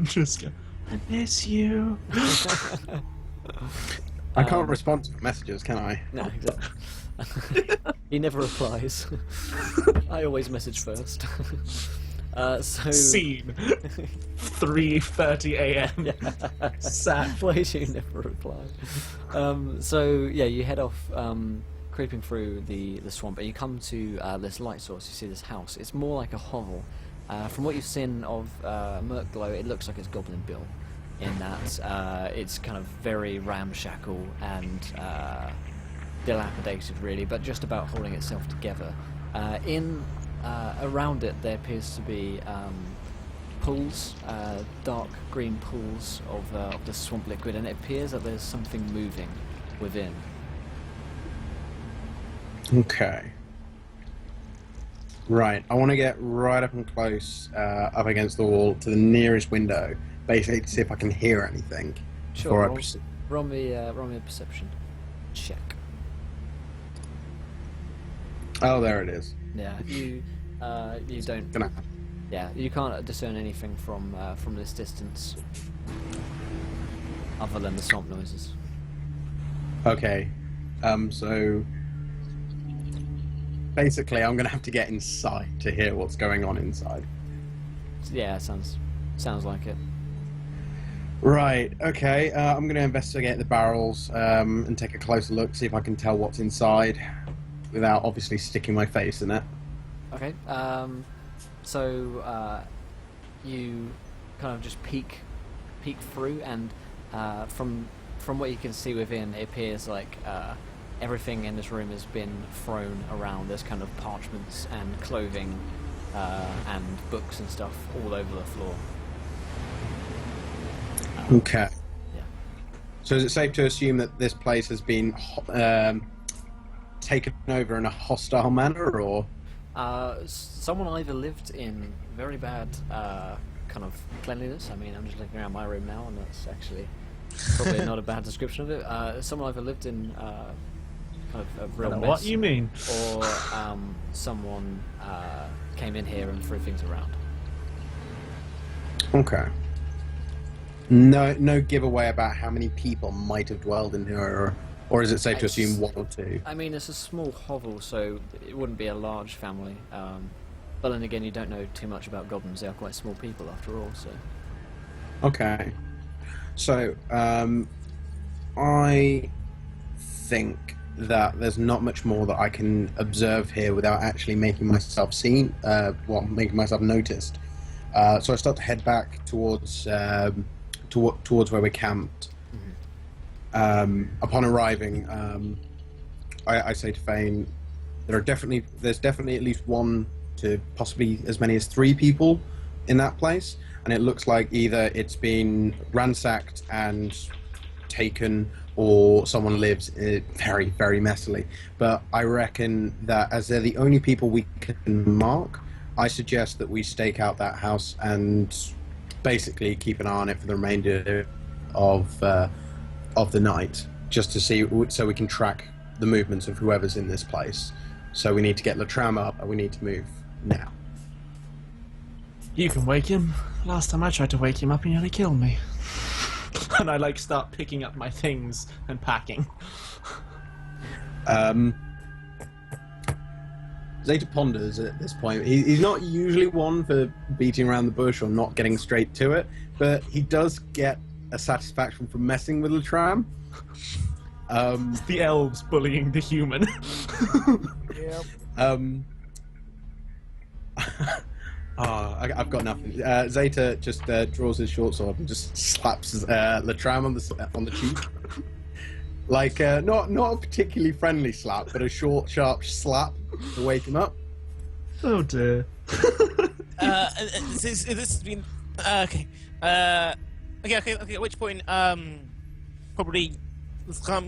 S1: Just go, I miss you.
S4: I can't respond to messages, can I?
S2: No, exactly. He never replies. I always message first. So
S1: Scene. 3:30 a.m. Sad.
S2: why do you never reply? So yeah, you head off, creeping through the swamp, and you come to this light source. You see this house. It's more like a hovel. From what you've seen of Murkglow, it looks like it's goblin built, in that it's kind of very ramshackle and dilapidated, really, but just about holding itself together. Around it, there appears to be pools, dark green pools of the swamp liquid, and it appears that there's something moving within.
S4: Okay. Right, I want to get right up and close, up against the wall to the nearest window, basically to see if I can hear anything. before I
S2: Sure.
S4: proceed.
S2: Roll me a perception check.
S4: Oh, there it is.
S2: Yeah, you don't.
S4: Gonna
S2: Yeah, you can't discern anything from this distance, other than the swamp noises.
S4: Okay. So basically, I'm gonna have to get inside to hear what's going on inside.
S2: Yeah, sounds like it.
S4: Right. Okay. I'm gonna investigate the barrels and take a closer look, see if I can tell what's inside, without obviously sticking my face in it.
S2: Okay. So you kind of just peek through, and from what you can see within, it appears like everything in this room has been thrown around. There's kind of parchments and clothing and books and stuff all over the floor.
S4: Okay.
S2: Yeah.
S4: So is it safe to assume that this place has been taken over in a hostile manner, or?
S2: Someone either lived in very bad kind of cleanliness. I mean, I'm just looking around my room now, and that's actually probably not a bad description of it. Someone either lived in kind of a real
S1: I know
S2: mess,
S1: what you mean.
S2: or someone came in here and threw things around.
S4: Okay. No giveaway about how many people might have dwelled in here, or is it safe to assume one or two?
S2: I mean, it's a small hovel, so it wouldn't be a large family. But then again, you don't know too much about goblins. They are quite small people, after all. So.
S4: Okay. So, I think that there's not much more that I can observe here without actually making myself seen, making myself noticed. So I start to head back towards towards where we're camped. Upon arriving, I say to Fane, there's definitely at least one to possibly as many as 3 people in that place, and it looks like either it's been ransacked and taken, or someone lives very, very messily. But I reckon that as they're the only people we can mark, I suggest that we stake out that house and basically keep an eye on it for the remainder of the night, just to see, so we can track the movements of whoever's in this place. So we need to get Latram up, and we need to move now.
S1: You can wake him. Last time I tried to wake him up, he nearly killed me. And I start picking up my things and packing.
S4: Zeta ponders at this point. He's not usually one for beating around the bush or not getting straight to it, but he does get a satisfaction from messing with Latram.
S1: It's the elves bullying the human.
S2: Yep.
S4: I've got nothing. Zeta just draws his short sword and just slaps Latram on the cheek. Like, not a particularly friendly slap, but a short, sharp slap to wake him up.
S1: Oh dear.
S3: This has been okay. Okay. At which point, probably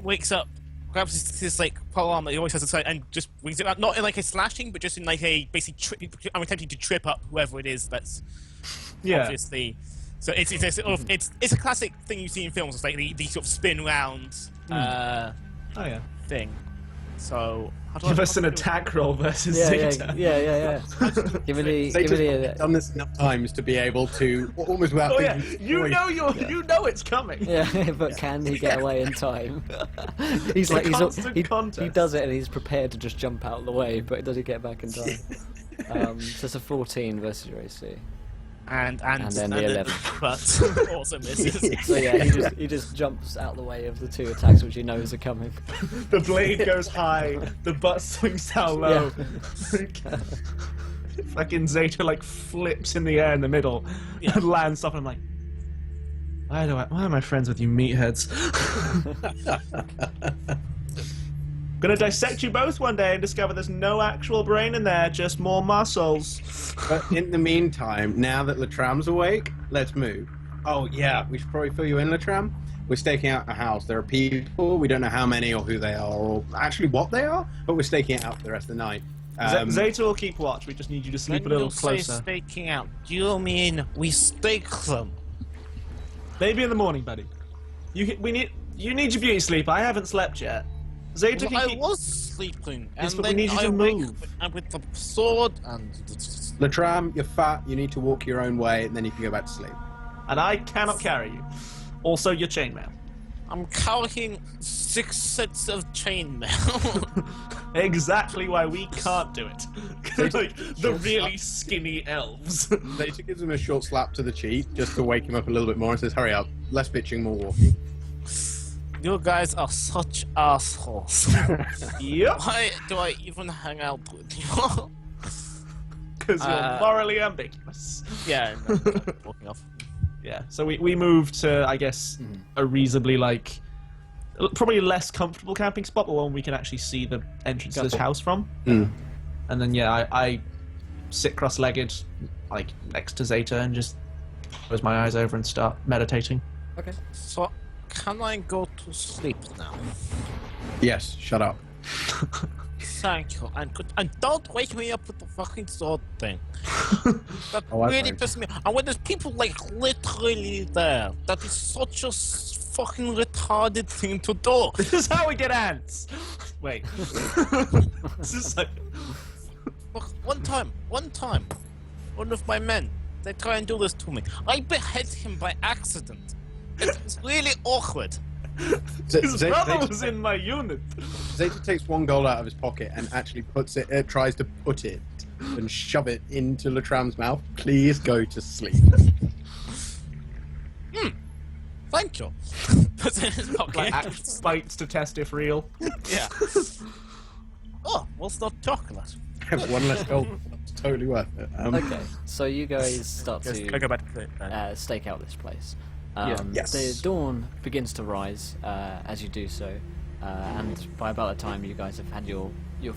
S3: wakes up, grabs his like pole arm that he always has inside, and just wings it out. Not in like a slashing, but just in like a basically. I'm attempting to trip up whoever it is. That's obviously. So it's a sort of it's a classic thing you see in films. It's like the sort of spin round thing. So
S1: give us an attack roll versus Zeta.
S2: Yeah. Give me
S4: Zeta's done this enough times to be able to almost without thinking.
S1: You know it's coming.
S2: Yeah, but can he get away in time? He does it and he's prepared to just jump out of the way, but does he get back in time? So it's a 14 versus your AC.
S3: And
S2: then the 11.
S3: But also misses.
S2: So yeah, he just jumps out the way of the 2 attacks which he knows are coming.
S1: The blade goes high, the butt swings down low.
S2: Yeah.
S1: Fucking Zeta flips in the air in the middle and lands off, and I'm like, why am I friends with you meatheads? Gonna dissect you both one day and discover there's no actual brain in there, just more muscles.
S4: But in the meantime, now that Latram's awake, let's move. Oh yeah, we should probably fill you in, Latram. We're staking out a house. There are people, we don't know how many or who they are, or actually what they are, but we're staking it out for the rest of the night.
S1: Zeta will keep watch, we just need you to sleep a little closer.
S3: When you say staking out, do you mean we stake them?
S1: Maybe in the morning, buddy. You need your beauty sleep. I haven't slept yet. Zeta can keep...
S3: I was sleeping, and
S1: yes, but
S3: then
S1: we need you to move.
S3: And with the sword and...
S4: Latram, you're fat, you need to walk your own way, and then you can go back to sleep.
S1: And I cannot carry you. Also, your chainmail.
S3: I'm carrying 6 sets of chainmail.
S1: Exactly why we can't do it. The really skinny elves.
S4: Zeta gives him a short slap to the cheek, just to wake him up a little bit more, and says, hurry up, less bitching, more walking.
S3: You guys are such assholes.
S1: Yep.
S3: Why do I even hang out with you?
S1: Because you're morally ambiguous.
S3: Yeah, no, walking off.
S1: Yeah, so we moved to, I guess, a reasonably, probably less comfortable camping spot, but one we can actually see the entrance to this house from.
S4: Mm.
S1: And then, I sit cross-legged, next to Zeta, and just close my eyes over and start meditating.
S2: Okay.
S3: So, can I go to sleep now?
S4: Yes, shut up.
S3: Thank you. And don't wake me up with the fucking sword thing. That really pisses me off. And when there's people literally there, that is such a fucking retarded thing to do.
S1: This is how we get ants. Wait. This is
S3: Look, one time, one of my men, they try and do this to me. I behead him by accident. It's really awkward.
S1: His brother was in my unit.
S4: Zeta takes 1 gold out of his pocket and actually tries to put it and shove it into Latram's mouth. Please go to sleep.
S3: Thank you. Puts it in his pocket.
S1: Like, bites to test if real.
S3: Yeah. Oh, what's not chocolate?
S4: Have 1 less gold. It's totally worth it.
S2: Okay, so you guys start
S3: Can I
S2: to
S3: go back to it?
S2: stake out this place.
S4: Yes.
S2: The dawn begins to rise as you do so, and by about the time you guys have had your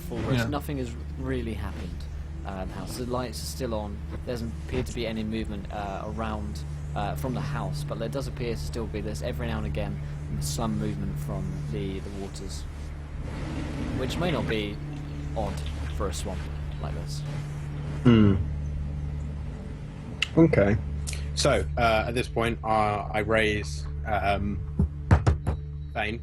S2: full rest,
S1: Yeah.
S2: nothing has really happened. The house, the lights are still on. There doesn't appear to be any movement around from the house, but there does appear to still be this every now and again some movement from the waters, which may not be odd for a swamp like this.
S4: Okay. So, at this point, I raise Thane.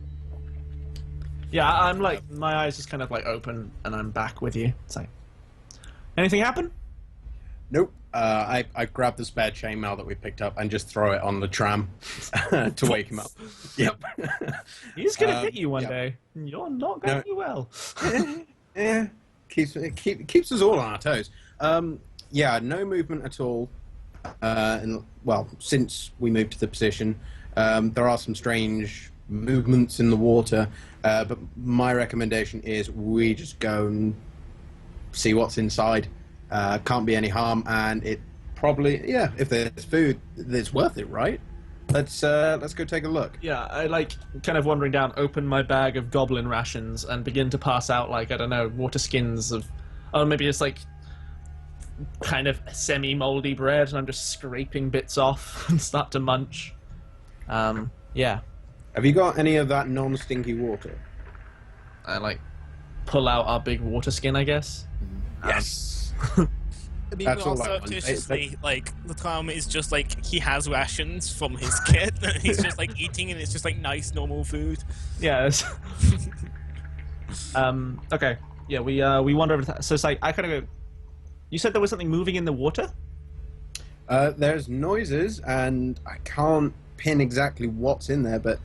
S1: Yeah, I'm like, my eyes just kind of like open, and I'm back with you. It's like, anything happen?
S4: Nope. I grab the spare chainmail that we picked up and just throw it on the tram to wake him up. Yep.
S1: He's gonna hit you one
S4: yep.
S1: day. You're not going to do well.
S4: Yeah. Keeps us all on our toes. Yeah, no movement at all. Since we moved to the position, there are some strange movements in the water, but my recommendation is we just go and see what's inside. Can't be any harm, and it probably, if there's food, it's worth it, right? Let's go take a look.
S1: Yeah, I like kind of wandering down, open my bag of goblin rations, and begin to pass out like, I don't know, water skins of, maybe it's like kind of semi-moldy bread, and I'm just scraping bits off and start to munch. Yeah.
S4: Have you got any of that non-stinky water?
S1: I like pull out our big water skin, I guess.
S4: Yes.
S3: I mean,
S4: That's all
S3: also
S4: I want.
S3: surreptitiously, like, the clown is just like, he has rations from his kit, and he's just like eating, and it's just like nice, normal food.
S1: Yes. Okay. Yeah, we wander over. So it's like I kind of go. You said there was something moving in the water.
S4: There's noises, and I can't pin exactly what's in there, but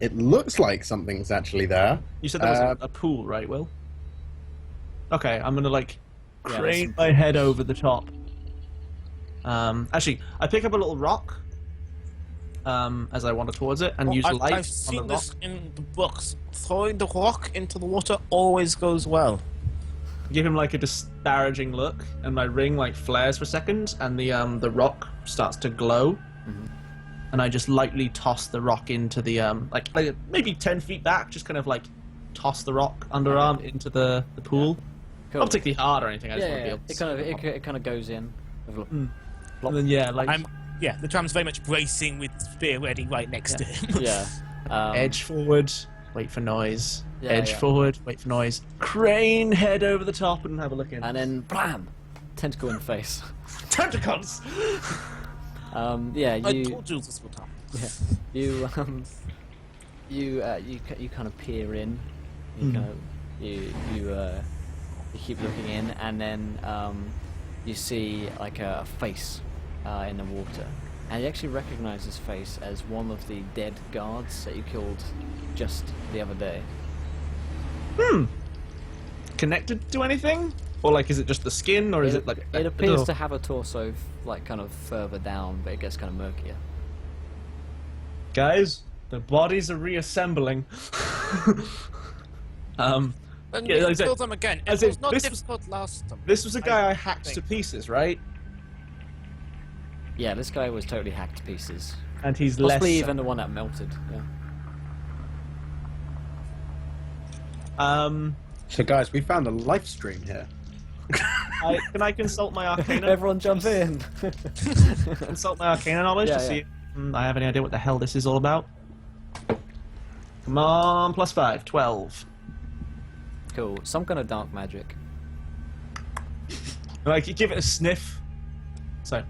S4: it looks like something's actually there.
S1: You said there was a pool, right, Will? Okay, I'm gonna like
S2: Yeah,
S1: crane my head over the top. Actually, I pick up a little rock as I wander towards it and use light
S3: I've
S1: on
S3: seen
S1: the rock.
S3: this in the books. Throwing the rock into the water always goes well.
S1: Give him like a disparaging look, and my ring like flares for a second, and the rock starts to glow. And I just lightly toss the rock into the like maybe 10 feet back, just kind of like toss the rock underarm into the pool.
S2: Cool.
S1: Not particularly hard or anything. I just want to be able to
S2: It kind of goes in. With a
S1: and then like
S3: The tram's very much bracing with spear ready right next to him.
S2: yeah.
S1: edge forward, wait for noise.
S2: Yeah,
S1: Edge
S2: yeah.
S1: forward, wait for noise. Crane head over the top and have a look in.
S2: And then blam, tentacle in the face.
S1: Tentacles.
S2: Yeah,
S3: I
S2: you
S3: told you this would happen.
S2: you kind of peer in. You keep looking in, and then you see like a face in the water, and you actually recognize this face as one of the dead guards that you killed just the other day.
S1: Connected to anything? Or like, is it just the skin, or is it like?
S2: It appears to have a torso, like kind of further down, but it gets kind of murkier.
S1: Guys, the bodies are reassembling.
S3: And
S1: Yeah,
S3: you
S1: like I said,
S3: killed them again.
S1: as
S3: It
S1: in,
S3: was not
S1: this
S3: difficult last time.
S1: This was a guy I hacked
S3: think.
S1: to pieces, right?
S2: Yeah, this guy was totally hacked to pieces.
S1: And he's less.
S2: Possibly even the one that melted. Yeah.
S4: So, guys, we found a live stream here.
S1: Can I consult my arcana?
S2: Everyone jump in.
S1: Consult my arcana knowledge
S2: Yeah,
S1: to
S2: yeah.
S1: see if I have any idea what the hell this is all about. Come on, +5, 12.
S2: Cool. Some kind of dark magic.
S1: Like, you give it a sniff. So,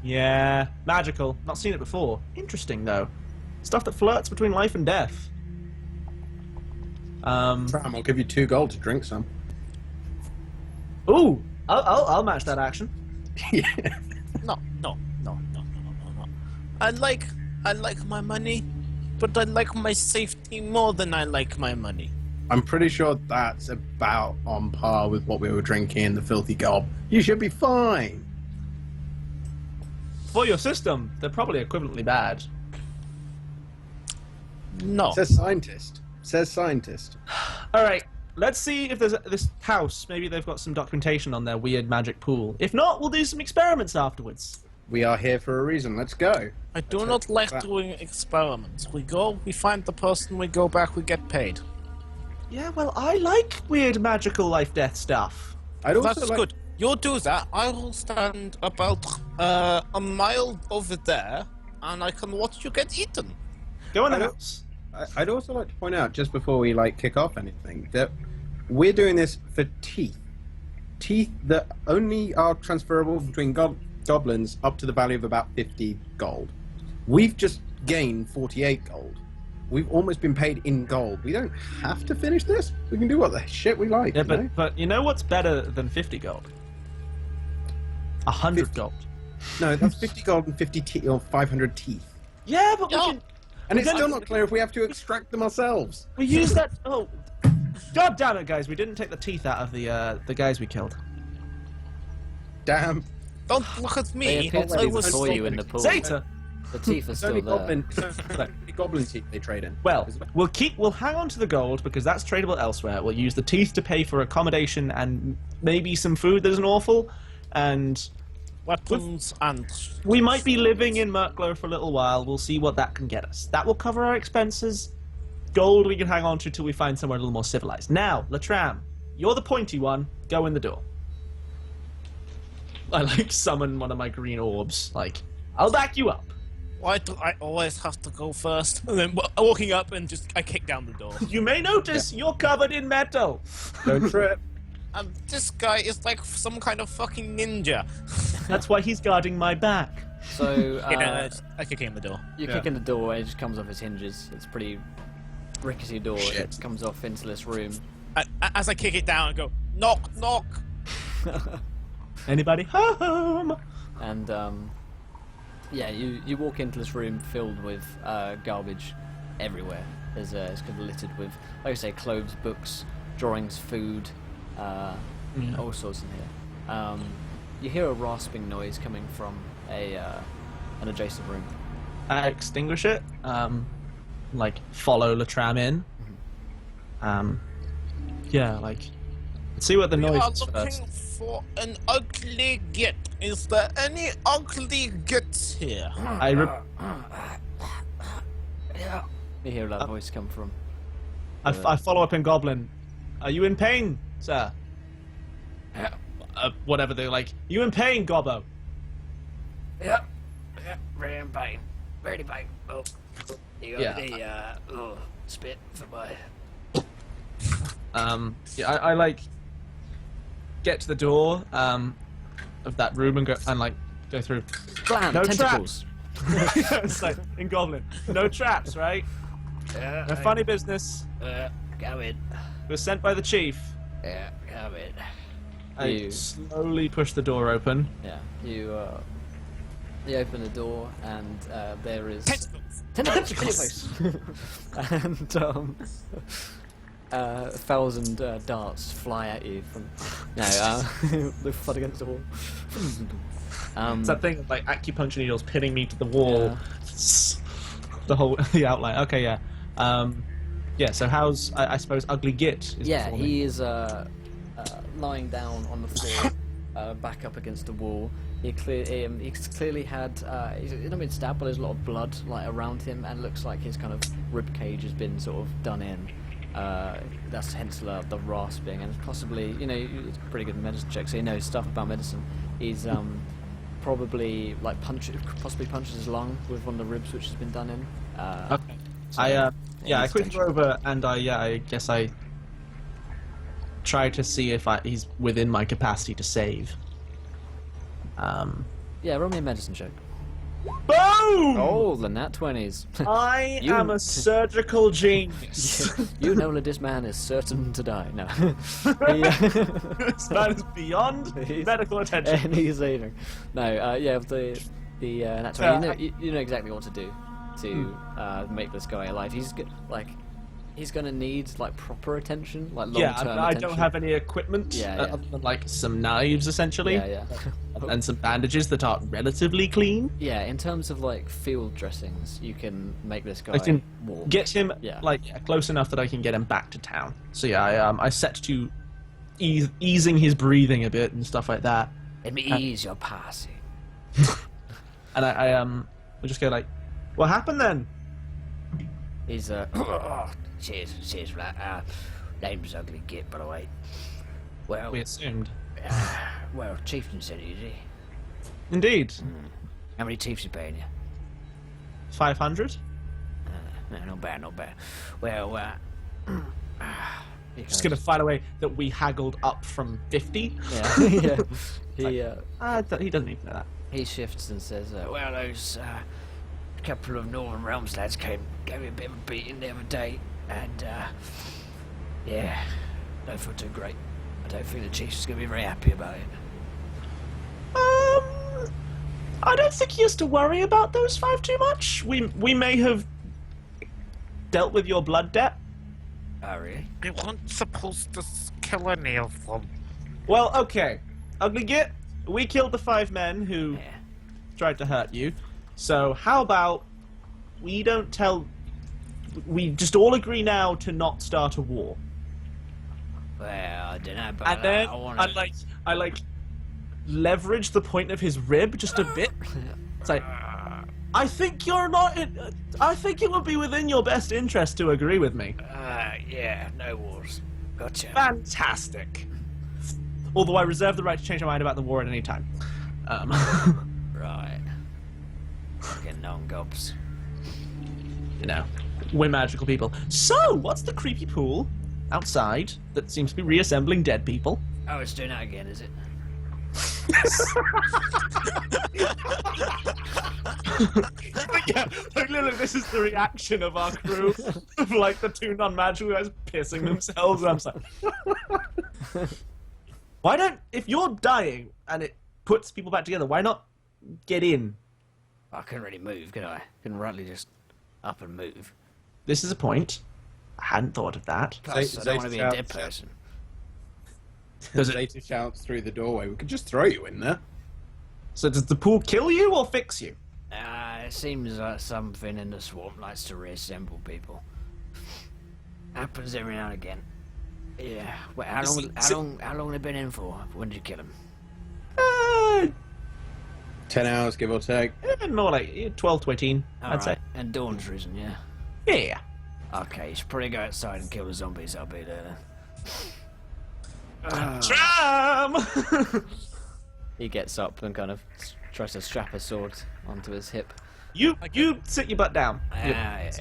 S1: yeah, magical. Not seen it before. Interesting though. Stuff that flirts between life and death.
S4: Tram, I'll give you 2 gold to drink some.
S1: Ooh, I'll match that action.
S4: Yeah.
S3: No. And like, I like my money, but I like my safety more than I like my money.
S4: I'm pretty sure that's about on par with what we were drinking in the Filthy Gob. You should be fine.
S1: For your system, they're probably equivalently bad.
S3: No.
S4: Says scientist. Says scientist.
S1: All right, let's see if there's this house. Maybe they've got some documentation on their weird magic pool. If not, we'll do some experiments afterwards.
S4: We are here for a reason. Let's go.
S3: I do not like doing experiments. We go, we find the person, we go back, we get paid.
S1: Yeah, well, I like weird magical life-death stuff.
S4: I'd also
S3: That's
S4: like...
S3: good. You do that, I will stand about a mile over there, and I can watch you get eaten.
S1: Go in the
S4: I don't-
S1: house.
S4: I'd also like to point out, just before we kick off anything, that we're doing this for teeth. Teeth that only are transferable between goblins up to the value of about 50 gold. We've just gained 48 gold. We've almost been paid in gold. We don't have to finish this. We can do what the shit we like.
S1: Yeah,
S4: you know?
S1: but you know what's better than 50 gold? 100
S4: 50.
S1: gold.
S4: No, that's 50 gold and 50 teeth, or 500 teeth.
S1: Yeah, but we
S3: Yeah.
S1: can...
S4: And it's
S1: then-
S4: still not clear if we have to extract them ourselves.
S1: We use that... Oh, God damn it, guys. We didn't take the teeth out of the guys we killed.
S4: Damn.
S3: Don't look at
S2: They
S3: me.
S2: appear to
S3: I
S2: be
S3: was
S2: before you in the pool.
S1: Zeta!
S2: The teeth are
S4: It's
S2: still
S4: only
S2: there.
S4: goblin teeth they trade in.
S1: Well, we'll hang on to the gold because that's tradable elsewhere. We'll use the teeth to pay for accommodation and maybe some food that isn't awful. And
S3: weapons and...
S1: we might be living in Murkglow for a little while. We'll see what that can get us. That will cover our expenses. Gold we can hang on to till we find somewhere a little more civilized. Now, Latram, you're the pointy one. Go in the door. I summon one of my green orbs. I'll back you up.
S3: Why do I always have to go first? And then walking up and I kick down the door.
S1: You may notice you're covered in metal.
S4: Don't trip.
S3: And this guy is like some kind of fucking ninja.
S1: That's why he's guarding my back.
S2: So
S3: I kick in the door.
S2: you kick in the door, and it just comes off its hinges. It's a pretty rickety door.
S4: Shit.
S2: It comes off into this room.
S3: As I kick it down, I go, knock, knock.
S1: Anybody home?
S2: And yeah, you walk into this room filled with garbage everywhere. It's kind of littered with, like I say, clothes, books, drawings, food, all sorts in here. You hear a rasping noise coming from an adjacent room.
S1: I extinguish it. Follow Latram in. Yeah, see what the
S3: We
S1: noise
S3: are
S1: is
S3: looking
S1: first.
S3: for an ugly git. Is there any ugly gits here?
S2: You hear that voice come from.
S1: I follow up in Goblin. Are you in pain, sir? Whatever they're like. You in pain, Gobbo?
S5: Yeah, very in pain. Very in pain. Oh, you got
S1: Yeah.
S5: the spit for my...
S1: Yeah, I get to the door of that room and go through.
S2: Blam!
S1: No
S2: Tentacles!
S1: It's like in Goblin. No traps, right?
S5: Yeah,
S1: No funny business.
S5: come in.
S1: We're sent by the chief.
S5: Yeah, come in.
S1: I
S2: You-
S1: slowly push the door open.
S2: Yeah, you open the door and there is
S3: Tentacles.
S2: and 1,000 darts fly at you from they flood against the wall.
S1: It's that thing of acupuncture needles pinning me to the wall. The outline. Okay, yeah. Yeah. So how's I suppose Ugly Git? Is
S2: Yeah,
S1: performing.
S2: he is lying down on the floor, back up against the wall. He's clearly had he's not been stabbed, but there's a lot of blood around him, and looks like his kind of rib cage has been sort of done in. That's hence the rasping, and possibly he's a pretty good medicine check, so he knows stuff about medicine. He's probably possibly punches his lung with one of the ribs which has been done in.
S1: Okay.
S2: So,
S1: I
S2: needs
S1: quickly go
S2: attention.
S1: over and I guess I try to see if he's within my capacity to save.
S2: Yeah, roll me a medicine check.
S1: Boom!
S2: Oh, the nat 20s.
S1: I
S2: You-
S1: am a surgical genius.
S2: You know that this man is certain to die. No.
S1: This man is beyond
S2: He's-
S1: medical attention.
S2: And he's saving. No, yeah, the nat 20. You know exactly what to do. to make this guy alive. He's gonna need like proper attention, like long term attention.
S1: I don't have any equipment other than like some knives essentially.
S2: Yeah.
S1: And some bandages that are relatively clean.
S2: Yeah, in terms of like field dressings, you can make this guy
S1: I can
S2: walk.
S1: get him close enough that I can get him back to town. So yeah, I set to easing his breathing a bit and stuff like that.
S5: Let me ease your passing.
S1: And I just go like, what happened then?
S2: He's
S5: Cheers for that. Name's Ugly Git, by the way. Well,
S1: We assumed.
S5: well, chieftain said it, is he?
S1: Indeed.
S5: How many chiefs are paying you?
S1: 500.
S5: No, not bad, not bad. Well,
S1: Just gonna find a way that we haggled up from 50.
S2: yeah. He
S1: He doesn't even know that.
S2: he shifts and says,
S5: well, those couple of Northern Realms lads gave me a bit of a beating the other day, and yeah, don't feel too great. I don't think the chief's gonna be very happy about it.
S1: I don't think he has to worry about those 5 too much. We may have dealt with your blood debt.
S5: Oh, really?
S3: We weren't supposed to kill any of them.
S1: Well, okay. Ugly Git, we killed the 5 men who
S5: Yeah.
S1: tried to hurt you. So how about we we just all agree now to not start a war.
S5: Well, I don't know, but
S1: And then
S5: I want to.
S1: I leverage the point of his rib just a bit. It's like, I think you're not. I think it would be within your best interest to agree with me.
S5: Yeah, no wars. Gotcha.
S1: Fantastic. Although I reserve the right to change my mind about the war at any time.
S5: Right. Fucking non-gobs.
S1: You know, we're magical people. So, what's the creepy pool outside that seems to be reassembling dead people?
S5: Oh, it's doing that again, is it?
S1: Yeah, like literally, this is the reaction of our crew of like the 2 non-magical guys pissing themselves. And I'm just like, why don't, if you're dying and it puts people back together, why not get in?
S5: I couldn't really move, could I? Couldn't rightly just up and move.
S1: This is a point. I hadn't thought of that.
S5: Plus, I don't want to be a dead person.
S1: Does it,
S4: Zeta shouts through the doorway. We could just throw you in there.
S1: so does the pool kill you or fix you?
S5: It seems like something in the swamp likes to reassemble people. Happens every now and again. Yeah. Wait, how long have they been in for? When did you kill him?
S4: 10 hours, give or take.
S1: More like 12 to 18, I'd say.
S5: And dawn's risen, yeah.
S1: Yeah.
S5: Okay, you should probably go outside and kill the zombies. I'll be there then.
S1: Tram!
S2: he gets up and kind of tries to strap a sword onto his hip.
S1: You sit your butt down.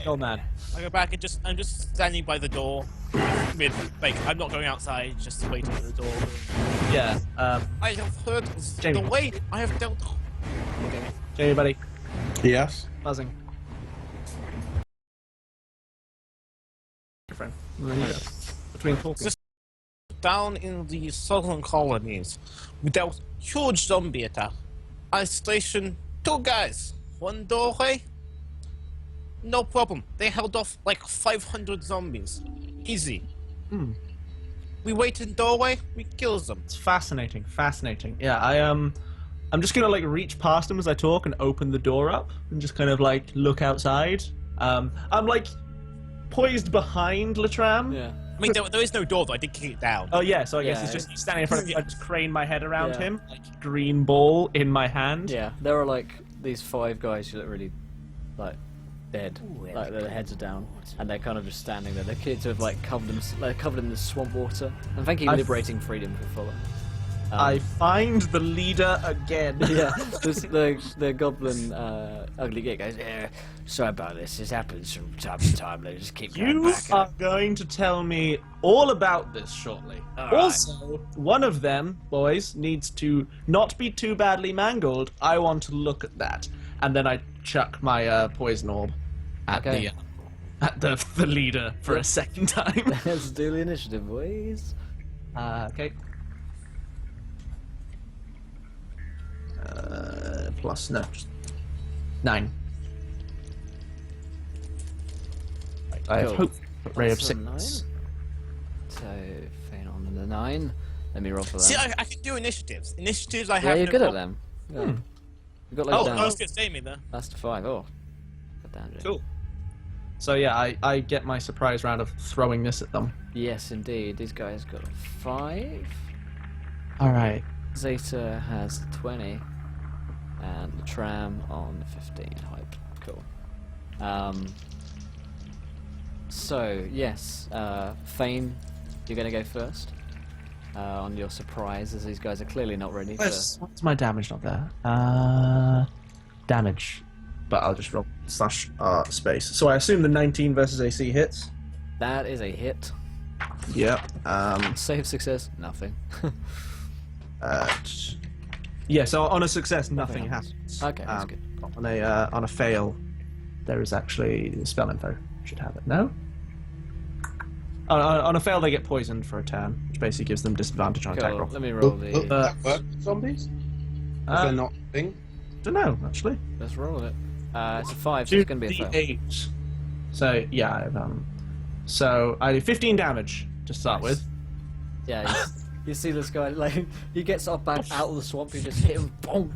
S1: Old man.
S3: I go back and I'm just standing by the door. I'm not going outside, just waiting at the door.
S1: Yeah.
S3: I have heard
S1: Jamie.
S3: the way I have dealt.
S1: Jamie, buddy.
S4: Yes.
S1: Buzzing. Your friend. There you go. Between talking.
S3: Down in the southern colonies, we dealt huge zombie attack. I stationed 2 guys, 1 doorway. No problem. They held off like 500 zombies. Easy. We wait in doorway, we kill them.
S1: It's fascinating, fascinating. Yeah, I'm just gonna like reach past him as I talk and open the door up and just kind of like look outside. I'm like poised behind Latram.
S2: Yeah.
S3: I mean, there is no door though. I did kick it down.
S1: Oh yeah, so I guess
S2: Yeah,
S1: it's just standing in front of me. I just crane my head around
S2: Yeah.
S1: him, like green ball in my hand.
S2: Yeah, there are like these 5 guys who look really like dead, like their heads are down, and they're kind of just standing there. The kids have like covered in the swamp water. And thank you, liberating freedom for Fuller.
S1: I find the leader again.
S2: Yeah, the goblin ugly git goes.
S5: Yeah, sorry about this. This happens from time to time. They just keep going
S1: You
S5: back.
S1: are going to tell me all about this shortly.
S5: All right.
S1: Also, one of them, boys, needs to not be too badly mangled. I want to look at that. And then I chuck my poison orb at
S2: Okay.
S1: the leader for a second time.
S2: Let's do the initiative, boys.
S1: Okay. Plus, no, just 9. I have
S2: Cool.
S1: hope. Ray of
S2: That's a
S1: 6.
S2: 9. So, Fane on the 9. Let me roll for that.
S3: See, I can do initiatives. Initiatives I
S2: yeah,
S3: have
S2: you're
S3: no
S2: good at
S3: problem.
S2: them. Yeah. You've got loads
S3: Oh,
S2: down.
S3: I was going to say me there.
S2: That's to 5. Oh. Good damage.
S1: Cool. So yeah, I get my surprise round of throwing this at them.
S2: Yes, indeed. These guys got a 5.
S1: Alright.
S2: Zeta has 20. And the tram on 15. Hype. Cool. So, yes. Fane, you're going to go first. On your surprise, as these guys are clearly not ready for...
S1: What's my damage not there? Damage. But I'll just roll slash space. So I assume the 19 versus AC hits.
S2: That is a hit.
S1: Yep.
S2: Save success, nothing.
S1: Yeah, so on a success, nothing
S2: happens.
S1: happens.
S2: Okay, that's good.
S1: On a fail, there is actually spell info. Should have it. No? On a fail, they get poisoned for a turn, which basically gives them disadvantage on attack
S2: Cool.
S1: roll.
S2: Let me roll the...
S4: that work with zombies? Is
S1: Uh,
S4: there not a thing?
S1: Don't know, actually.
S2: Let's roll it. It's a 5, so it's going to be a fail.
S1: 2d8. So, yeah, so I do 15 damage to start
S2: Nice.
S1: with.
S2: Yeah, you see this guy, like, he gets up back out of the swamp, you just hit him, boom!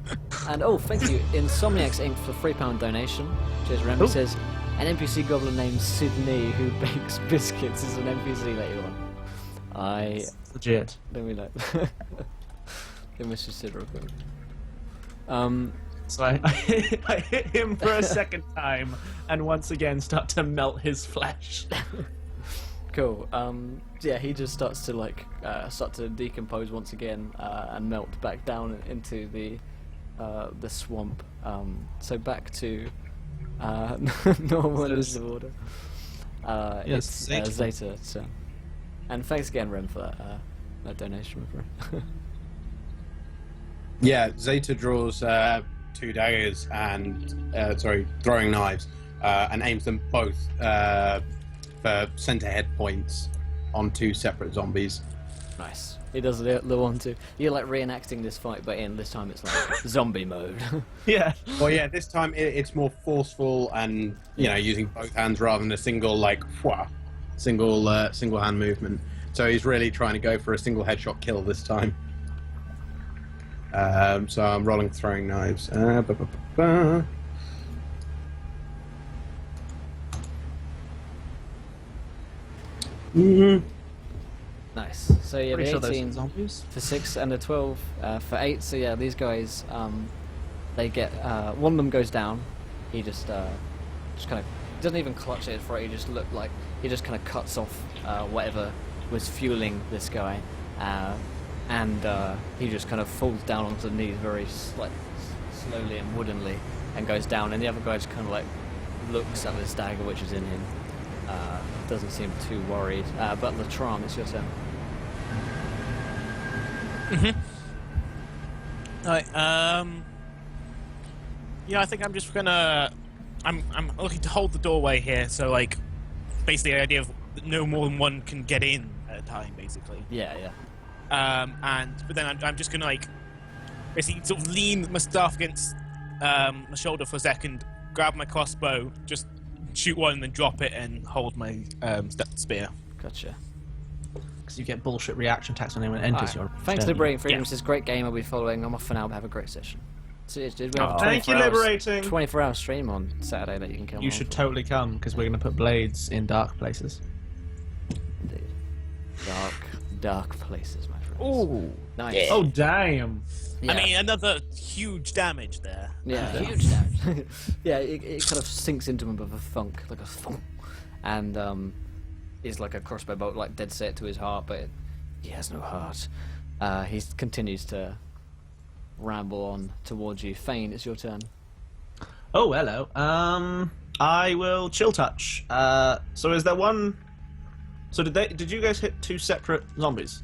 S2: And, oh, thank you, Insomniacs Inc. for £3 donation. Cheers, Rem. He
S1: Oh.
S2: says, an NPC goblin named Sydney who bakes biscuits is an NPC that you want.
S1: Legit.
S2: Let me know. Let me just sit real quick.
S1: So I hit him for a second time, and once again start to melt his flesh.
S2: Cool. Yeah, he just starts to start to decompose once again and melt back down into the swamp. So back to normal initiative order.
S1: Yes,
S2: it's Zeta. So, and thanks again, Rem, for that donation.
S4: Yeah, Zeta draws 2 daggers and throwing knives, and aims them both for center head points on 2 separate zombies.
S2: Nice. He does the one too. You're like reenacting this fight, but this time it's like zombie mode.
S1: Yeah.
S4: Well, yeah, this time it's more forceful and using both hands rather than a single single hand movement. So he's really trying to go for a single headshot kill this time. So I'm rolling throwing knives.
S2: Nice. So yeah,
S1: Pretty sure
S2: the
S1: those
S2: 18
S1: are zombies.
S2: for 6 and a 12 for 8. So yeah, these guys, they get one of them goes down. He just kind of doesn't even clutch at his throat. He just looked like he just kind of cuts off whatever was fueling this guy, and he just kind of falls down onto the knees very slowly and woodenly, and goes down. And the other guy just kind of like looks at this dagger which is in him. Doesn't seem too worried. But Latram, it's your turn.
S3: Right, yeah, I think I'm just gonna... I'm looking to hold the doorway here, so, like, basically the idea of no more than one can get in at a time, basically.
S2: Yeah.
S3: But then I'm just gonna, like, basically sort of lean my staff against my shoulder for a second, grab my crossbow, just shoot one and then drop it and hold my spear.
S2: Gotcha.
S1: Because you get bullshit reaction attacks when anyone enters your...
S2: Thanks to
S1: turn.
S2: Liberating Freedom. This is a great game. I'll be following. I'm off for now. Have a great session. So, did we have a
S1: Thank you,
S2: 24 hours
S1: Liberating.
S2: 24-hour stream on Saturday that you can come
S1: You
S2: on
S1: should
S2: for?
S1: totally come, because we're going to put blades in dark places.
S2: Indeed. Dark places, my friends.
S1: Ooh.
S2: Nice.
S1: Oh, damn.
S2: Yeah.
S3: I mean, another huge damage there.
S2: Yeah, huge damage. Yeah, it kind of sinks into him with a thunk, like a thunk, and is like a crossbow bolt, like dead set to his heart, but he has no heart. He continues to ramble on towards you. Fane, it's your turn.
S1: Oh, hello. I will chill touch. So is there one... So did you guys hit 2 separate zombies?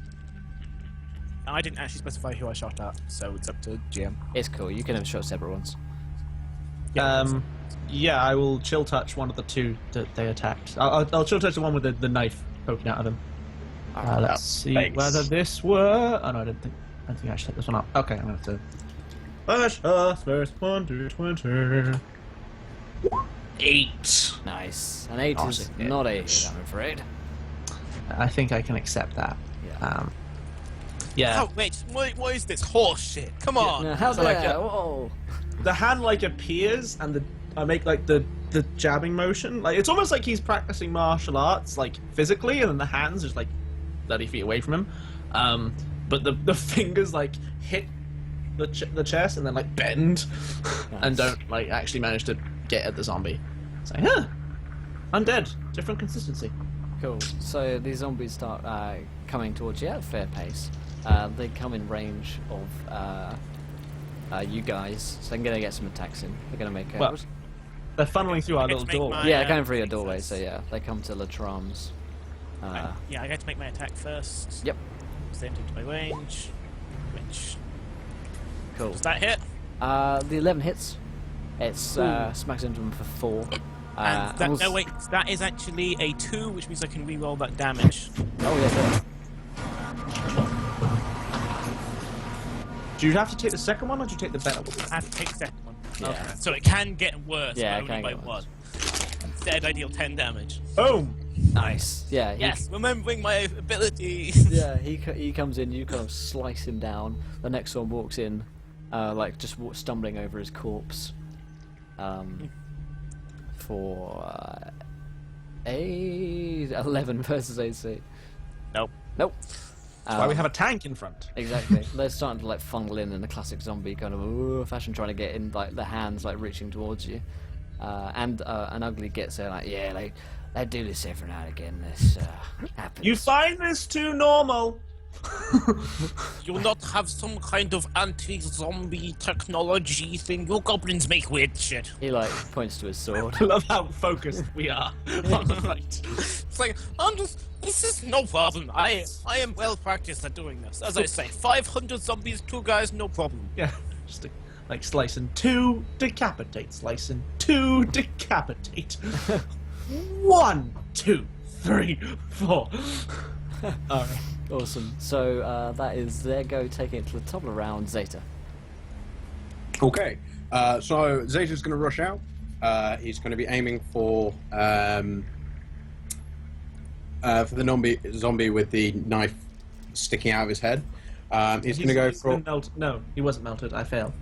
S3: I didn't actually specify who I shot at, so it's up to GM.
S2: It's cool. You can have shot separate ones.
S1: Yeah, I will chill touch one of the 2 that they attacked. I'll chill touch the one with the knife poking out of him. Let's see
S4: thanks.
S1: whether this were... Oh no, I don't think I actually set this one up. Okay, I'm gonna have to... Flash us first 1 to 20. 8.
S2: Nice. An 8 is
S1: Awesome.
S2: not a hit, I'm afraid.
S1: I think I can accept that.
S2: Yeah.
S1: Yeah.
S3: Oh wait, what is this horse shit? Come on.
S2: Now, how
S1: So, like,
S2: dare? Whoa.
S1: The hand like appears, and I make like the jabbing motion. Like it's almost like he's practicing martial arts, like physically, and then the hands just like 30 feet away from him. But the fingers like hit the chest and then like bend, and don't like actually manage to get at the zombie. It's like, undead, different consistency.
S2: Cool. So these zombies start coming towards you at a fair pace. They come in range of you guys, so they're going to get some attacks in. They're going to make...
S1: Well, they're funneling through our
S3: I get
S1: little
S3: to make
S1: door.
S3: my-
S2: yeah, going through your
S3: makes
S2: doorway,
S3: sense.
S2: so yeah, they come to Latram's.
S3: Yeah, I get to make my attack first.
S2: Yep.
S3: Stay into my range. Which
S2: Cool.
S3: does that hit?
S2: The 11 hits. It's smacks into them for 4.
S3: And that,
S2: also-
S3: no wait, that is actually a 2, which means I can re-roll that damage.
S2: Oh, yeah.
S1: Do you have to take the second one, or do you take the better one?
S3: I have to take the second one.
S2: Yeah.
S3: Okay. So it can get worse,
S2: Yeah,
S3: but
S2: it
S3: only
S2: can
S3: by
S2: get
S3: 1.
S2: worse.
S3: Instead, I deal 10 damage.
S1: Boom!
S2: Nice. Yeah.
S3: Yes, remembering my ability.
S2: Yeah, he comes in, you kind of slice him down. The next one walks in, like just stumbling over his corpse. For a 11 versus AC.
S3: Nope.
S2: Nope.
S1: That's why we have a tank in front.
S2: Exactly. They're starting to like funnel in the classic zombie kind of fashion, trying to get in, like the hands like reaching towards you. And an ugly gets there like, yeah, they do this every now and again. This happens.
S1: You find this too normal?
S3: You'll not have some kind of anti-zombie technology thing. You goblins make weird shit.
S2: He like points to his sword.
S1: I love how focused we are on the fight.
S3: It's like, this is no problem. I am well practiced at doing this. As I say, 500 zombies, 2 guys, no problem.
S1: Yeah, just like slicing 2, decapitate, slicing 2, decapitate. 1, 2, 3, 4. Alright.
S2: Awesome. So that is their go, taking it to the top of the round. Zeta.
S4: Okay, so Zeta's going to rush out. He's going to be aiming for the zombie with the knife sticking out of his head. He's going to go for.
S1: No, he wasn't melted. I failed.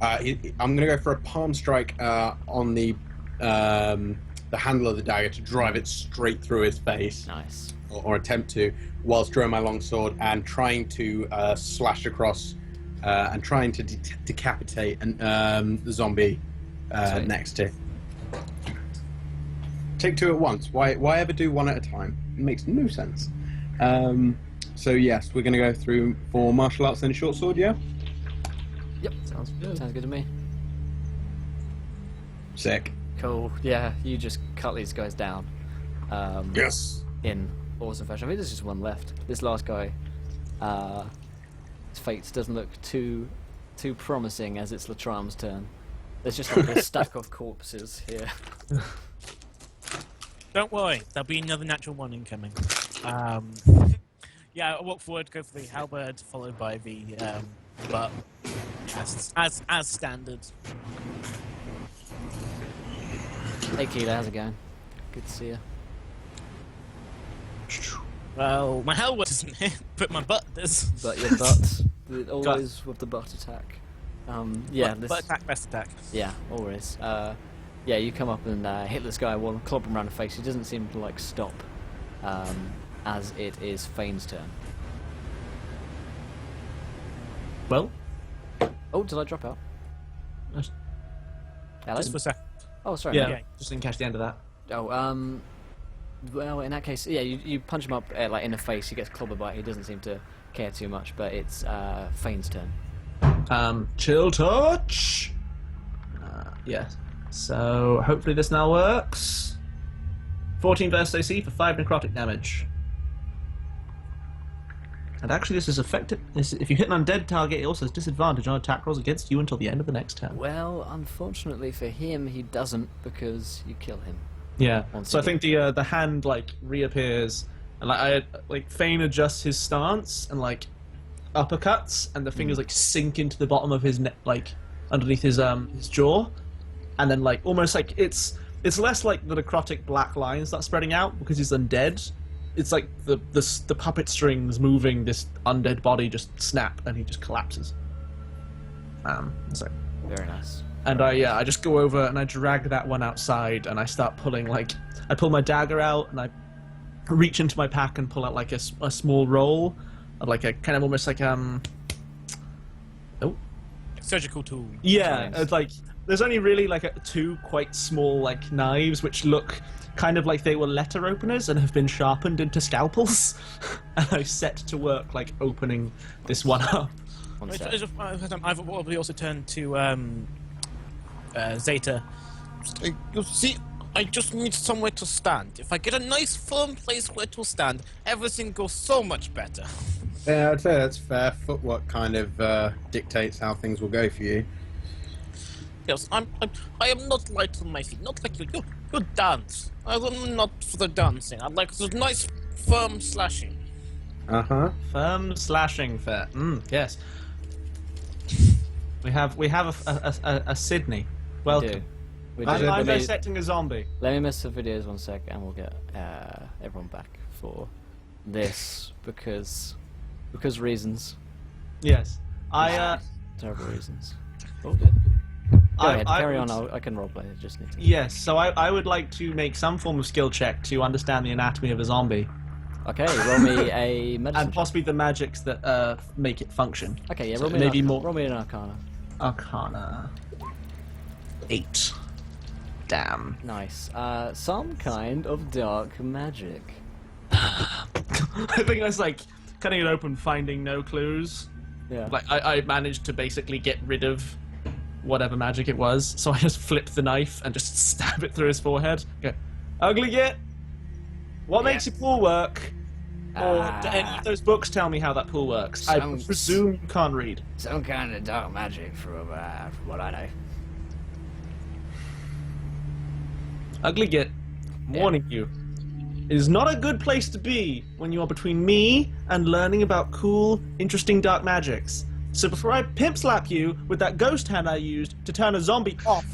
S4: I'm going to go for a palm strike on the handle of the dagger to drive it straight through his face.
S2: Nice.
S4: Or attempt to, whilst drawing my longsword and trying to slash across and trying to decapitate the zombie next to him. Take 2 at once. Why ever do 1 at a time? It makes no sense. So yes, we're going to go through for martial arts and short sword, yeah?
S2: Yep.
S1: Sounds good.
S2: Sounds good to me.
S4: Sick.
S2: Cool. Yeah, you just cut these guys down.
S4: Yes.
S2: In awesome fashion. I think there's just one left. This last guy, his fate doesn't look too promising as it's Latram's turn. There's just like a stack of corpses here.
S3: Don't worry, there'll be another natural 1 incoming. Yeah, I'll walk forward, go for the halberd, followed by the butt. As standard.
S2: Hey Keela, how's it going? Good to see you.
S3: Well, my halberd doesn't hit, but my butt does.
S2: But your butt, always with the butt attack. Yeah,
S3: Butt attack, best attack.
S2: Yeah, always. Yeah, you come up and hit this guy, one clop him around the face. He doesn't seem to like stop, as it is Fane's turn.
S1: Well,
S2: Oh, did I drop out? Hello?
S3: Just for a sec.
S2: Oh, sorry.
S1: yeah,
S2: mate.
S1: just didn't catch the end of that.
S2: Oh, well, in that case, yeah, you punch him up like in the face. He gets clobbered by it. He doesn't seem to care too much, but it's Fane's turn.
S1: Chill touch. Yeah. So hopefully this now works. 14 versus AC for 5 necrotic damage. And actually, this is effective. If you hit an undead target, it also has disadvantage on attack rolls against you until the end of the next turn.
S2: Well, unfortunately for him, he doesn't because you kill him.
S1: Yeah.
S2: Once
S1: So I
S2: again.
S1: think the hand like reappears, and Fane adjusts his stance and like uppercuts, and the fingers like sink into the bottom of his neck, like underneath his jaw, and then like almost like it's less like the necrotic black lines that's spreading out because he's undead. It's like the puppet strings moving this undead body just snap and he just collapses. So
S2: Very nice.
S1: and I just go over and I drag that one outside and I start pulling I pull my dagger out and I reach into my pack and pull out like a small roll of like a kind of almost like
S3: Surgical tool.
S1: yeah,
S2: Nice.
S1: it's like there's only really like two quite small like knives which look kind of like they were letter openers and have been sharpened into scalpels. And I set to work like opening this one up.
S2: One
S3: I've
S2: sec.
S3: probably also turned to Zeta. You see, I just need somewhere to stand. If I get a nice firm place where to stand, everything goes so much better.
S4: Yeah, I'd say that's fair. Footwork kind of dictates how things will go for you.
S3: Yes, I am not light on my feet, not like you. You dance. I'm not for the dancing. I like the nice firm slashing.
S4: Uh-huh.
S1: Firm slashing fair. Yes. We have a Sydney. Welcome.
S2: We
S1: I'm
S2: do.
S1: I'm
S2: Let me-
S1: dissecting a zombie.
S2: Let me miss the videos 1 sec, and we'll get everyone back for this because reasons,
S1: Yes.
S2: terrible reasons. All good. Go ahead, carry on. I can roleplay. I just need to.
S1: Yes, so I would like to make some form of skill check to understand the anatomy of a zombie.
S2: Okay, roll me a medicine.
S1: And possibly the magics that make it function.
S2: check. Okay, yeah,
S1: so
S2: roll me
S1: maybe
S2: an
S1: more-
S2: Roll me an Arcana.
S1: Arcana. 8. Damn.
S2: Nice. Some kind of dark magic.
S1: I think I was like cutting it open, finding no clues.
S2: Yeah.
S1: Like I managed to basically get rid of whatever magic it was, so I just flipped the knife and just stab it through his forehead. Go, ugly git. What makes your pool work? Or do any of those books tell me how that pool works? I
S5: Some-
S1: presume you can't read.
S5: Some kind of dark magic from what I know.
S1: Ugly git, warning you. It is not a good place to be when you are between me and learning about cool, interesting dark magics. So before I pimp slap you with that ghost hand I used to turn a zombie off,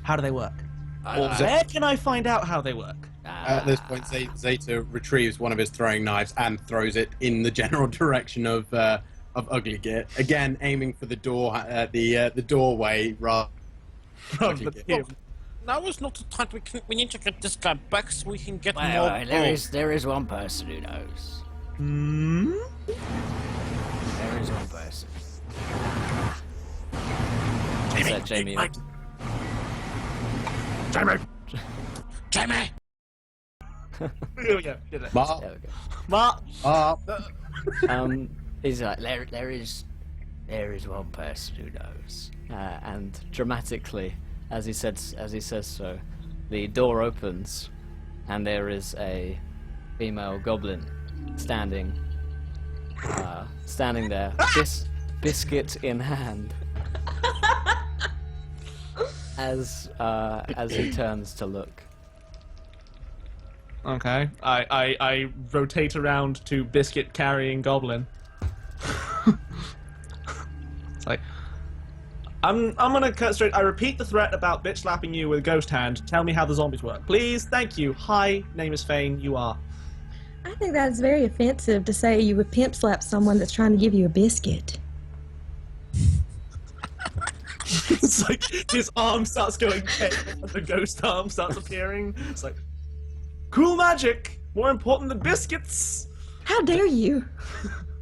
S1: how do they work? Or where can I find out how they work?
S4: At this point, Zeta retrieves one of his throwing knives and throws it in the general direction of Ugly Git. Again, aiming for the door, the doorway rather
S1: From the
S4: Git.
S1: pimp.
S3: Now is not the time. We need to get this guy back so we can get more.
S5: Well, there is one person who knows.
S1: Hmm?
S5: There is one person.
S2: Is that Jamie?
S3: Jamie!
S1: Here we go. Did it.
S4: Mark,
S2: There we go.
S1: Mark.
S2: He's like,
S5: There is one person who knows.
S2: and dramatically, as he says so, the door opens, and there is a female goblin standing there, biscuit in hand, as he turns to look.
S1: Okay. I rotate around to biscuit carrying goblin. It's like I'm gonna cut straight. I repeat the threat about bitch slapping you with ghost hand. Tell me how the zombies work, please. Thank you. Hi, name is Fane. You are.
S6: I think that is very offensive to say you would pimp slap someone that's trying to give you a biscuit.
S1: It's like his arm starts going pale and the ghost arm starts appearing. It's like cool magic, more important than biscuits.
S6: How dare you?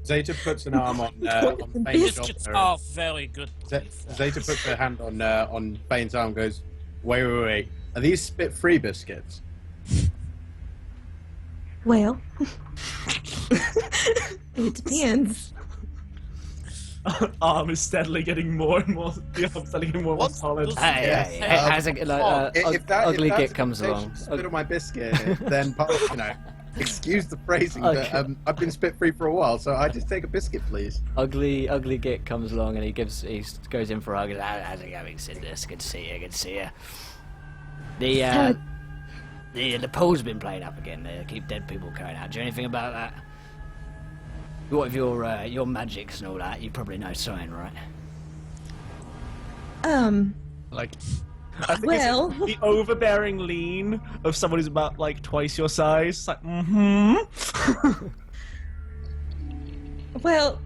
S4: Zeta puts an arm on Fane's
S3: Biscuits
S4: shoulder.
S3: are very good.
S4: Zeta puts her hand on Fane's arm and goes, wait. Are these spit-free biscuits?
S6: Well, it depends.
S1: Arm is steadily getting more and more. The arm's steadily getting more and more
S3: What?
S1: solid.
S5: Hey,
S2: As Ugly Git comes along.
S4: Spit on my biscuit, then excuse the phrasing, but I've been spit-free for a while, so I just take a biscuit, please.
S2: Ugly Git comes along, and he goes in for a hug.
S5: How's it going, Cinders? Good to see you. Good to see you. The pool's been playing up again. They keep dead people going out. Do you know anything about that? What of your magics and all that? You probably know something, right?
S1: Like, I think
S6: Well.
S1: it's the overbearing lean of someone who's about like twice your size. It's like, mm-hmm.
S6: Well,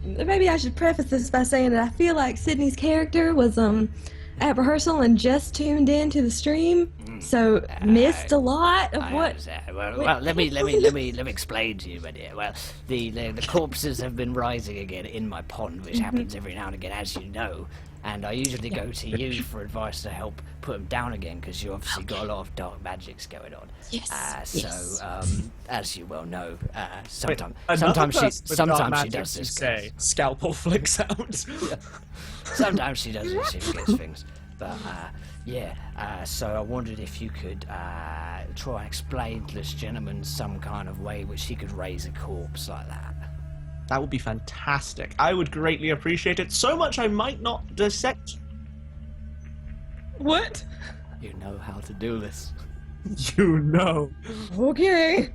S6: maybe I should preface this by saying that I feel like Sydney's character was at rehearsal and just tuned in to the stream, so missed a lot of
S5: I
S6: what.
S5: understand. Well, let me explain to you, my dear. Well, the corpses have been rising again in my pond, which happens every now and again, as you know. And I usually go to you for advice to help put them down again, because you obviously got a lot of dark magics going on.
S6: Yes.
S5: So, as you well know, sometimes she does this.
S1: Say scalpel flicks out.
S5: Sometimes she does mysterious things. But, so I wondered if you could try and explain to this gentleman some kind of way which he could raise a corpse like that.
S1: That would be fantastic. I would greatly appreciate it. So much I might not dissect.
S6: What?
S2: You know how to do this.
S1: You know.
S6: Okay.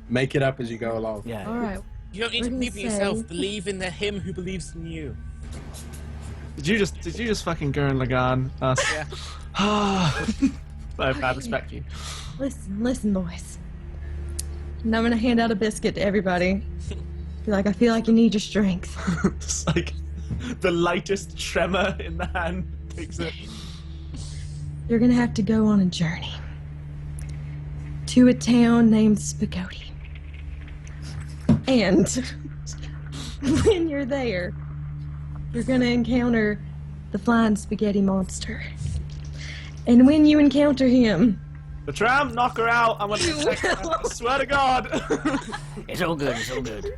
S4: Make it up as you go along.
S2: Yeah.
S6: All right.
S3: You don't need to
S6: What do
S3: believe
S6: you
S3: in yourself.
S6: say?
S3: Believe in him who believes in you.
S1: Did you just fucking Gurren Lagann us?
S3: Yeah.
S1: I have bad respect for you.
S6: Listen, boys. And I'm gonna hand out a biscuit to everybody. I feel like you need your strength.
S1: It's like the lightest tremor in the hand takes it.
S6: You're gonna have to go on a journey to a town named Spaghetti. And when you're there, you're gonna encounter the flying spaghetti monster. And when you encounter him,
S1: The tram, knock her out. I'm gonna protect her. I swear to God.
S5: It's all good. It's all good.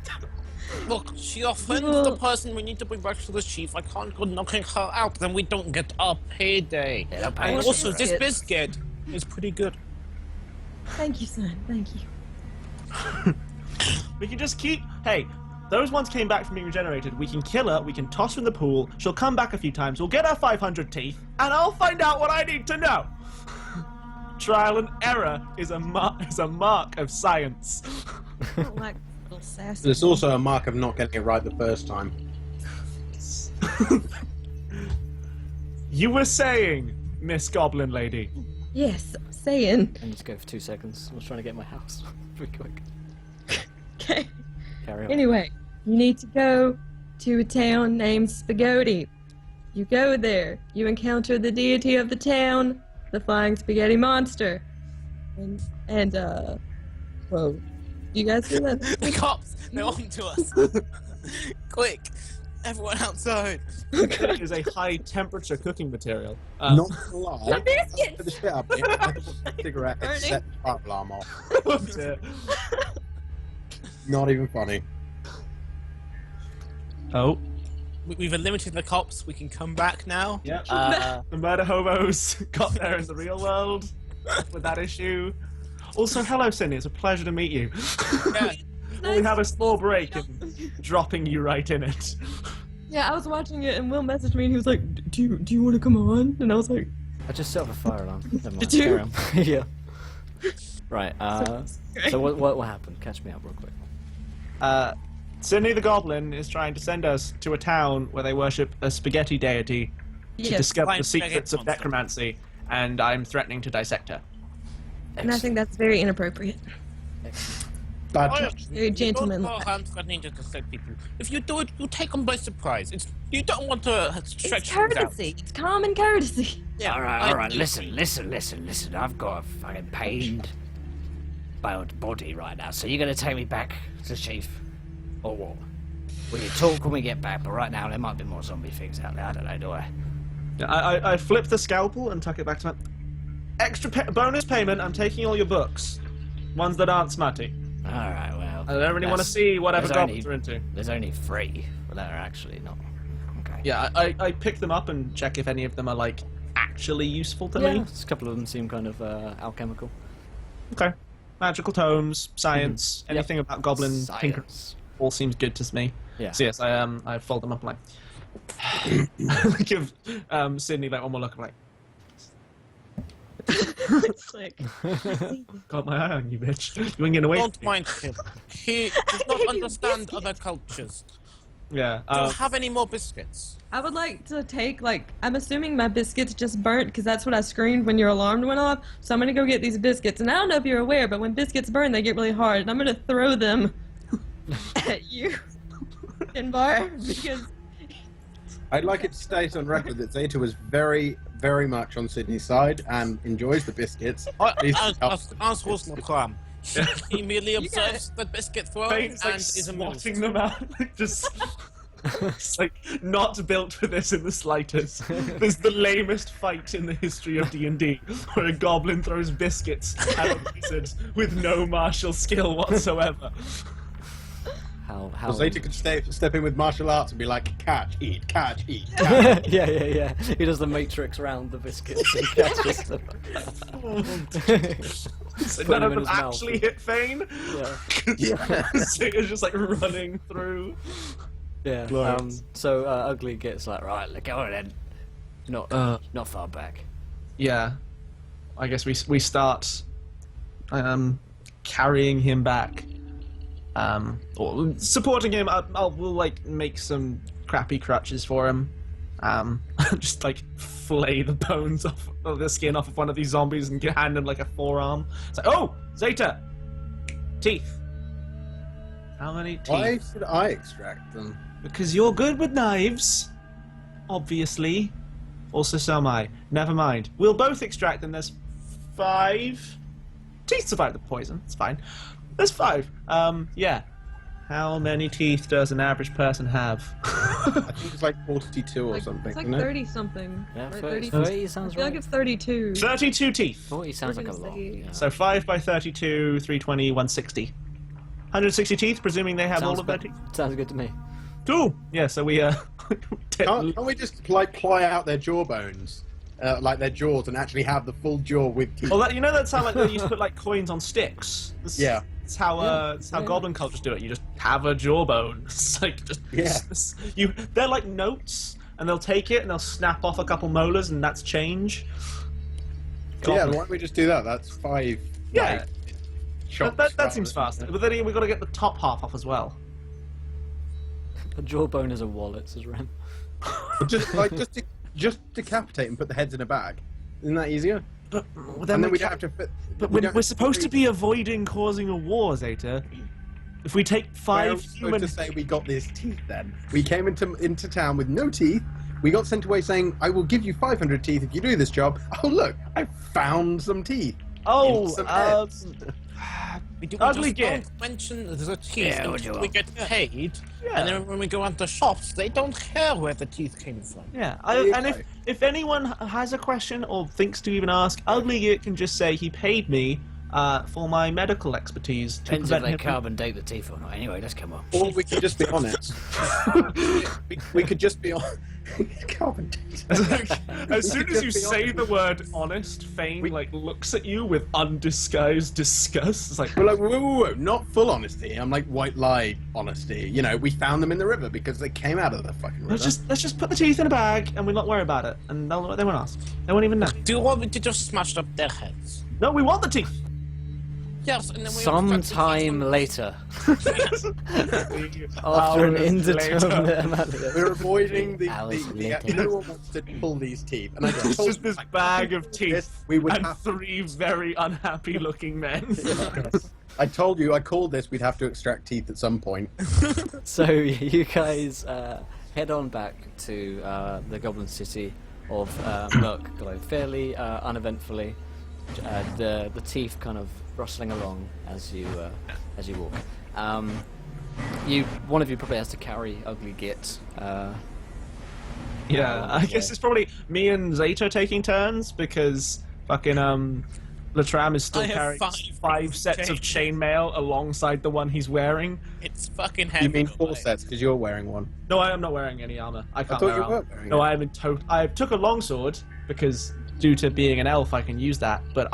S3: Look, she offends the person we need to bring back to the chief. I can't go knocking her out, then we don't get our payday.
S5: Yeah, pay
S3: And
S5: us.
S3: also, this
S6: Biscuits.
S3: biscuit is pretty good.
S6: thank you, son. Thank you.
S1: We can just keep. Hey, those ones came back from being regenerated. We can kill her. We can toss her in the pool. She'll come back a few times. We'll get her 500 teeth, and I'll find out what I need to know. Trial and error is a mark of science.
S6: I don't like little sassy.
S4: But it's also a mark of not getting it right the first time.
S1: You were saying, Miss Goblin Lady.
S6: Yes, saying.
S2: I need to go for 2 seconds. I was trying to get my house. Pretty quick.
S6: Okay.
S2: Carry on.
S6: Anyway, you need to go to a town named Spaghetti. You go there, you encounter the deity of the town, the flying spaghetti monster. And well, you guys see that?
S3: The cops, they're on to us. Quick, everyone outside.
S1: It is a high temperature cooking material.
S4: Not to lie.
S6: biscuits!
S4: Put the shit up here. I took a cigarette and set the fire alarm off. Not even funny.
S1: Oh,
S3: We've eliminated the cops, we can come back now.
S1: yeah. The murder hobos got there in the real world with that issue. Also, hello, Cindy. It's a pleasure to meet you.
S3: Yeah.
S1: We have a small break in dropping you right in it.
S6: Yeah, I was watching it and Will messaged me and he was like, do you want to come on? And I was like,
S2: I just set off a fire alarm. Never mind.
S6: Did you?
S2: Carry on. Yeah. Right. So what happened? Catch me up real quick.
S1: Cindy the Goblin is trying to send us to a town where they worship a spaghetti deity to
S6: yes.
S1: discover
S3: Flying
S1: the secrets of
S3: spaghetti monster.
S1: necromancy, and I'm threatening to dissect her.
S6: And I think that's very inappropriate.
S4: Bad
S6: Very gentlemanly.
S3: I'm threatening to set people. If you do it, you take them by surprise. You don't want to stretch
S6: It's
S3: things out.
S6: courtesy. It's common courtesy.
S3: Yeah,
S5: All
S3: I
S5: right.
S3: do.
S5: Listen. I've got a fucking pained body right now. So you're gonna take me back to the chief, or what? We can talk when we get back, but right now there might be more zombie things out there. I don't know, do I?
S1: I flip the scalpel and tuck it back to my... Extra bonus payment, I'm taking all your books. Ones that aren't smutty.
S5: All right. Well.
S1: I don't really want to
S5: that's-
S1: see whatever
S5: there's
S1: goblins
S5: only-
S1: are into.
S5: There's only 3, but that are actually not. Okay.
S1: Yeah, I pick them up and check if any of them are, like, actually useful to
S2: Yeah,
S1: me.
S2: a couple of them seem kind of alchemical.
S1: Okay. Magical tomes, science, anything about goblin tinker,
S2: Science.
S1: all seems good to me.
S2: Yeah.
S1: So yes, I fold them up and like give Sydney like one more look. I'm like,
S6: It's like,
S1: got my eye on you, bitch. You ain't getting away.
S3: Don't
S1: from me.
S3: mind him. He does not understand other cultures.
S1: Yeah.
S3: Do you have any more biscuits?
S6: I would like to take, like, I'm assuming my biscuits just burnt because that's what I screamed when your alarm went off. So I'm going to go get these biscuits. And I don't know if you're aware, but when biscuits burn, they get really hard. And I'm going to throw them at you, Finbar, because...
S4: I'd like it to state on record that Zeta was very, very much on Sydney's side and enjoys the biscuits.
S3: As was Murkglow. He merely observes the biscuit throwing
S1: Fane's
S3: and
S1: like
S3: is amused.
S1: swatting them out, like just. It's like not built for this in the slightest. There's the lamest fight in the history of D&D, where a goblin throws biscuits at a wizard with no martial skill whatsoever.
S2: How?
S4: Well, Zeta could step in with martial arts and be like, catch, eat, catch.
S2: Yeah. He does the matrix round the biscuits and catches them.
S1: So
S2: Put
S1: none
S2: them
S1: of
S2: in
S1: them
S2: his mouth.
S1: actually hit Fane.
S2: Yeah.
S1: Zeta's just like running through.
S2: Yeah.
S1: Glorious.
S2: So Ugly gets like, right, look, go on then. Not far back.
S1: Yeah, I guess we start carrying him back, or supporting him. We'll like make some crappy crutches for him. Just like flay the bones off of the skin off of one of these zombies and hand him like a forearm. It's like, oh, Zeta, teeth. How many teeth?
S4: Why should I extract them?
S1: Because you're good with knives, obviously. Also, so am I. Never mind. We'll both extract them. There's 5. Teeth survive the poison. It's fine. There's 5. Yeah. How many teeth does an average person have?
S4: I think it's like 42 or something.
S6: It's like
S4: isn't it?
S6: 30-something.
S2: Yeah,
S6: Right,
S2: 30 sounds
S6: I feel
S2: right.
S6: like it's 32.
S1: 32 teeth.
S2: 40 sounds like a
S6: We're gonna
S2: lot.
S6: say-
S2: Yeah.
S1: So 5 by 32, 320, 160. 160 teeth, presuming they have all of their teeth.
S2: Sounds good to me.
S1: Cool. Yeah, so we
S4: Can't we just like ply out their jawbones, like their jaws, and actually have the full jaw with teeth?
S1: Well, that's how like they used to put like coins on sticks.
S4: Yeah.
S1: It's how goblin cultures do it. You just have a jawbone. It's like they're like notes, and they'll take it and they'll snap off a couple molars, and that's change.
S4: Yeah,
S1: Goblin-
S4: why don't we just do that? That's 5.
S1: Yeah.
S4: like, chops
S1: that seems
S4: rather
S1: faster.
S4: than-
S1: But then we got to get the top half off as well.
S2: A jawbone is a wallet, says Rem.
S4: just decapitate and put the heads in a bag. Isn't that easier?
S1: But
S4: And then we don't have to fit.
S1: But
S4: we don't
S1: we're
S4: have
S1: supposed to be avoiding causing a war, Zeta. If we take
S4: Where are
S1: 5
S4: we
S1: human,
S4: supposed to say we got these teeth then? We came into town with no teeth. We got sent away saying, I will give you 500 teeth if you do this job. Oh, look, I found some teeth. in some heads.
S1: Ugly Git.
S3: Don't mention the teeth
S5: Yeah,
S3: until we get paid,
S1: Yeah.
S3: and then when we go out the shops, they don't care where the teeth came from.
S1: Yeah,
S4: There you
S1: and
S4: go.
S1: if anyone has a question or thinks to even ask, Ugly Git can just say he paid me for my medical expertise to
S5: Depends if
S1: prevent
S5: they
S1: him from...
S5: carbon date the teeth or not. Anyway, let's come on.
S4: Or we could just be honest. we could just be honest. Carbon date.
S1: As soon as you
S4: Just be
S1: say
S4: honest.
S1: the word honest, Fane like looks at you with undisguised disgust. It's like,
S4: We're like, whoa, not full honesty. I'm like white lie honesty. You know, we found them in the river because they came out of the fucking river.
S1: let's just put the teeth in a bag and we'll not worry about it, and they won't ask. They won't even know.
S3: Do you want me to just smash up their heads?
S1: No, we want the teeth.
S3: Yes, and then we
S2: Sometime later, after an
S1: Hours
S2: indeterminate
S1: later.
S2: amount of
S4: We're avoiding the
S2: Hours later.
S4: no one wants to pull these teeth. And I
S1: It's
S4: told
S1: just
S4: you,
S1: this
S4: like,
S1: bag of
S4: this,
S1: teeth
S4: we would
S1: and
S4: have
S1: 3 very unhappy-looking men.
S4: I told you, I called this, we'd have to extract teeth at some point.
S2: So you guys head on back to the Goblin City of Murkglow fairly uneventfully. The teeth kind of rustling along as you walk. One of you probably has to carry Ugly Git.
S1: Yeah, I guess it's probably me and Zeta taking turns because fucking Latram is still
S3: I have
S1: carrying
S3: 5
S1: 5 sets of chainmail alongside the one he's wearing.
S3: It's fucking heavy.
S4: You mean 4
S3: alright.
S4: sets, because you're wearing one.
S1: No, I am not wearing any armor. I can't
S4: thought
S1: wear
S4: you
S1: armor.
S4: were wearing
S1: No,
S4: it.
S1: I am in I took a longsword because due to being an elf, I can use that. But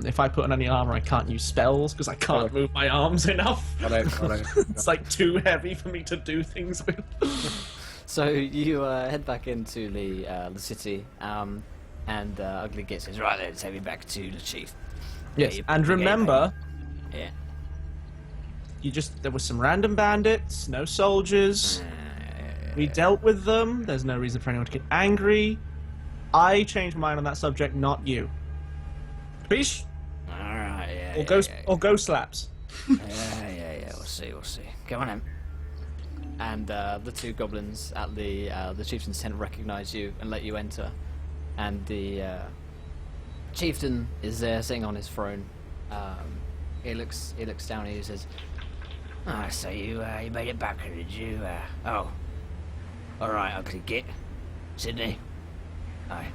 S1: if I put on any armor, I can't use spells because I can't move my arms enough. It's like too heavy for me to do things with.
S2: So you head back into the city, and Ugly Git says, "Right,
S5: Right, let's take me back to the chief.
S1: Yes,
S5: you-
S1: and
S5: you gave
S1: remember,
S5: Yeah.
S1: there was some random bandits, no soldiers. We dealt with them. There's no reason for anyone to get angry. I changed my mind on that subject, not you. Peace?
S5: Alright, yeah.
S1: Or go slaps.
S5: Yeah. We'll see. Come on in.
S2: And the two goblins at the chieftain's tent recognize you and let you enter. And the chieftain is there sitting on his throne. He looks down and he says,
S5: Ah, so you made it back, did you? Oh. Alright, ugly git. Sydney. Aye.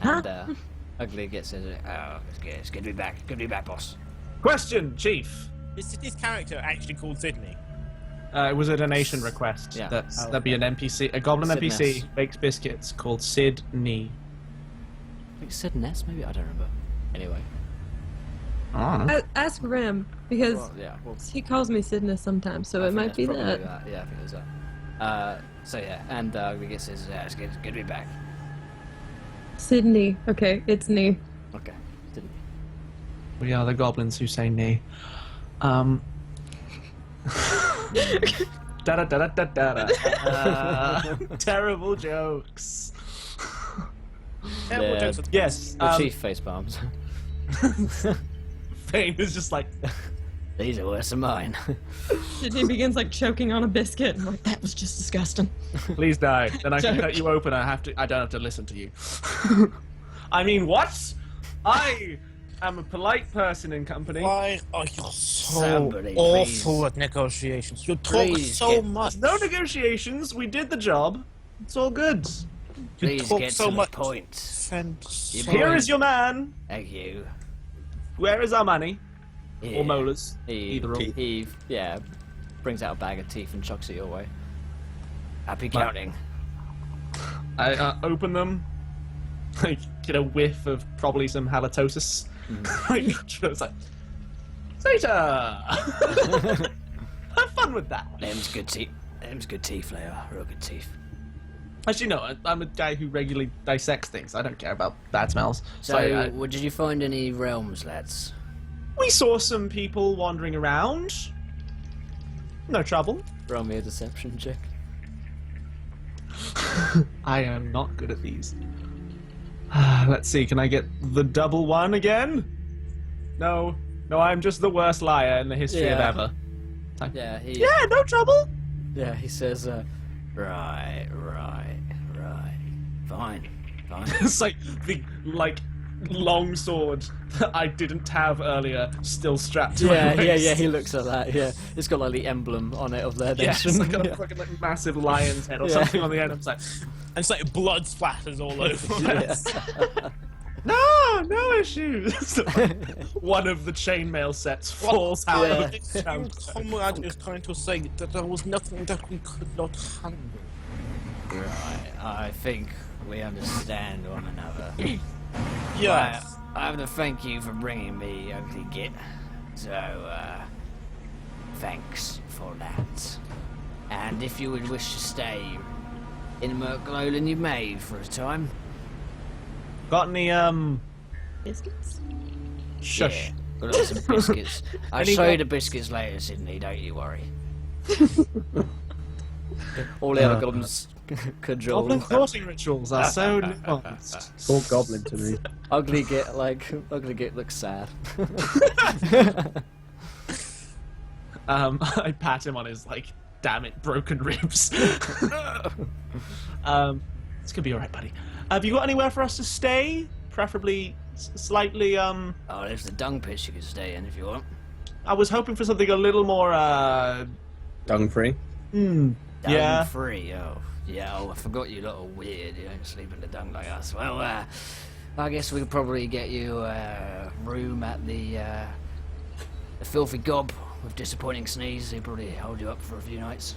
S2: and Ugly gets in it.
S5: Oh, it's good to be back. Good to be back, boss.
S1: Question, Chief.
S3: Is this character actually called Sydney?
S1: It was a donation request.
S2: Yeah.
S1: That'd be an NPC, a goblin
S2: Sid
S1: NPC
S2: Ness.
S1: bakes biscuits called Sydney.
S2: I think Sid Ness, maybe? I don't remember. Anyway.
S1: Oh.
S6: Ask Rim, because
S2: Well, yeah, well,
S6: he calls me Sidness sometimes, so
S2: I
S6: it
S2: think
S6: might
S2: that's
S6: be
S2: probably
S6: that.
S2: Yeah, I think it was that. So yeah, and Ugly gets says,
S5: It's good to be back.
S6: Sydney. Okay, it's knee.
S2: okay, didn't
S1: We are the goblins who say nay. Da da da da da da. Terrible jokes.
S3: Terrible
S2: Yeah.
S3: jokes.
S1: Yes.
S2: the chief face palms.
S1: Fane is just like,
S5: These are worse than mine.
S6: Sydney begins like choking on a biscuit. I'm like, that was just disgusting.
S1: please die. Then I can cut you open. I don't have to listen to you. I mean, what? I am a polite person in company.
S3: Why are you so
S5: Somebody,
S3: awful
S5: please.
S3: at negotiations? You talk
S5: Please
S3: so
S5: get-
S3: much.
S1: No negotiations. We did the job. It's all good.
S3: You
S5: Please
S3: talk
S5: get
S3: so
S5: to
S3: much.
S5: the point.
S3: And
S5: You
S3: so-
S1: Here is your man.
S5: Thank you.
S1: Where is our money?
S5: Yeah.
S1: Or molars?
S2: He,
S1: Either or.
S2: he, yeah, brings out a bag of teeth and chucks it your way.
S5: Happy counting.
S1: I open them. I get a whiff of probably some halitosis. It's like, Zeta! Have fun with that.
S5: Them's good teeth. Them's good teeth, Leo. Real good teeth.
S1: Actually, no, I'm a guy who regularly dissects things. I don't care about bad smells.
S5: So, did you find any realms, lads?
S1: We saw some people wandering around. No trouble.
S2: Roll me a deception check.
S1: I am not good at these. Let's see, can I get the double one again? No, I'm just the worst liar in the history of
S2: Yeah.
S1: ever.
S2: Yeah, he.
S1: Yeah, no trouble.
S2: Yeah, he says,
S5: Right. Fine.
S1: It's like the long sword that I didn't have earlier, still strapped to my waist.
S2: yeah. He looks at that. Yeah, it's got like the emblem on it of their
S1: Yeah,
S2: nation.
S1: it's like a
S2: Yeah.
S1: fucking massive lion's head or
S2: Yeah.
S1: something on the end. I'm just like,
S3: And it's like blood splatters all over.
S2: Yeah.
S1: no issues. One of the chainmail sets falls out
S2: Yeah.
S1: of its chunk.
S3: Comrade is trying to say that there was nothing that we could not handle.
S5: Right. I think we understand one another.
S3: Yes.
S5: I have to thank you for bringing me Ugly Git. So, thanks for that. And if you would wish to stay in Murkglow, then you may for a time.
S1: Got any
S6: Biscuits?
S1: shush?
S5: Yeah, we'll have some biscuits. I'll
S1: Any
S5: show you
S1: go-
S5: the biscuits later, Sydney, don't you worry.
S2: All the other goblins cajole.
S1: Goblin courting rituals are so nuanced.
S4: Talk goblin to me.
S2: Ugly Git looks sad.
S1: I pat him on his damn it, broken ribs. It's gonna be alright, buddy. Have you got anywhere for us to stay? Preferably slightly,
S5: Oh, there's the dung pits you can stay in if you want.
S1: I was hoping for something a little more,
S4: Dung free.
S5: Dung
S1: yeah.
S5: free, oh. Yeah, I forgot you lot are weird. You don't sleep in the dung like us. Well, I guess we could probably get you a room at the Filthy Gob with Disappointing Sneeze. He'd probably hold you up for a few nights.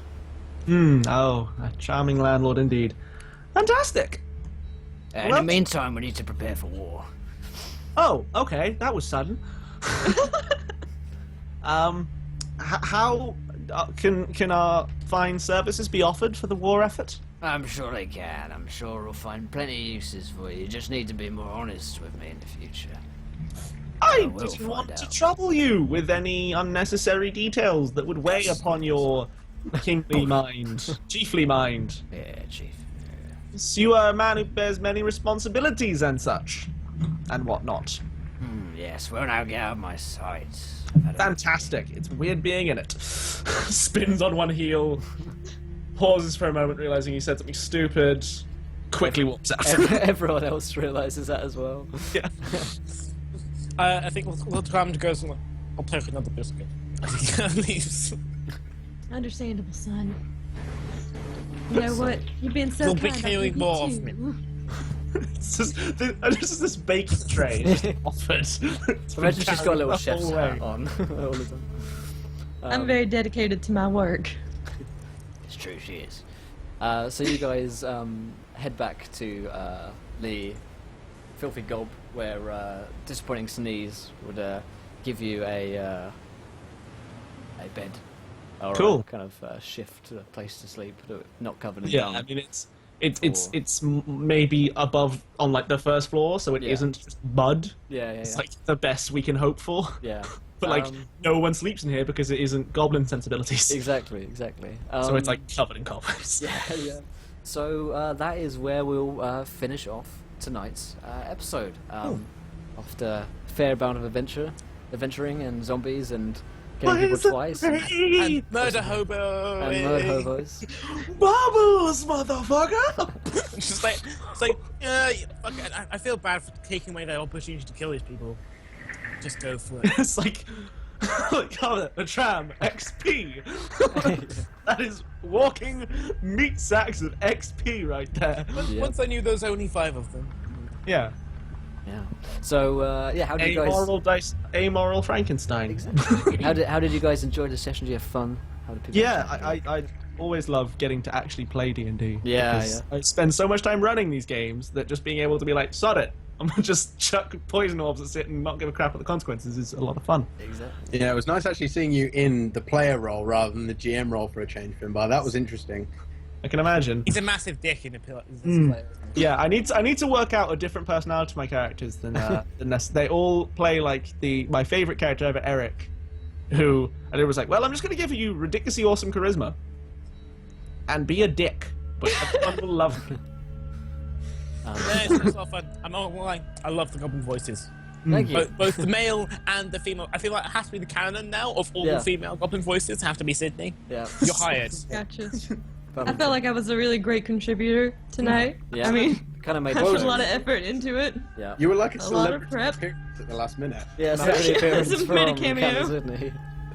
S1: Oh, a charming landlord indeed. Fantastic!
S5: In
S1: Well-
S5: the meantime, we need to prepare for war.
S1: Oh, okay, that was sudden. How can our fine services be offered for the war effort?
S5: I'm sure they can. I'm sure we'll find plenty of uses for you. You just need to be more honest with me in the future.
S1: I
S5: we'll
S1: didn't
S5: find
S1: want to
S5: out.
S1: trouble you with any unnecessary details that would weigh upon your kingly mind, chiefly mind.
S2: Yeah, chief.
S1: So you are a man who bears many responsibilities and such, and whatnot.
S5: Yes, well, now get out of my sight.
S1: Fantastic. It's weird being in it. Spins on one heel, pauses for a moment, realizing he said something stupid, quickly walks out.
S2: Everyone else realizes that as well.
S1: Yeah.
S3: I think we'll come to go somewhere. I'll take another biscuit. I think he leaves.
S6: Understandable, son. You know what? You've been so
S3: You'll
S6: kind.
S3: be
S6: I'll
S3: carrying
S6: give you
S3: more of
S6: two.
S3: me.
S1: It's just this baking tray just offered.
S2: Imagine she's got a little
S1: The
S2: chef's
S1: whole
S2: hat
S1: way.
S2: on all the time.
S6: I'm very dedicated to my work.
S5: It's true, she is.
S2: So you guys head back to the filthy gob, where disappointing sneeze would give you a bed or
S1: Cool.
S2: a kind of shift place to sleep, not covered in
S1: Yeah,
S2: dung.
S1: I mean it's maybe above on like the first floor, so it
S2: Yeah.
S1: not just mud.
S2: Yeah,
S1: It's like the best we can hope for.
S2: yeah.
S1: But like
S2: Um,
S1: no one sleeps in here because it isn't goblin sensibilities.
S2: Exactly.
S1: So it's like covered in cobwebs.
S2: Yeah. So that is where we'll finish off tonight's episode. After a fair amount of adventuring and zombies and killing people twice
S3: And murder hobo.
S2: and murder hobos.
S1: Bubbles, motherfucker!
S3: It's like, fuck it, I feel bad for taking away the opportunity to kill these people. Just go for it.
S1: It's like the tram XP. That is walking meat sacks of XP right there.
S2: Yeah.
S3: Once I knew there was only 5 of them.
S1: Yeah.
S2: Yeah. So how did you guys?
S1: Amoral Frankenstein.
S2: Exactly. how did you guys enjoy the session? Did you have fun? How did people?
S1: Yeah, I always love getting to actually play D&D.
S2: Yeah,
S1: because I spend so much time running these games that just being able to be like, sod it, I'm gonna just chuck poison orbs at it and not give a crap at the consequences is a lot of fun.
S2: Exactly.
S4: Yeah, it was nice actually seeing you in the player role rather than the GM role for a change, Finbar. That was interesting.
S1: I can imagine.
S3: He's a massive dick in the player.
S1: Yeah, I need to work out a different personality to my characters than this. They all play like my favorite character ever, Eric, and it was like, well, I'm just gonna give you ridiculously awesome charisma and be a dick, but everyone will love me.
S3: It's a lot of fun. I'm not gonna lie, I love the goblin voices.
S2: Thank you.
S3: Both the male and the female. I feel like it has to be the canon now of all
S2: Yeah.
S3: female goblin voices have to be Sydney.
S2: Yeah.
S3: You're hired.
S6: Gotcha. I felt like I was a really great contributor tonight.
S2: Yeah.
S6: I mean,
S2: kind of made
S6: I put a lot of effort into it.
S2: Yeah.
S4: You were like a
S6: A lot of
S4: celebrity
S6: prep.
S4: appearance at the last minute.
S2: Yeah,
S1: No,
S2: celebrity appearance
S6: Some
S2: from
S6: mini cameo.
S2: Captain Sydney.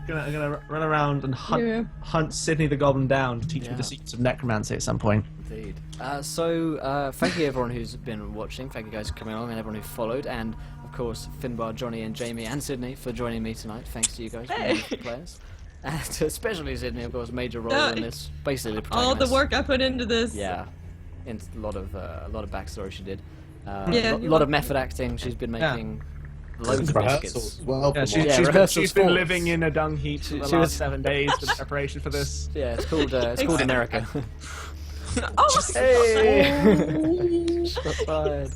S1: I'm gonna run around and
S6: Yeah.
S1: hunt Sydney the Goblin down to teach me
S2: Yeah.
S1: the secrets of necromancy at some point.
S2: Indeed. So thank you everyone who's been watching. Thank you guys for coming along and everyone who followed, and of course Finbar, Johnny, and Jamie, and Sydney for joining me tonight. Thanks to you guys, for being the players, and especially Sydney, of course, major role in this. Basically, the
S6: All the
S2: protagonist.
S6: work I put into this.
S2: Yeah, and a lot of backstory she did.
S6: Yeah,
S2: a lot of method acting. She's been making loads of
S4: Rehearsals
S2: biscuits.
S4: as well.
S1: Yeah,
S4: from what-
S1: she's
S2: rehearsals
S1: been
S2: for-
S1: living in a dung heap for the
S2: she
S1: last
S2: was-
S1: 7 days in preparation for this.
S2: Yeah, it's called America.
S6: Oh,
S2: Hey! Shots fired.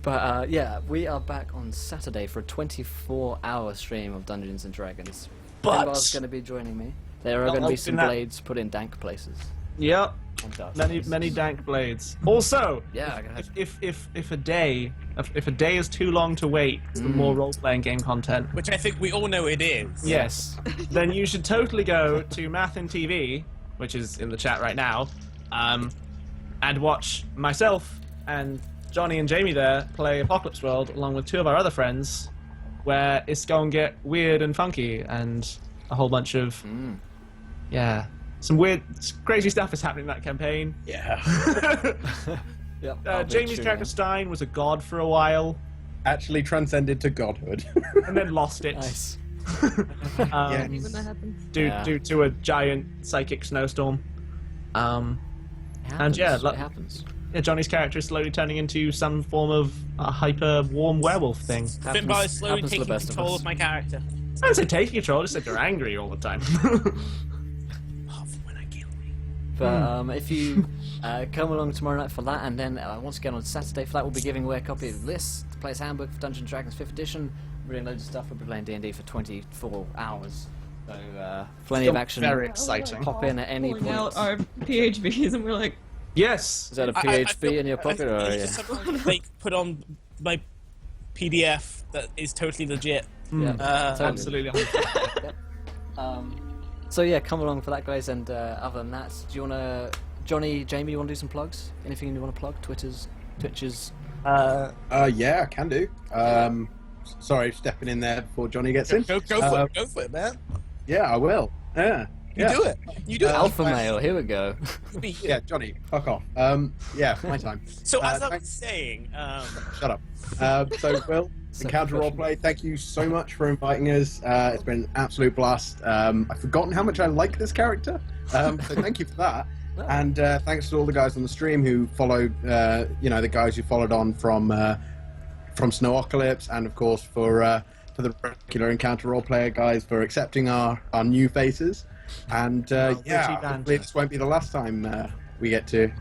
S2: But yeah, we are back on Saturday for a 24-hour stream of Dungeons and Dragons.
S1: But-
S2: Finbar's going to be joining me. There are
S1: Not
S2: going to be
S1: open
S2: some
S1: that-
S2: blades put in dank places.
S1: Yep,
S2: And dark
S1: many
S2: places.
S1: many dank blades. Also,
S2: Yeah, I can have.
S1: if a day is too long to wait for more role playing game content,
S3: Which I think we all know it is.
S1: yes, then you should totally go to Math and TV, which is in the chat right now, and watch myself and Johnny and Jamie there play Apocalypse World along with 2 of our other friends, where it's going to get weird and funky and a whole bunch of some weird, crazy stuff is happening in that campaign.
S4: Yeah.
S2: Yep, I'll be
S1: Jamie's
S2: tuning
S1: character
S2: in.
S1: Stein was a god for a while,
S4: Actually transcended to godhood.
S1: and then lost it.
S2: Nice.
S4: Yeah.
S6: when that happens.
S1: Due to a giant psychic snowstorm.
S2: It happens.
S1: And yeah,
S2: it happens.
S1: Johnny's character is slowly turning into some form of a hyper warm werewolf thing.
S3: Finbar is slowly
S2: happens to the
S3: taking
S2: best of
S3: control
S2: us.
S3: of my character.
S1: I don't say taking control, I just said you're angry all the time.
S3: Apart from when I kill me.
S2: But if you come along tomorrow night for that, and then once again on Saturday for that, we'll be giving away a copy of this, the Player's Handbook for Dungeons & Dragons 5th edition. We're doing loads of stuff. We'll be playing D&D for 24 hours. So plenty of action.
S1: Very exciting.
S2: Pop in at any
S6: Pulling
S2: point.
S6: out our PHVs, and we're like,
S1: Yes.
S2: Is that a
S3: I
S2: PHP
S3: feel-
S2: in your
S3: I
S2: pocket,
S3: feel
S2: or
S3: it's just something, like put on my PDF that is totally legit.
S2: yeah, totally.
S1: Absolutely.
S2: So yeah, come along for that, guys. And other than that, do you wanna, Johnny, Jamie, you wanna do some plugs? Anything you wanna plug? Twitches.
S4: Yeah, I can do. Sorry, stepping in there before Johnny gets in.
S3: Go for it, man.
S4: Yeah, I will. Yeah.
S3: You do it. You do it.
S2: Alpha male. Here we go.
S4: Yeah, Johnny, fuck off. Yeah, my time.
S3: So as I was
S4: thanks-
S3: saying,
S4: Shut up. So, Will, Encounter Roleplay, thank you so much for inviting us. It's been an absolute blast. I've forgotten how much I like this character, so thank you for that. And thanks to all the guys on the stream who followed, the guys who followed on from Snowocalypse, and of course for the regular Encounter Roleplayer guys for accepting our new faces. And hopefully this won't be the last time we get to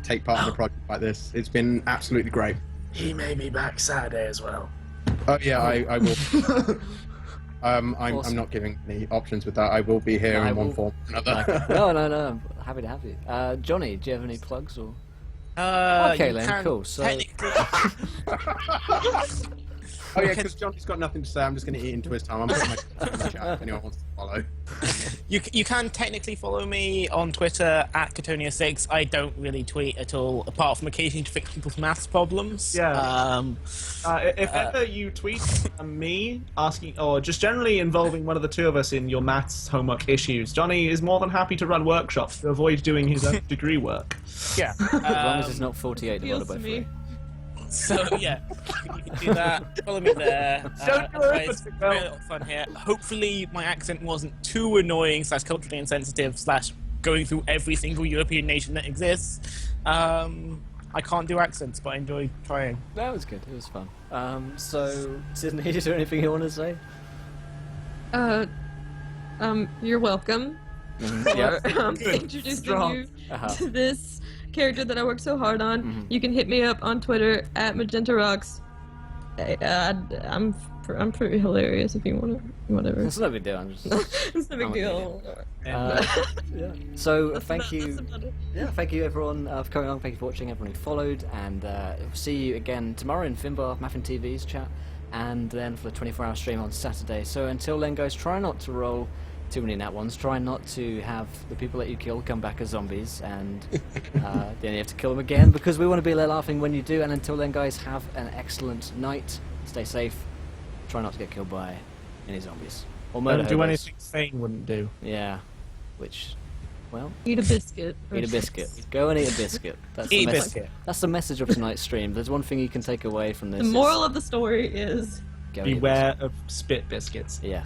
S4: take part in a project like this. It's been absolutely great.
S1: He may be back Saturday as well.
S4: Oh yeah, I will. I'm
S2: Awesome.
S4: not giving any options with that. I will be here in one form or another.
S2: No, I'm happy to have you. Johnny, do you have any plugs or?
S3: you
S2: Okay, then,
S3: can
S2: cool. So
S3: technically-
S4: Oh yeah, because Johnny's got nothing to say. I'm just going to eat into his time. I'm putting my in the chat if anyone wants to follow.
S3: You can technically follow me on Twitter at Catonia6. I don't really tweet at all, apart from occasionally to fix people's maths problems.
S1: Yeah. If ever you tweet me asking, or just generally involving one of the two of us in your maths homework issues, Johnny is more than happy to run workshops to avoid doing his own degree work.
S3: Yeah.
S2: as long as it's not 48
S6: feels
S2: divided by
S6: to
S2: 3.
S6: me.
S3: So yeah, you can do that. Follow me there.
S1: Don't do it,
S3: It's
S1: but
S3: very a lot of fun here. Hopefully my accent wasn't too annoying / culturally insensitive / going through every single European nation that exists. I can't do accents, but I enjoy trying.
S2: That was good. It was fun. So Sydney, is there anything you want to say?
S6: You're welcome
S2: Yeah.
S6: for introducing
S1: Strong.
S6: you
S2: Uh-huh.
S6: to this character that I worked so hard on.
S2: Mhm.
S6: You can hit me up on Twitter at Magenta Rocks. I'm pretty hilarious if you want to, whatever.
S2: It's no big deal. I'm just.
S6: It's no big
S2: I'm
S6: deal.
S2: Yeah. So
S6: That's
S2: thank
S6: about-
S2: you.
S6: that's about it.
S2: Yeah, thank you everyone for coming along. Thank you for watching, everyone who followed, and we'll see you again tomorrow in Finbar Maffin TV's chat, and then for the 24-hour stream on Saturday. So until then, guys, try not to roll too many nat ones. Try not to have the people that you kill come back as zombies, and then you have to kill them again, because we want to be there laughing when you do. And until then, guys, have an excellent night. Stay safe. Try not to get killed by any zombies or murder
S1: Don't do
S2: hobos.
S1: anything Fane wouldn't do.
S2: Yeah, which, well,
S6: Eat a biscuit.
S2: eat a biscuit. Go and eat a biscuit. That's
S3: Eat
S2: the
S3: a
S2: message.
S3: biscuit.
S2: That's the message of tonight's stream. There's one thing you can take away from this.
S6: The moral of the story is
S2: Go eat a
S1: Beware of spit biscuits.
S2: biscuit. Yeah.